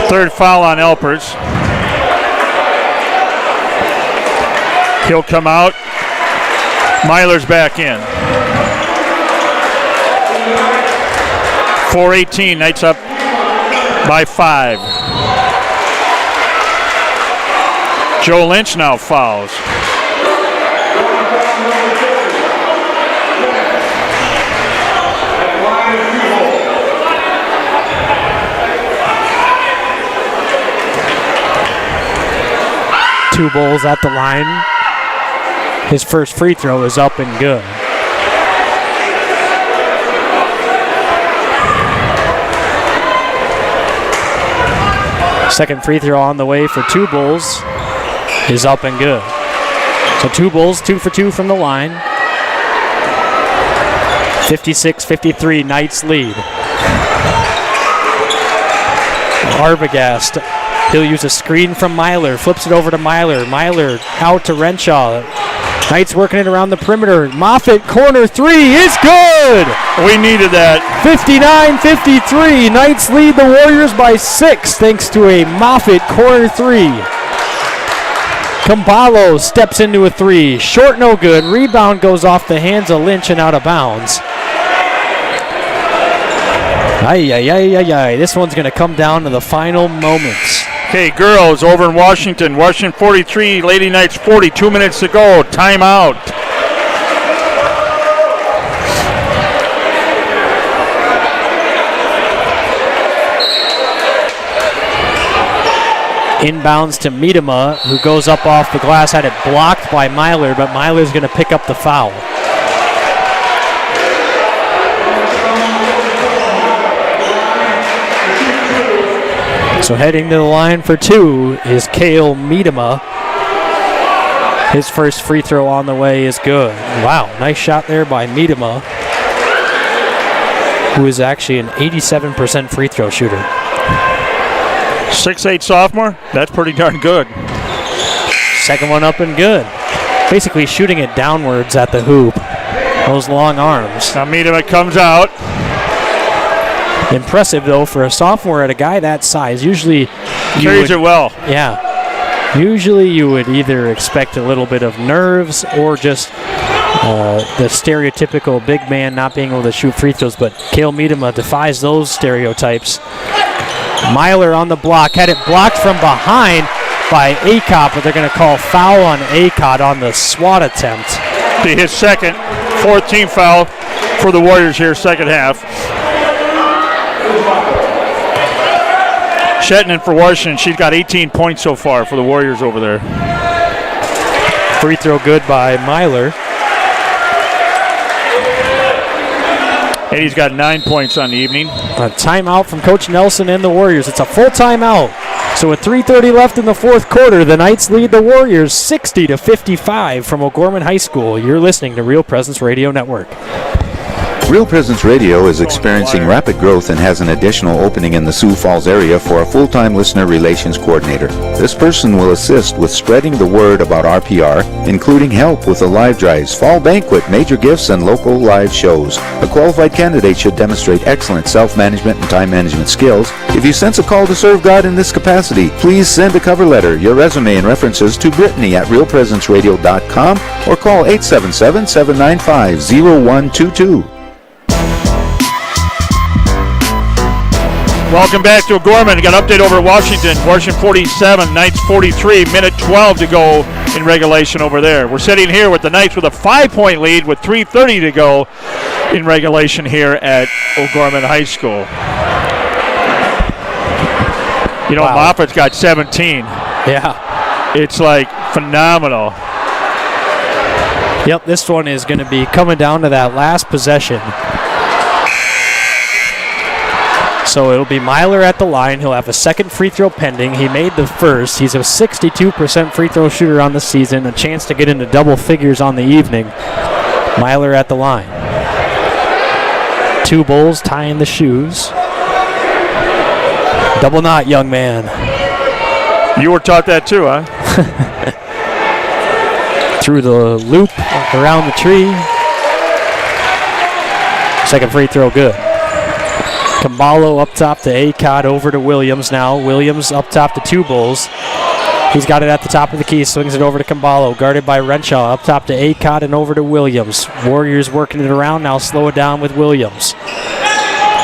B: 3rd foul on Alpers. He'll come out. Myler's back in. 4:18, Knights up by 5. Joe Lynch now fouls.
F: Two Bulls at the line. His first free throw is up and good. Second free throw on the way for Two Bulls is up and good. So Two Bulls, 2 for 2 from the line. 56-53, Knights lead. Arbogast, he'll use a screen from Myler, flips it over to Myler. Myler out to Renshaw. Knights working it around the perimeter. Moffitt, corner 3 is good!
B: We needed that.
F: 59-53, Knights lead the Warriors by 6 thanks to a Moffitt corner 3. Camballo steps into a 3, short no good. Rebound goes off the hands of Lynch and out of bounds. This one's going to come down to the final moments.
B: Okay, girls over in Washington. Washington 43, Lady Knights 40. 2 minutes to go. Timeout.
F: Inbounds to Miedema, who goes up off the glass, had it blocked by Myler, but Myler's going to pick up the foul. So heading to the line for 2 is Cale Miedema. His first free throw on the way is good. Wow, nice shot there by Miedema, who is actually an 87% free throw shooter.
B: 6'8" sophomore, that's pretty darn good.
F: Second one up and good. Basically shooting it downwards at the hoop. Those long arms.
B: Now Miedema comes out.
F: Impressive, though, for a sophomore at a guy that size. Usually
B: carries it well.
F: Yeah. Usually you would either expect a little bit of nerves or just the stereotypical big man not being able to shoot free throws, but Cale Miedema defies those stereotypes. Myler on the block. Had it blocked from behind by Acott, but they're going to call foul on Acott on the swat attempt.
B: Be his second, 14th foul for the Warriors here, second half. Shetton for Washington. She's got 18 points so far for the Warriors over there.
F: Free throw good by Myler.
B: And he's got 9 points on the evening.
F: A timeout from Coach Nelson and the Warriors. It's a full timeout. So with 3:30 left in the fourth quarter, the Knights lead the Warriors 60-55 from O'Gorman High School. You're listening to Real Presence Radio Network.
I: Real Presence Radio is experiencing rapid growth and has an additional opening in the Sioux Falls area for a full-time listener relations coordinator. This person will assist with spreading the word about RPR, including help with the live drives, fall banquet, major gifts, and local live shows. A qualified candidate should demonstrate excellent self-management and time management skills. If you sense a call to serve God in this capacity, please send a cover letter, your resume, and references to Brittany at realpresenceradio.com or call 877-795-0122.
B: Welcome back to O'Gorman. Got an update over at Washington. Washington 47, Knights 43, minute 12 to go in regulation over there. We're sitting here with the Knights with a 5-point lead with 3:30 to go in regulation here at O'Gorman High School. You know, wow. Moffitt's got 17.
F: Yeah.
B: It's like phenomenal.
F: Yep, this one is going to be coming down to that last possession. So it'll be Myler at the line. He'll have a second free throw pending. He made the first. He's a 62% free throw shooter on the season. A chance to get into double figures on the evening. Myler at the line. 2 Bulls tying the shoes. Double knot, young man.
B: You were taught that too, huh?
F: Through the loop, around the tree. Second free throw good. Caballo up top to Acott, over to Williams now. Williams up top to 2 Bulls. He's got it at the top of the key, swings it over to Caballo, guarded by Renshaw, up top to Acott and over to Williams. Warriors working it around, now slow it down with Williams.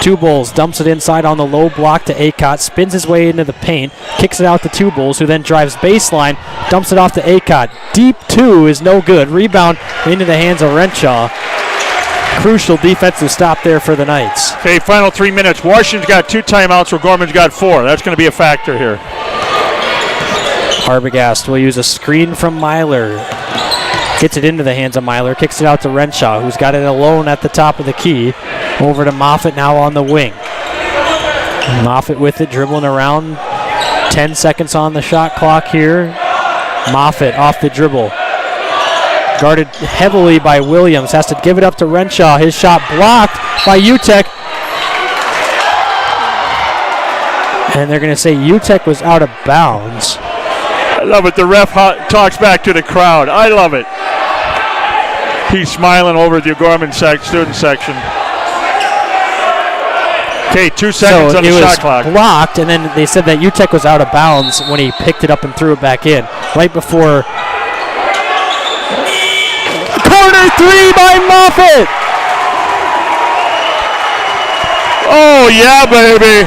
F: 2 Bulls, dumps it inside on the low block to Acott, spins his way into the paint, kicks it out to 2 Bulls, who then drives baseline, dumps it off to Acott. Deep 2 is no good. Rebound into the hands of Renshaw. Crucial defensive stop there for the Knights.
B: Okay, final 3 minutes. Washington's got 2 timeouts, O'Gorman's got 4. That's going to be a factor here.
F: Arbogast will use a screen from Myler. Gets it into the hands of Myler, kicks it out to Renshaw, who's got it alone at the top of the key. Over to Moffitt now on the wing. Moffitt with it, dribbling around. 10 seconds on the shot clock here. Moffitt off the dribble. Guarded heavily by Williams. Has to give it up to Renshaw. His shot blocked by Utek. And they're going to say Utek was out of bounds.
B: I love it. The ref talks back to the crowd. I love it. He's smiling over at the O'Gorman student section. Okay, 2 seconds on the shot clock.
F: Blocked, and then they said that Utek was out of bounds when he picked it up and threw it back in. Right before... Corner 3 by Moffitt!
B: Oh, yeah, baby.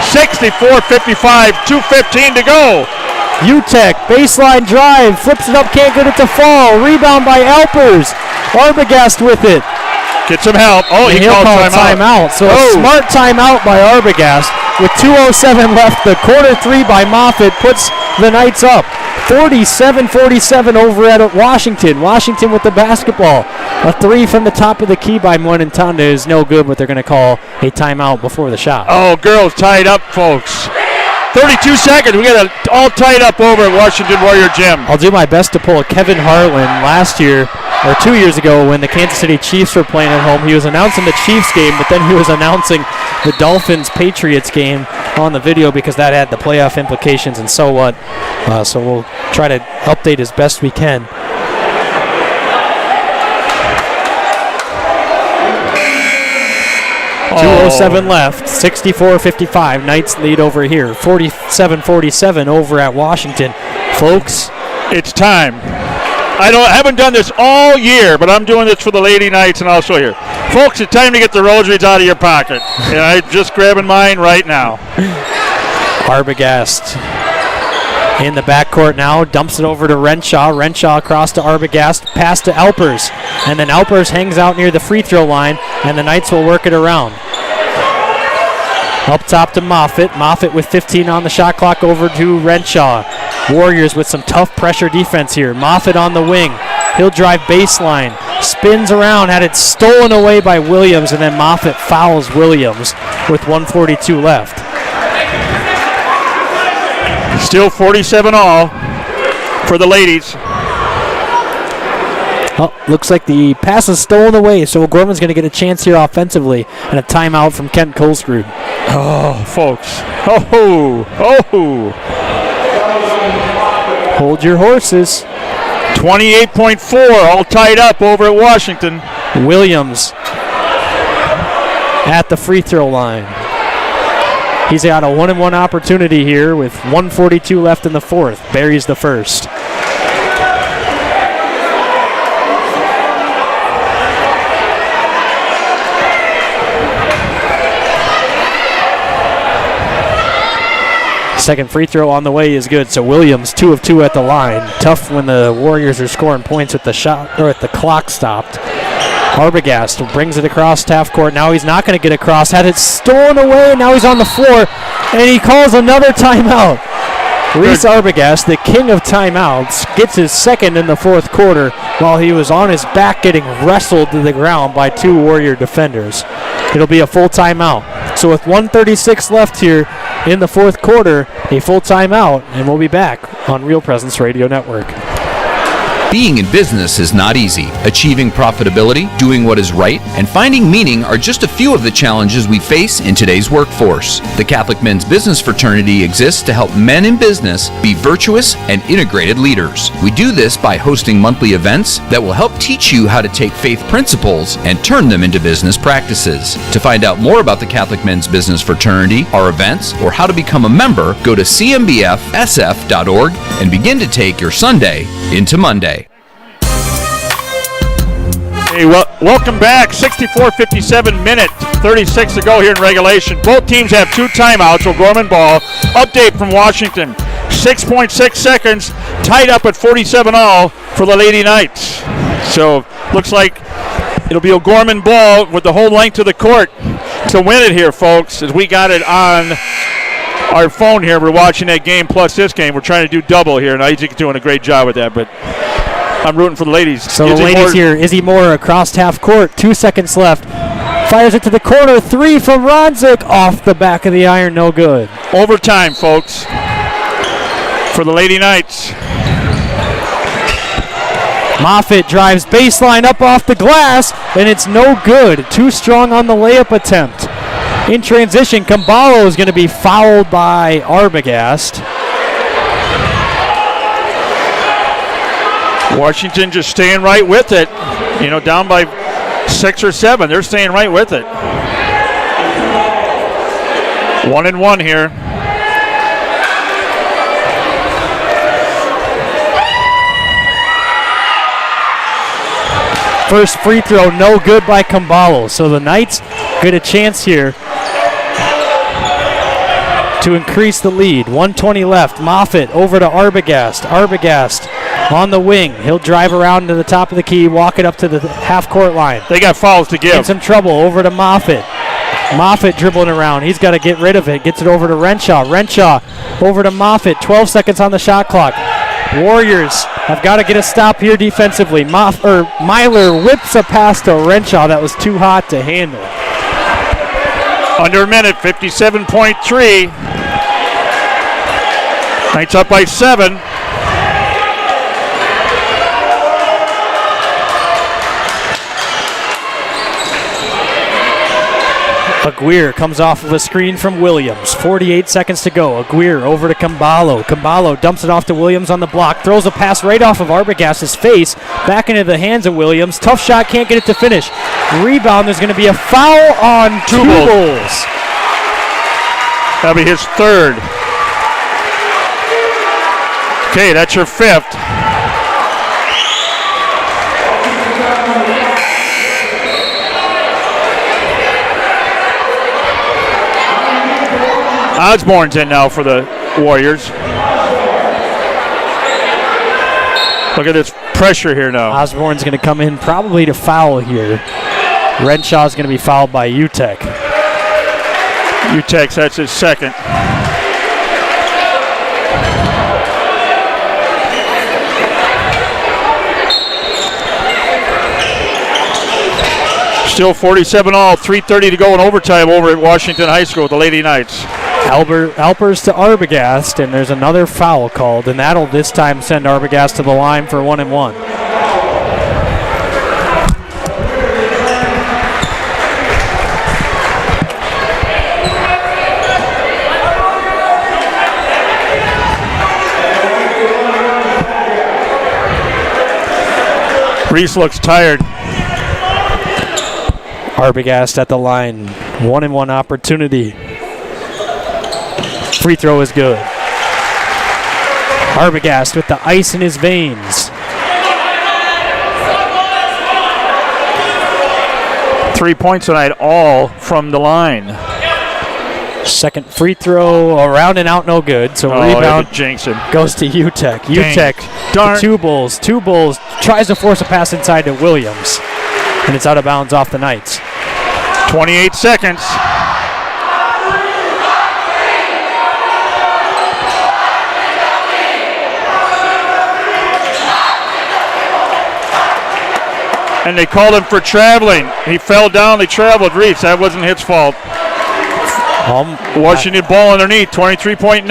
B: 64-55, 2:15 to go.
F: Utek, baseline drive, flips it up, can't get it to fall. Rebound by Alpers. Arbogast with it.
B: Get some help. Oh,
F: he'll call a timeout. So a smart timeout by Arbogast. With 2:07 left, the quarter 3 by Moffitt puts the Knights up. 47-47 over at Washington. Washington with the basketball. A 3 from the top of the key by Moinantanda is no good, but they're going to call a timeout before the shot.
B: Oh, girls tied up, folks. 32 seconds. We got it all tied up over at Washington Warrior Gym.
F: I'll do my best to pull a Kevin Harlan last year, or 2 years ago when the Kansas City Chiefs were playing at home. He was announcing the Chiefs game, but then he was announcing the Dolphins-Patriots game on the video because that had the playoff implications and so what. So we'll try to update as best we can.
B: Oh.
F: 2:07 left, 64-55. Knights lead over here, 47-47 over at Washington. Folks,
B: it's time. I haven't done this all year, but I'm doing this for the Lady Knights, and I'll show you. Folks, it's time to get the rosaries out of your pocket. And I'm just grabbing mine right now.
F: Arbogast in the backcourt now, dumps it over to Renshaw. Renshaw across to Arbogast, pass to Alpers. And then Alpers hangs out near the free throw line, and the Knights will work it around. Up top to Moffitt. Moffitt with 15 on the shot clock over to Renshaw. Warriors with some tough pressure defense here. Moffitt on the wing. He'll drive baseline. Spins around, had it stolen away by Williams, and then Moffitt fouls Williams with 1:42 left.
B: Still 47 all for the ladies.
F: Oh, looks like the pass is stolen away, so Gorman's going to get a chance here offensively and a timeout from Kent Colescrude.
B: Oh, folks. Oh.
F: Hold your horses.
B: 28.4 all tied up over at Washington.
F: Williams at the free throw line. He's got a 1-and-1 opportunity here with 1:42 left in the fourth. Buries the first. Second free throw on the way is good. So Williams 2 of 2 at the line. Tough when the Warriors are scoring points with the shot or at the clock stopped. Arbogast brings it across half court. Now he's not going to get across. Had it stolen away. Now he's on the floor, and he calls another timeout. Reese Arbogast, the king of timeouts, gets his second in the fourth quarter while he was on his back getting wrestled to the ground by 2 Warrior defenders. It'll be a full timeout. So with 1:36 left here in the fourth quarter, a full timeout, and we'll be back on Real Presence Radio Network.
S: Being in business is not easy. Achieving profitability, doing what is right, and finding meaning are just a few of the challenges we face in today's workforce. The Catholic Men's Business Fraternity exists to help men in business be virtuous and integrated leaders. We do this by hosting monthly events that will help teach you how to take faith principles and turn them into business practices. To find out more about the Catholic Men's Business Fraternity, our events, or how to become a member, go to cmbfsf.org and begin to take your Sunday into Monday.
B: Hey, welcome back. 64-57 minute, 36 to go here in regulation. Both teams have 2 timeouts. O'Gorman ball. Update from Washington. 6.6 seconds. Tied up at 47 all for the Lady Knights. So looks like it'll be O'Gorman ball with the whole length of the court to win it here, folks. As we got it on our phone here, we're watching that game plus this game. We're trying to do double here, and Isaac's doing a great job with that, but I'm rooting for the ladies.
F: So the ladies here, Izzy Moore across half court, 2 seconds left. Fires it to the corner, 3 from Rodzik, off the back of the iron, no good.
B: Overtime, folks, for the Lady Knights.
F: Moffitt drives baseline up off the glass, and it's no good. Too strong on the layup attempt. In transition, Camballo is going to be fouled by Arbogast.
B: Washington just staying right with it. You know, down by 6 or 7. They're staying right with it. 1-and-1 here.
F: First free throw, no good by Camballo. So the Knights get a chance here to increase the lead. 1:20 left. Moffitt over to Arbogast. Arbogast on the wing. He'll drive around to the top of the key, walk it up to the half-court line.
B: They got fouls to give.
F: In some trouble. Over to Moffitt. Moffitt dribbling around. He's got to get rid of it. Gets it over to Renshaw. Renshaw over to Moffitt. 12 seconds on the shot clock. Warriors have got to get a stop here defensively. Myler whips a pass to Renshaw that was too hot to handle.
B: Under a minute, 57.3. Knights up by 7.
F: Aguirre comes off of a screen from Williams. 48 seconds to go. Aguirre over to Camballo. Camballo dumps it off to Williams on the block. Throws a pass right off of Arbogast's face. Back into the hands of Williams. Tough shot, can't get it to finish. Rebound, there's going to be a foul on Tubals.
B: That'll be his 3rd. Okay, that's your 5th. Osborne's in now for the Warriors. Look at this pressure here now.
F: Osborne's going to come in probably to foul here. Renshaw's going to be fouled by UTEC.
B: UTEC, that's his 2nd. Still 47-all, 3:30 to go in overtime over at Washington High School with the Lady Knights.
F: Alpers to Arbogast, and there's another foul called, and that'll this time send Arbogast to the line for 1-1.
B: Reese looks tired.
F: Arbogast at the line. 1-1 opportunity. Free throw is good. Arbogast with the ice in his veins.
B: 3 points tonight, all from the line.
F: Second free throw, around and out, no good. So rebound goes to UTEC. UTEC to Two Bulls tries to force a pass inside to Williams, and it's out of bounds off the Knights.
B: 28 seconds. And they called him for traveling. He fell down, they traveled. Reese, that wasn't his fault. Washington ball underneath, 23.9.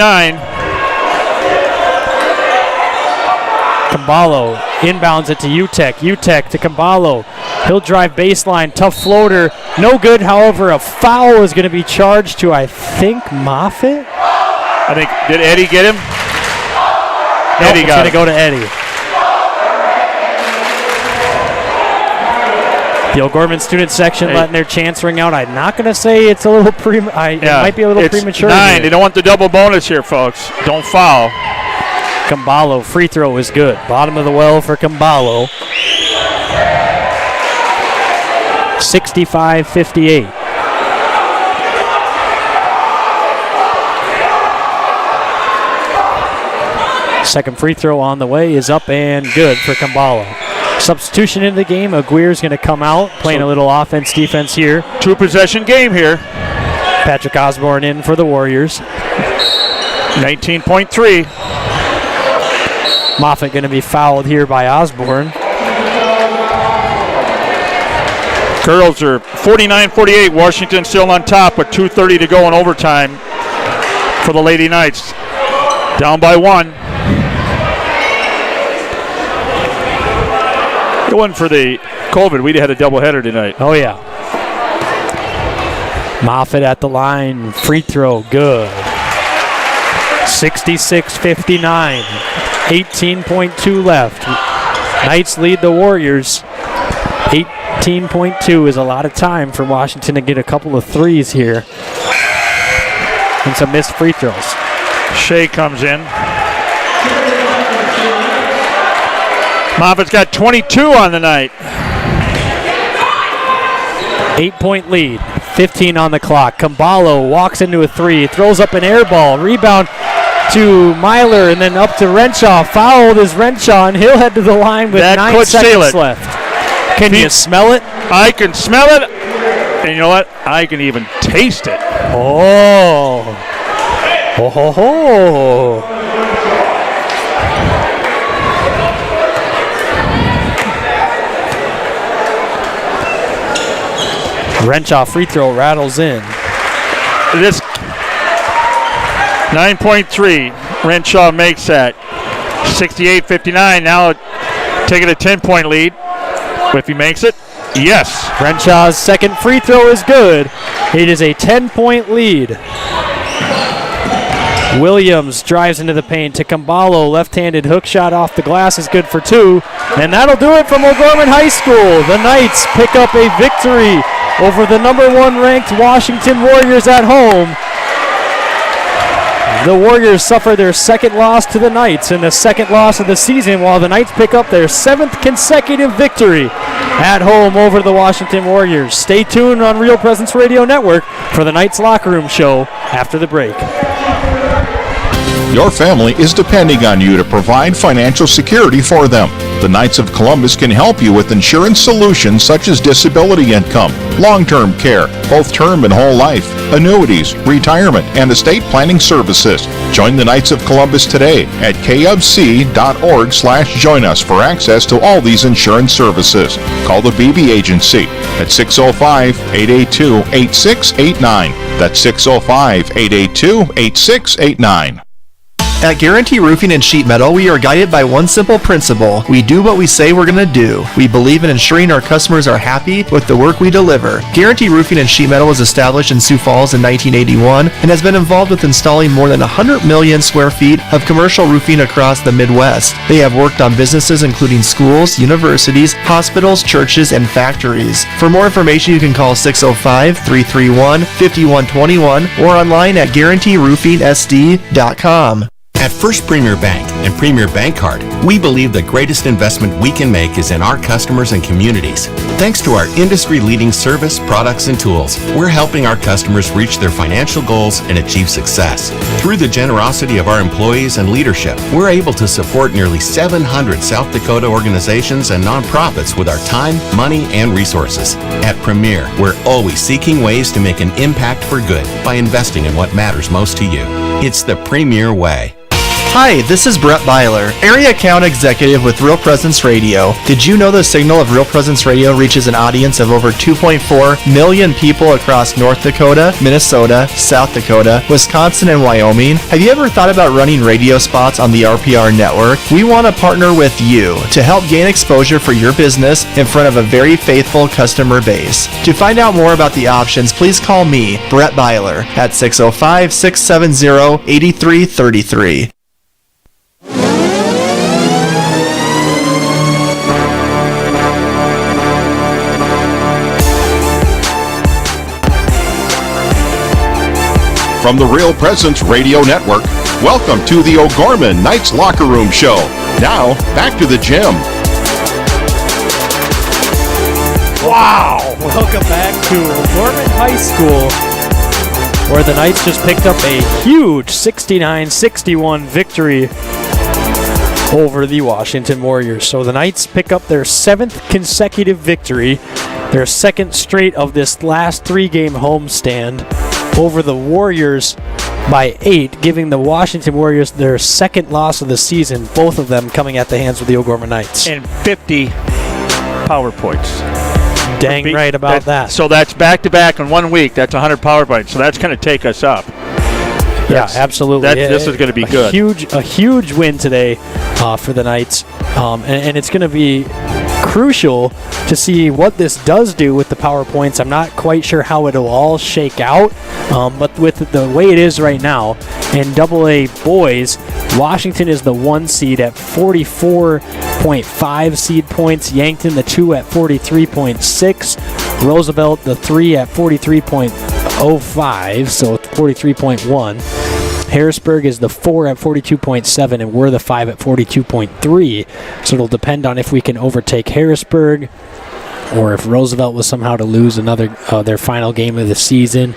F: Camballo inbounds it to UTEC. UTEC to Camballo. He'll drive baseline, tough floater, no good. However, a foul is going to be charged to, I think, Moffitt.
B: I think, did Eddie get him?
F: Nope, Eddie got it. It's going to go to Eddie. The O'Gorman student section letting their chants ring out. I'm not going to say it's a little it might be a little premature.
B: 9.
F: Here.
B: They don't want the double bonus here, folks. Don't foul.
F: Camballo, free throw is good. Bottom of the well for Camballo. 65-58. Second free throw on the way is up and good for Camballo. Substitution in the game. Aguirre's going to come out, playing a little offense, defense here.
B: 2-possession game here.
F: Patrick Osborne in for the Warriors.
B: 19.3.
F: Moffitt going to be fouled here by Osborne.
B: Girls are 49-48. Washington still on top with 2:30 to go in overtime for the Lady Knights. Down by 1. It wasn't for the COVID, we'd had a doubleheader tonight.
F: Oh, yeah. Moffitt at the line. Free throw, good. 66-59. 18.2 left. Knights lead the Warriors. 18.2 is a lot of time for Washington to get a couple of threes here. And some missed free throws.
B: Shea comes in. Moffitt's got 22 on the night.
F: 8-point lead. 15 on the clock. Camballo walks into a three. Throws up an air ball. Rebound to Myler and then up to Renshaw. Fouled is Renshaw, and he'll head to the line with 9 seconds left. Can you smell it?
B: I can smell it. And you know what? I can even taste it.
F: Oh. Ho, ho, ho. Renshaw free throw rattles in.
B: This 9.3. Renshaw makes that. 68-59. Now taking a 10-point lead. If he makes it, yes.
F: Renshaw's second free throw is good. It is a 10-point lead. Williams drives into the paint to Kambalo. Left-handed hook shot off the glass is good for 2. And that'll do it from O'Gorman High School. The Knights pick up a victory over the number 1 ranked Washington Warriors at home. The Warriors suffer their second loss to the Knights and the second loss of the season, while the Knights pick up their 7th consecutive victory at home over the Washington Warriors. Stay tuned on Real Presence Radio Network for the Knights Locker Room Show after the break.
E: Your family is depending on you to provide financial security for them. The Knights of Columbus can help you with insurance solutions such as disability income, long-term care, both term and whole life, annuities, retirement, and estate planning services. Join the Knights of Columbus today at kfc.org/join us for access to all these insurance services. Call the BB Agency at 605-882-8689. That's 605-882-8689.
D: At Guarantee Roofing and Sheet Metal, we are guided by one simple principle. We do what we say we're going to do. We believe in ensuring our customers are happy with the work we deliver. Guarantee Roofing and Sheet Metal was established in Sioux Falls in 1981 and has been involved with installing more than 100 million square feet of commercial roofing across the Midwest. They have worked on businesses including schools, universities, hospitals, churches, and factories. For more information, you can call 605-331-5121 or online at guaranteeroofingsd.com.
G: At First Premier Bank and Premier Bank Card, we believe the greatest investment we can make is in our customers and communities. Thanks to our industry-leading service, products, and tools, we're helping our customers reach their financial goals and achieve success. Through the generosity of our employees and leadership, we're able to support nearly 700 South Dakota organizations and nonprofits with our time, money, and resources. At Premier, we're always seeking ways to make an impact for good by investing in what matters most to you. It's the Premier way.
D: Hi, this is Brett Byler, Area Account Executive with Real Presence Radio. Did you know the signal of Real Presence Radio reaches an audience of over 2.4 million people across North Dakota, Minnesota, South Dakota, Wisconsin, and Wyoming? Have you ever thought about running radio spots on the RPR network? We want to partner with you to help gain exposure for your business in front of a very faithful customer base. To find out more about the options, please call me, Brett Byler, at 605-670-8333.
E: From the Real Presence Radio Network, welcome to the O'Gorman Knights Locker Room Show. Now, back to the gym.
F: Wow! Welcome back to O'Gorman High School, where the Knights just picked up a huge 69-61 victory over the Washington Warriors. So the Knights pick up their 7th consecutive victory, their 2nd straight of this last 3-game homestand over the Warriors by 8, giving the Washington Warriors their 2nd loss of the season, both of them coming at the hands of the O'Gorman Knights.
B: And 50 power points.
F: Dang right about that.
B: So that's back-to-back in 1 week. That's 100 power points. So that's going to take us up.
F: Yeah, absolutely.
B: This is going to be good.
F: A huge win today for the Knights, and it's going to be crucial to see what this does do with the power points. I'm not quite sure how it'll all shake out, but with the way it is right now, in AA boys, Washington is the 1 seed at 44.5 seed points, Yankton the 2 at 43.6, Roosevelt the 3 at 43.05, so 43.1. Harrisburg is the 4 at 42.7, and we're the 5 at 42.3. So it'll depend on if we can overtake Harrisburg, or if Roosevelt was somehow to lose another their final game of the season.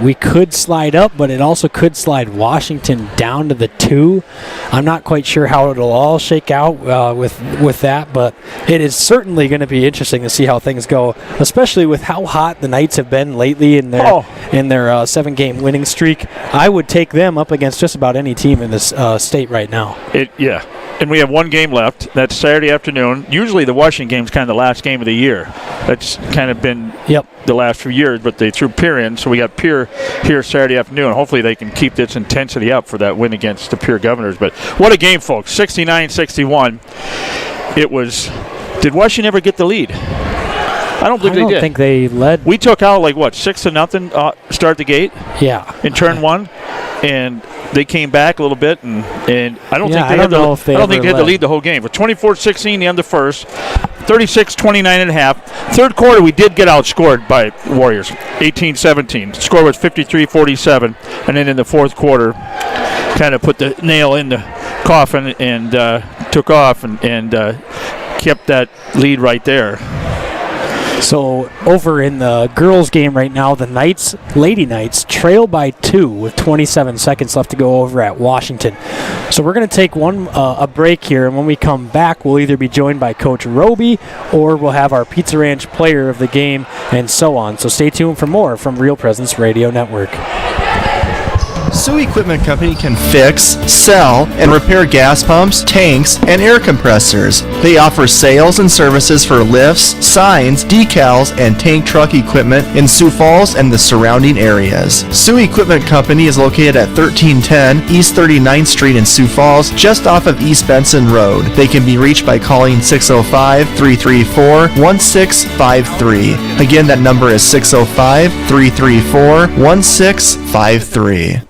F: We could slide up, but it also could slide Washington down to the 2. I'm not quite sure how it'll all shake out with that, but it is certainly going to be interesting to see how things go, especially with how hot the Knights have been lately in their 7-game winning streak. I would take them up against just about any team in this state right now.
B: and we have one game left. That's Saturday afternoon. Usually the Washington game is kind of the last game of the year. That's kind of been the last few years, but they threw Pierre in, so we got Pierre here Saturday afternoon. Hopefully they can keep this intensity up for that win against the Pierre Governors. But what a game, folks. 69-61. It was – did Washington ever get the lead? I don't believe they did.
F: I don't think they led.
B: We took out 6-0 start the gate.
F: Yeah.
B: In turn one, and they came back a little bit, and I don't think they had the lead the whole game. But 24-16, the end of first, 36-29 and a half. Third quarter, we did get outscored by Warriors, 18-17. The score was 53-47, and then in the fourth quarter, kind of put the nail in the coffin and took off and kept that lead right there.
F: So over in the girls' game right now, the Lady Knights trail by 2 with 27 seconds left to go over at Washington. So we're going to take a break here, and when we come back, we'll either be joined by Coach Roby or we'll have our Pizza Ranch player of the game and so on. So stay tuned for more from Real Presence Radio Network.
D: Sioux Equipment Company can fix, sell, and repair gas pumps, tanks, and air compressors. They offer sales and services for lifts, signs, decals, and tank truck equipment in Sioux Falls and the surrounding areas. Sioux Equipment Company is located at 1310 East 39th Street in Sioux Falls, just off of East Benson Road. They can be reached by calling 605-334-1653. Again, that number is 605-334-1653.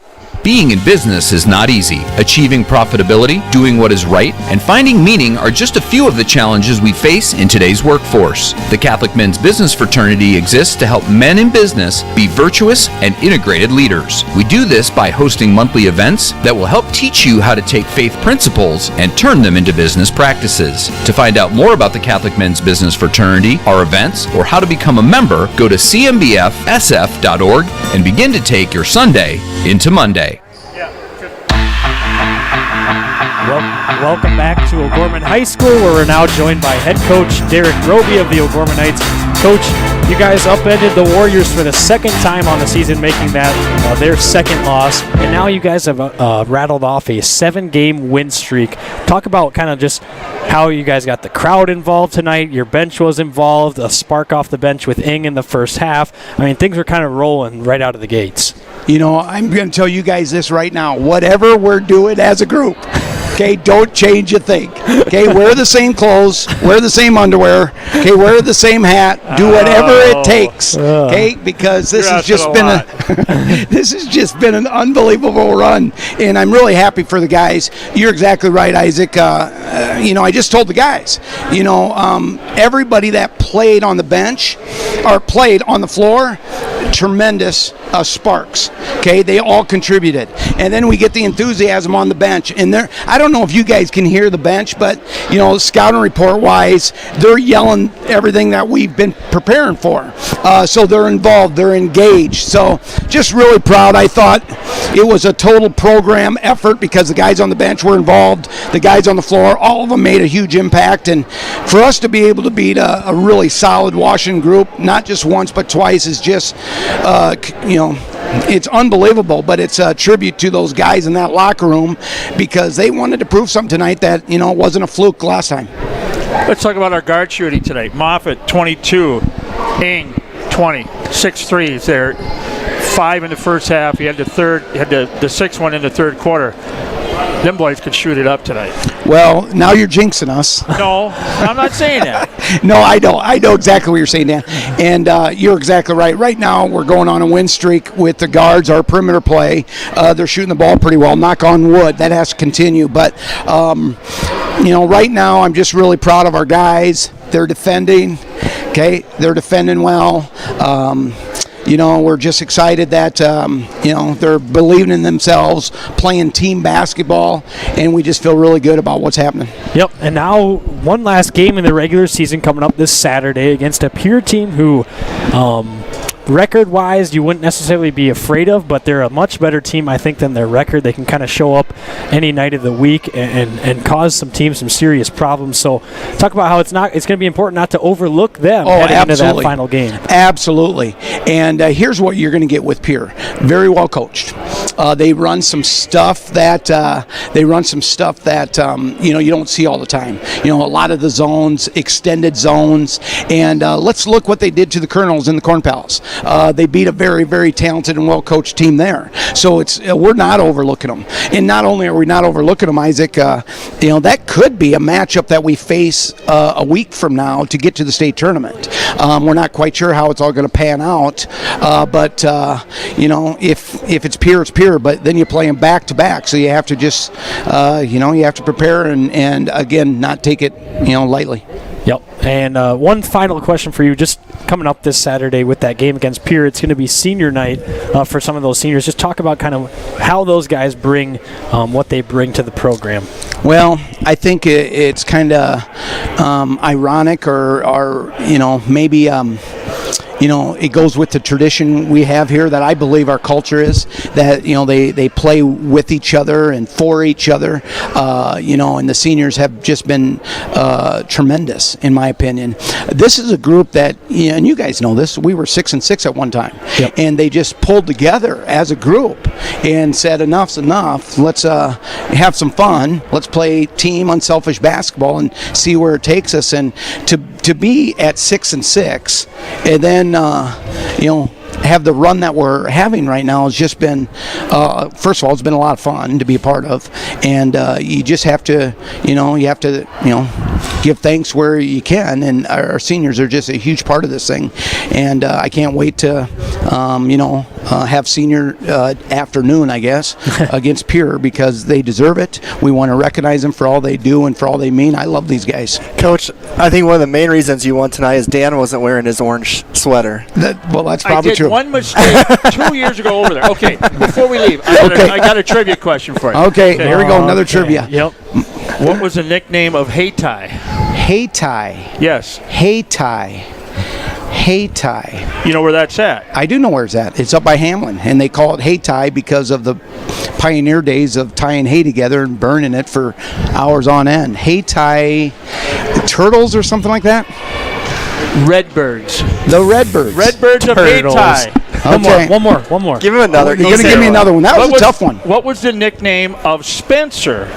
S: Being in business is not easy. Achieving profitability, doing what is right, and finding meaning are just a few of the challenges we face in today's workforce. The Catholic Men's Business Fraternity exists to help men in business be virtuous and integrated leaders. We do this by hosting monthly events that will help teach you how to take faith principles and turn them into business practices. To find out more about the Catholic Men's Business Fraternity, our events, or how to become a member, go to cmbfsf.org and begin to take your Sunday into Monday.
F: Welcome back to O'Gorman High School, where we're now joined by head coach Derek Roby of the O'Gorman Knights. Coach, you guys upended the Warriors for the second time on the season, making that their second loss, and now you guys have rattled off a 7-game win streak. Talk about kind of just how you guys got the crowd involved tonight. Your bench was involved, a spark off the bench with Ing in the first half. I mean, things were kind of rolling right out of the gates.
K: You know, I'm going to tell you guys this right now. Whatever we're doing as a group, okay, don't change a thing. Okay, wear the same clothes, wear the same underwear, okay, wear the same hat, do whatever it takes, okay, because this has just been this has just been an unbelievable run, and I'm really happy for the guys. You're exactly right, Isaac. You know, I just told the guys, you know, everybody that played on the bench or played on the floor, tremendous sparks. Okay, they all contributed, and then we get the enthusiasm on the bench. And I don't know if you guys can hear the bench, but you know, scouting report wise, they're yelling everything that we've been preparing for. So they're involved, they're engaged. So just really proud. I thought it was a total program effort because the guys on the bench were involved, the guys on the floor, all of them made a huge impact. And for us to be able to beat a really solid Washington group, not just once but twice, is just you know, it's unbelievable, but it's a tribute to those guys in that locker room because they wanted to prove something tonight that, you know, wasn't a fluke last time.
B: Let's talk about our guard shooting tonight. Moffitt, 22. Ing, 20. 6 threes there. 5 in the first half. He had the sixth one in the third quarter. Them boys could shoot it up tonight.
K: Well, now you're jinxing us.
B: No, I'm not saying that.
K: No, I know exactly what you're saying, Dan. And you're exactly right. Right now, we're going on a win streak with the guards, our perimeter play. They're shooting the ball pretty well. Knock on wood. That has to continue. But, you know, right now, I'm just really proud of our guys. They're defending. Okay? They're defending well. You know, we're just excited that, you know, they're believing in themselves, playing team basketball, and we just feel really good about what's happening.
F: Yep, and now one last game in the regular season coming up this Saturday against a Pierre team who, record-wise, you wouldn't necessarily be afraid of, but they're a much better team, I think, than their record. They can kind of show up any night of the week and cause some teams some serious problems. So talk about how it's going to be important not to overlook them heading into that final game.
K: Absolutely. And here's what you're going to get with Pierre. Very well coached.
L: They run some stuff that you don't see all the time. A lot of the zones, extended zones, and let's look what they did to the Colonels in the Corn Palace. They beat a very, very talented and well-coached team there. So we're not overlooking them. And not only are we not overlooking them, Isaac, that could be a matchup that we face a week from now to get to the state tournament. We're not quite sure how it's all going to pan out, but if it's Pierre, it's Pierre. But then you play them back to back, so you have to just you have to prepare and again not take it lightly.
F: Yep. And one final question for you, just coming up this Saturday with that game against Pierre. It's going to be senior night for some of those seniors. Just talk about kind of how those guys bring what they bring to the program.
L: Well, I think it's kind of ironic or maybe it goes with the tradition we have here that I believe our culture is, that they play with each other and for each other, and the seniors have just been tremendous in my opinion. This is a group that, and you guys know this, we were 6-6 at one time. Yep. And they just pulled together as a group and said enough's enough, let's have some fun, let's play team unselfish basketball and see where it takes us. And to be at 6-6 and then have the run that we're having right now has just been, first of all, it's been a lot of fun to be a part of, and you just have to, give thanks where you can, and our seniors are just a huge part of this thing, and I can't wait to, have senior afternoon, I guess, against Pierre, because they deserve it. We want to recognize them for all they do and for all they mean. I love these guys.
A: Coach, I think one of the main reasons you won tonight is Dan wasn't wearing his orange sweater.
L: That's probably true.
B: One mistake 2 years ago over there. Okay, before we leave, I got a trivia question for you.
L: Okay, here we go, another trivia.
B: Yep. What was the nickname of Hayti?
L: Hayti.
B: Yes.
L: Hayti.
B: You know where that's at?
L: I do know where it's at. It's up by Hamlin, and they call it Hayti because of the pioneer days of tying hay together and burning it for hours on end. Hayti turtles or something like that?
B: Redbirds.
L: The Redbirds.
B: Redbirds of Hayti.
L: Okay.
F: One more.
A: Give him another.
L: You're going to give me another one. That was a tough one.
B: What was the nickname of Spencer?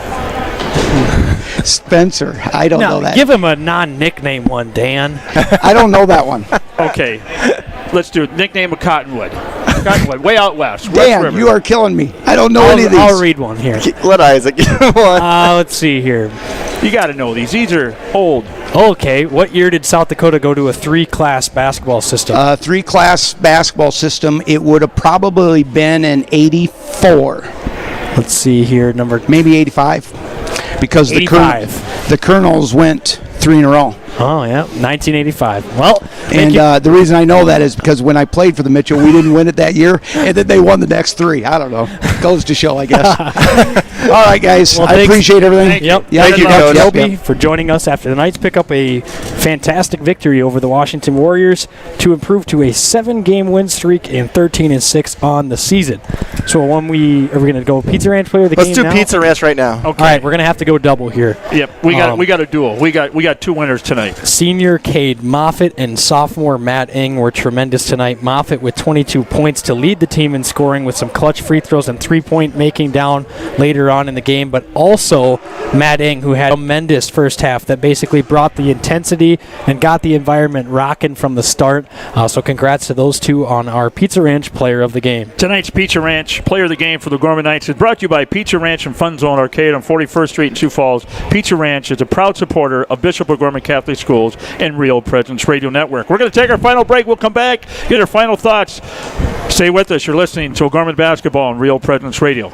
L: Spencer. I don't know that.
F: Give him a non-nickname one, Dan.
L: I don't know that one.
B: Okay. Let's do it. Nickname of Cottonwood. Cottonwood, way out west.
L: Dan,
B: River.
L: you are killing me. I don't know any of these.
F: I'll read one here.
A: Let Isaac give him one.
F: Let's see here.
B: You got to know these. These are old.
F: Okay. What year did South Dakota go to a 3-class basketball system?
L: 3-class basketball system. It would have probably been in 84.
F: Let's see here.
L: Maybe 85. Because
F: 85.
L: the Colonels went 3 in a row.
F: Oh, yeah, 1985. Well,
L: and the reason I know that is because when I played for the Mitchell, we didn't win it that year, and then they won the next 3. I don't know. Goes to show, I guess. All right, guys.
F: Well,
L: I appreciate everything.
F: Thank you, Coach Elby, for joining us after the Knights pick up a fantastic victory over the Washington Warriors to improve to a 7-game win streak and 13-6 on the season. So are we going to go Pizza Ranch player of the game now?
A: Let's do Pizza Ranch right now.
F: Okay. All right, we're going to have to go double here.
B: Yep, we got a duel. We got 2 winners tonight.
F: Senior Cade Moffitt and sophomore Matt Ing were tremendous tonight. Moffitt with 22 points to lead the team in scoring with some clutch free throws and 3-point making down later on in the game, but also Matt Ing, who had a tremendous first half that basically brought the intensity and got the environment rocking from the start. So congrats to those two on our Pizza Ranch player of the game.
B: Tonight's Pizza Ranch player of the game for the Gorman Knights is brought to you by Pizza Ranch and Fun Zone Arcade on 41st Street in Sioux Falls. Pizza Ranch is a proud supporter of Bishop O'Gorman Catholic Schools and Real Presence Radio Network. We're going to take our final break. We'll come back, get our final thoughts. Stay with us. You're listening to O'Gorman Basketball on Real Presence Radio.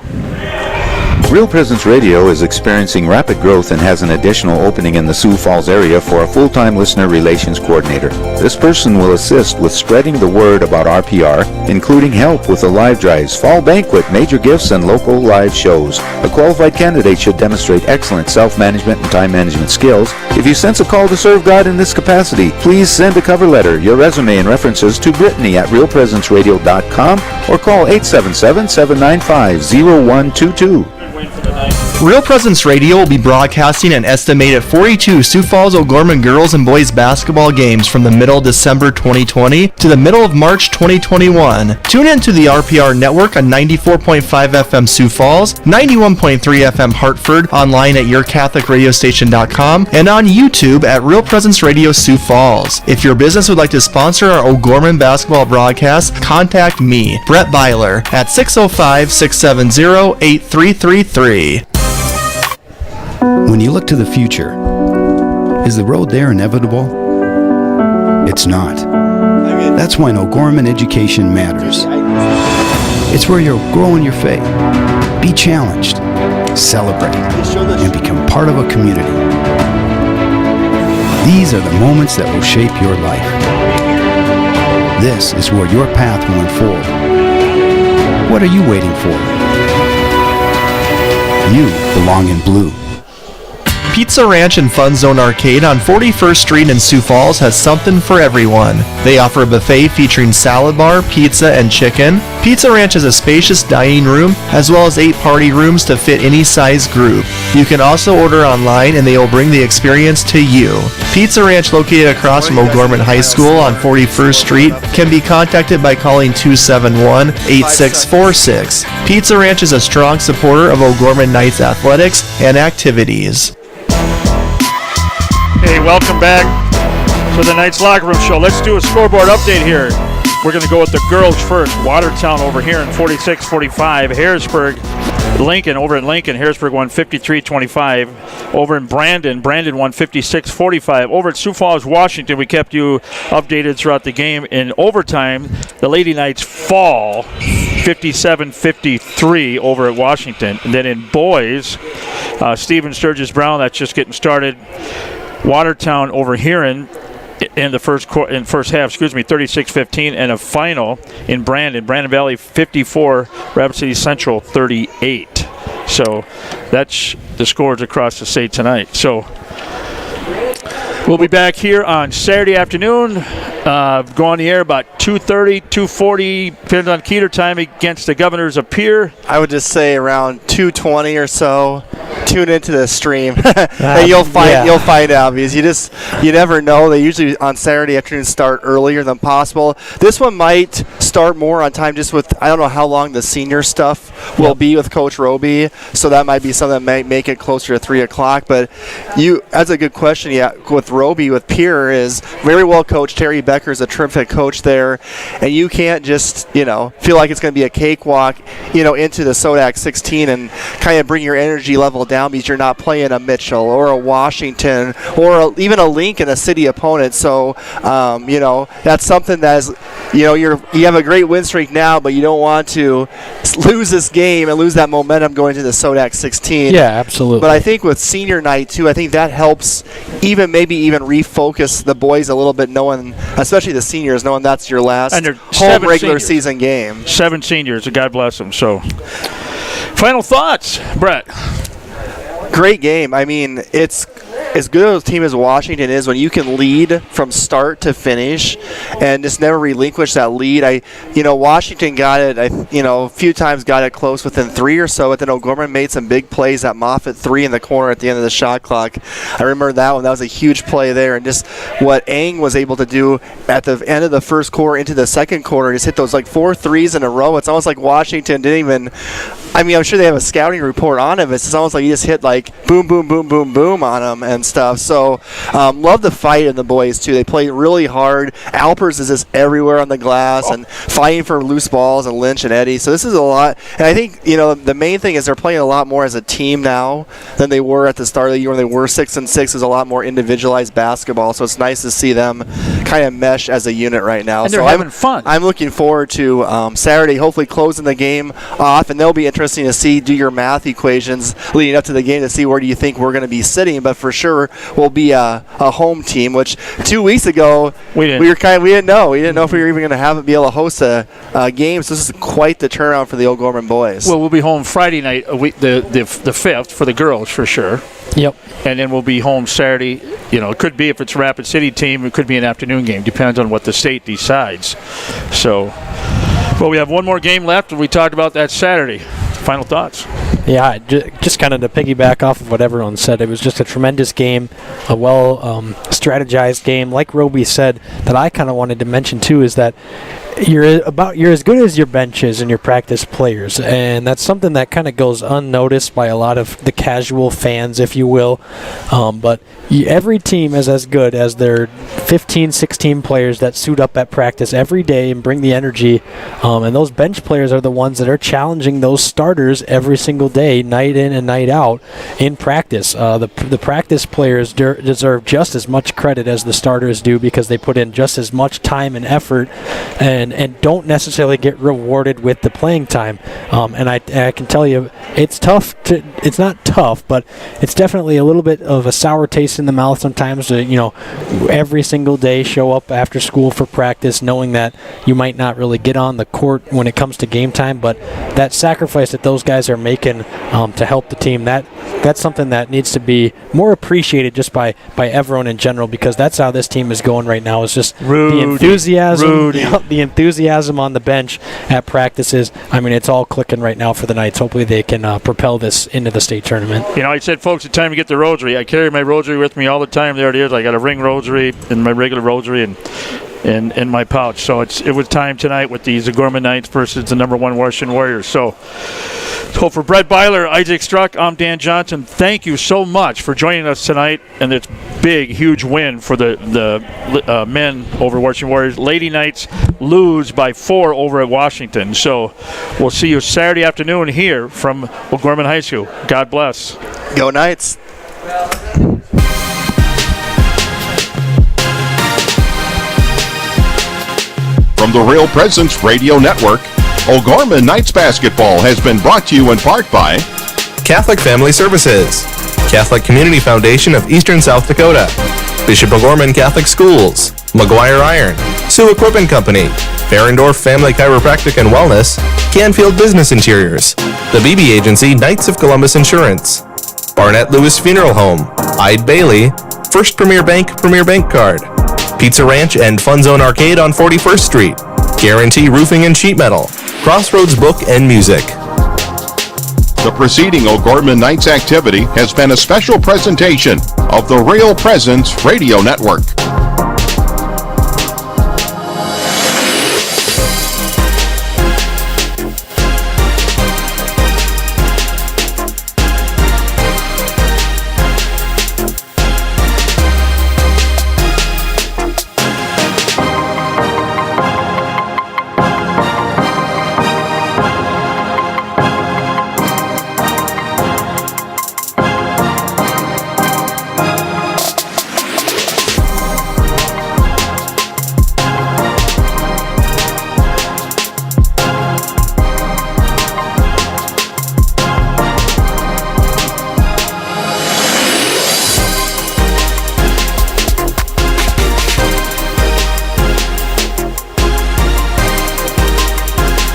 I: Real Presence Radio is experiencing rapid growth and has an additional opening in the Sioux Falls area for a full-time listener relations coordinator. This person will assist with spreading the word about RPR, including help with the live drives, fall banquet, major gifts, and local live shows. A qualified candidate should demonstrate excellent self-management and time management skills. If you sense a call to serve God in this capacity, please send a cover letter, your resume, and references to Brittany at realpresenceradio.com or call 877-795-0122.
B: Win for the night.
D: Real Presence Radio will be broadcasting an estimated 42 Sioux Falls O'Gorman girls and boys basketball games from the middle of December 2020 to the middle of March 2021. Tune in to the RPR network on 94.5 FM Sioux Falls, 91.3 FM Hartford, online at yourcatholicradiostation.com, and on YouTube at Real Presence Radio Sioux Falls. If your business would like to sponsor our O'Gorman basketball broadcast, contact me, Brett Byler, at 605-670-8333.
K: When you look to the future, is the road there inevitable? It's not. That's why O'Gorman education matters. It's where you'll grow in your faith, be challenged, celebrate, and become part of a community. These are the moments that will shape your life. This is where your path will unfold. What are you waiting for? You belong in blue.
D: Pizza Ranch and Fun Zone Arcade on 41st Street in Sioux Falls has something for everyone. They offer a buffet featuring salad bar, pizza, and chicken. Pizza Ranch has a spacious dining room as well as 8 party rooms to fit any size group. You can also order online and they will bring the experience to you. Pizza Ranch, located across from O'Gorman High School on 41st Street, can be contacted by calling 271-8646. Pizza Ranch is a strong supporter of O'Gorman Knights athletics and activities.
B: Hey, welcome back to the Knights Locker Room Show. Let's do a scoreboard update here. We're going to go with the girls first. Watertown over here in 46-45. Harrisburg, Lincoln over in Lincoln. Harrisburg won 53-25. Over in Brandon won 56-45. Over at Sioux Falls, Washington, we kept you updated throughout the game. In overtime, the Lady Knights fall 57-53 over at Washington. And then in boys, Stephen Sturgis Brown, that's just getting started. Watertown over Huron in the first half, 36-15, and a final in Brandon Valley 54, Rapid City Central 38. So that's the scores across the state tonight. So we'll be back here on Saturday afternoon. Go on the air about 2:30, 2:40, depending on Keeter time, against the Governors of Pierre.
A: I would just say around 2:20 or so. Tune into the stream, and you'll find out, because you never know. They usually on Saturday afternoon start earlier than possible. This one might start more on time, just with I don't know how long the senior stuff will be with Coach Roby, so that might be something that might make it closer to 3 o'clock. But that's a good question. Yeah, with Roby with Pierre is very well coached. Terry Becker is a terrific coach there, and you can't just feel like it's going to be a cakewalk into the Sodak 16 and kind of bring your energy level down, because you're not playing a Mitchell or a Washington or even a Lincoln, a city opponent. So that's something that is you have a great win streak now, but you don't want to lose this game and lose that momentum going to the Sodak 16.
F: Yeah, absolutely.
A: But I think with senior night too, I think that helps maybe even refocus the boys a little bit, knowing, especially the seniors, knowing that's your last home regular season game.
B: 7 seniors, God bless them. So final thoughts, Brett.
A: Great game. I mean, it's as good a team as Washington is when you can lead from start to finish and just never relinquish that lead. Washington got it, a few times got it close within 3 or so, but then O'Gorman made some big plays at Moffitt 3 in the corner at the end of the shot clock. I remember that one. That was a huge play there, and just what Ang was able to do at the end of the first quarter into the second quarter, just hit those 4 threes in a row. It's almost like Washington didn't even, I'm sure they have a scouting report on it, but it's almost like you just hit boom, boom, boom, boom, boom on them and stuff. So love the fight in the boys too. They play really hard. Alpers is just everywhere on the glass and fighting for loose balls, and Lynch and Eddie. So this is a lot. And I think the main thing is they're playing a lot more as a team now than they were at the start of the year when they were 6-6. Is a lot more individualized basketball. So it's nice to see them kind of mesh as a unit right now.
B: And they're having fun.
A: I'm looking forward to Saturday, hopefully closing the game off, and they'll be interesting to do your math equations leading up to the game to see where do you think we're going to be sitting. But for sure we'll be a home team, which 2 weeks ago we didn't know if we were even going to be able to host a game. So this is quite the turnaround for the O'Gorman boys.
B: Well, we'll be home Friday night, the 5th for the girls for sure.
F: Yep.
B: And then we'll be home Saturday. It could be, if it's a Rapid City team, it could be an afternoon game. Depends on what the state decides. So, well, we have one more game left, and we talked about that Saturday. Final thoughts?
F: Yeah, just kind of to piggyback off of what everyone said, it was just a tremendous game, a well strategized game. Like Roby said, that I kind of wanted to mention too is that you're as good as your benches and your practice players, and that's something that kind of goes unnoticed by a lot of the casual fans, if you will. But every team is as good as their 15, 16 players that suit up at practice every day and bring the energy. And those bench players are the ones that are challenging those starters every single day, night in and night out in practice. The practice players deserve just as much credit as the starters do because they put in just as much time and effort and don't necessarily get rewarded with the playing time. And I can tell you, it's not tough, but it's definitely a little bit of a sour taste in the mouth sometimes to, every single day show up after school for practice knowing that you might not really get on the court when it comes to game time, but that sacrifice that those guys are making to help the team, that's something that needs to be more appreciated just by everyone in general, because that's how this team is going right now. It's just the enthusiasm on the bench at practices. I mean, it's all clicking right now for the Knights. Hopefully they can propel this into the state tournament.
B: I said, folks, it's time to get the rosary. I carry my rosary with me all the time. There it is. I got a ring rosary and my regular rosary and in my pouch. So it was time tonight with the O'Gorman Knights versus the number 1 Washington Warriors. So for Brett Byler, Isaac Struck, I'm Dan Johnson. Thank you so much for joining us tonight and this big, huge win for the men over Washington Warriors. Lady Knights lose by 4 over at Washington. So we'll see you Saturday afternoon here from O'Gorman High School. God bless.
A: Go Knights.
E: From the Real Presence Radio Network, O'Gorman Knights basketball has been brought to you in part by
M: Catholic Family Services, Catholic Community Foundation of Eastern South Dakota, Bishop O'Gorman Catholic Schools, McGuire Iron, Sioux Equipment Company, Ferendorf Family Chiropractic and Wellness, Canfield Business Interiors, the BB Agency Knights of Columbus Insurance, Barnett Lewis Funeral Home, Ide Bailey, First Premier Bank Card, Pizza Ranch and Fun Zone Arcade on 41st Street, Guarantee Roofing and Sheet Metal, Crossroads Book and Music.
E: The preceding O'Gorman Knights activity has been a special presentation of the Real Presence Radio Network.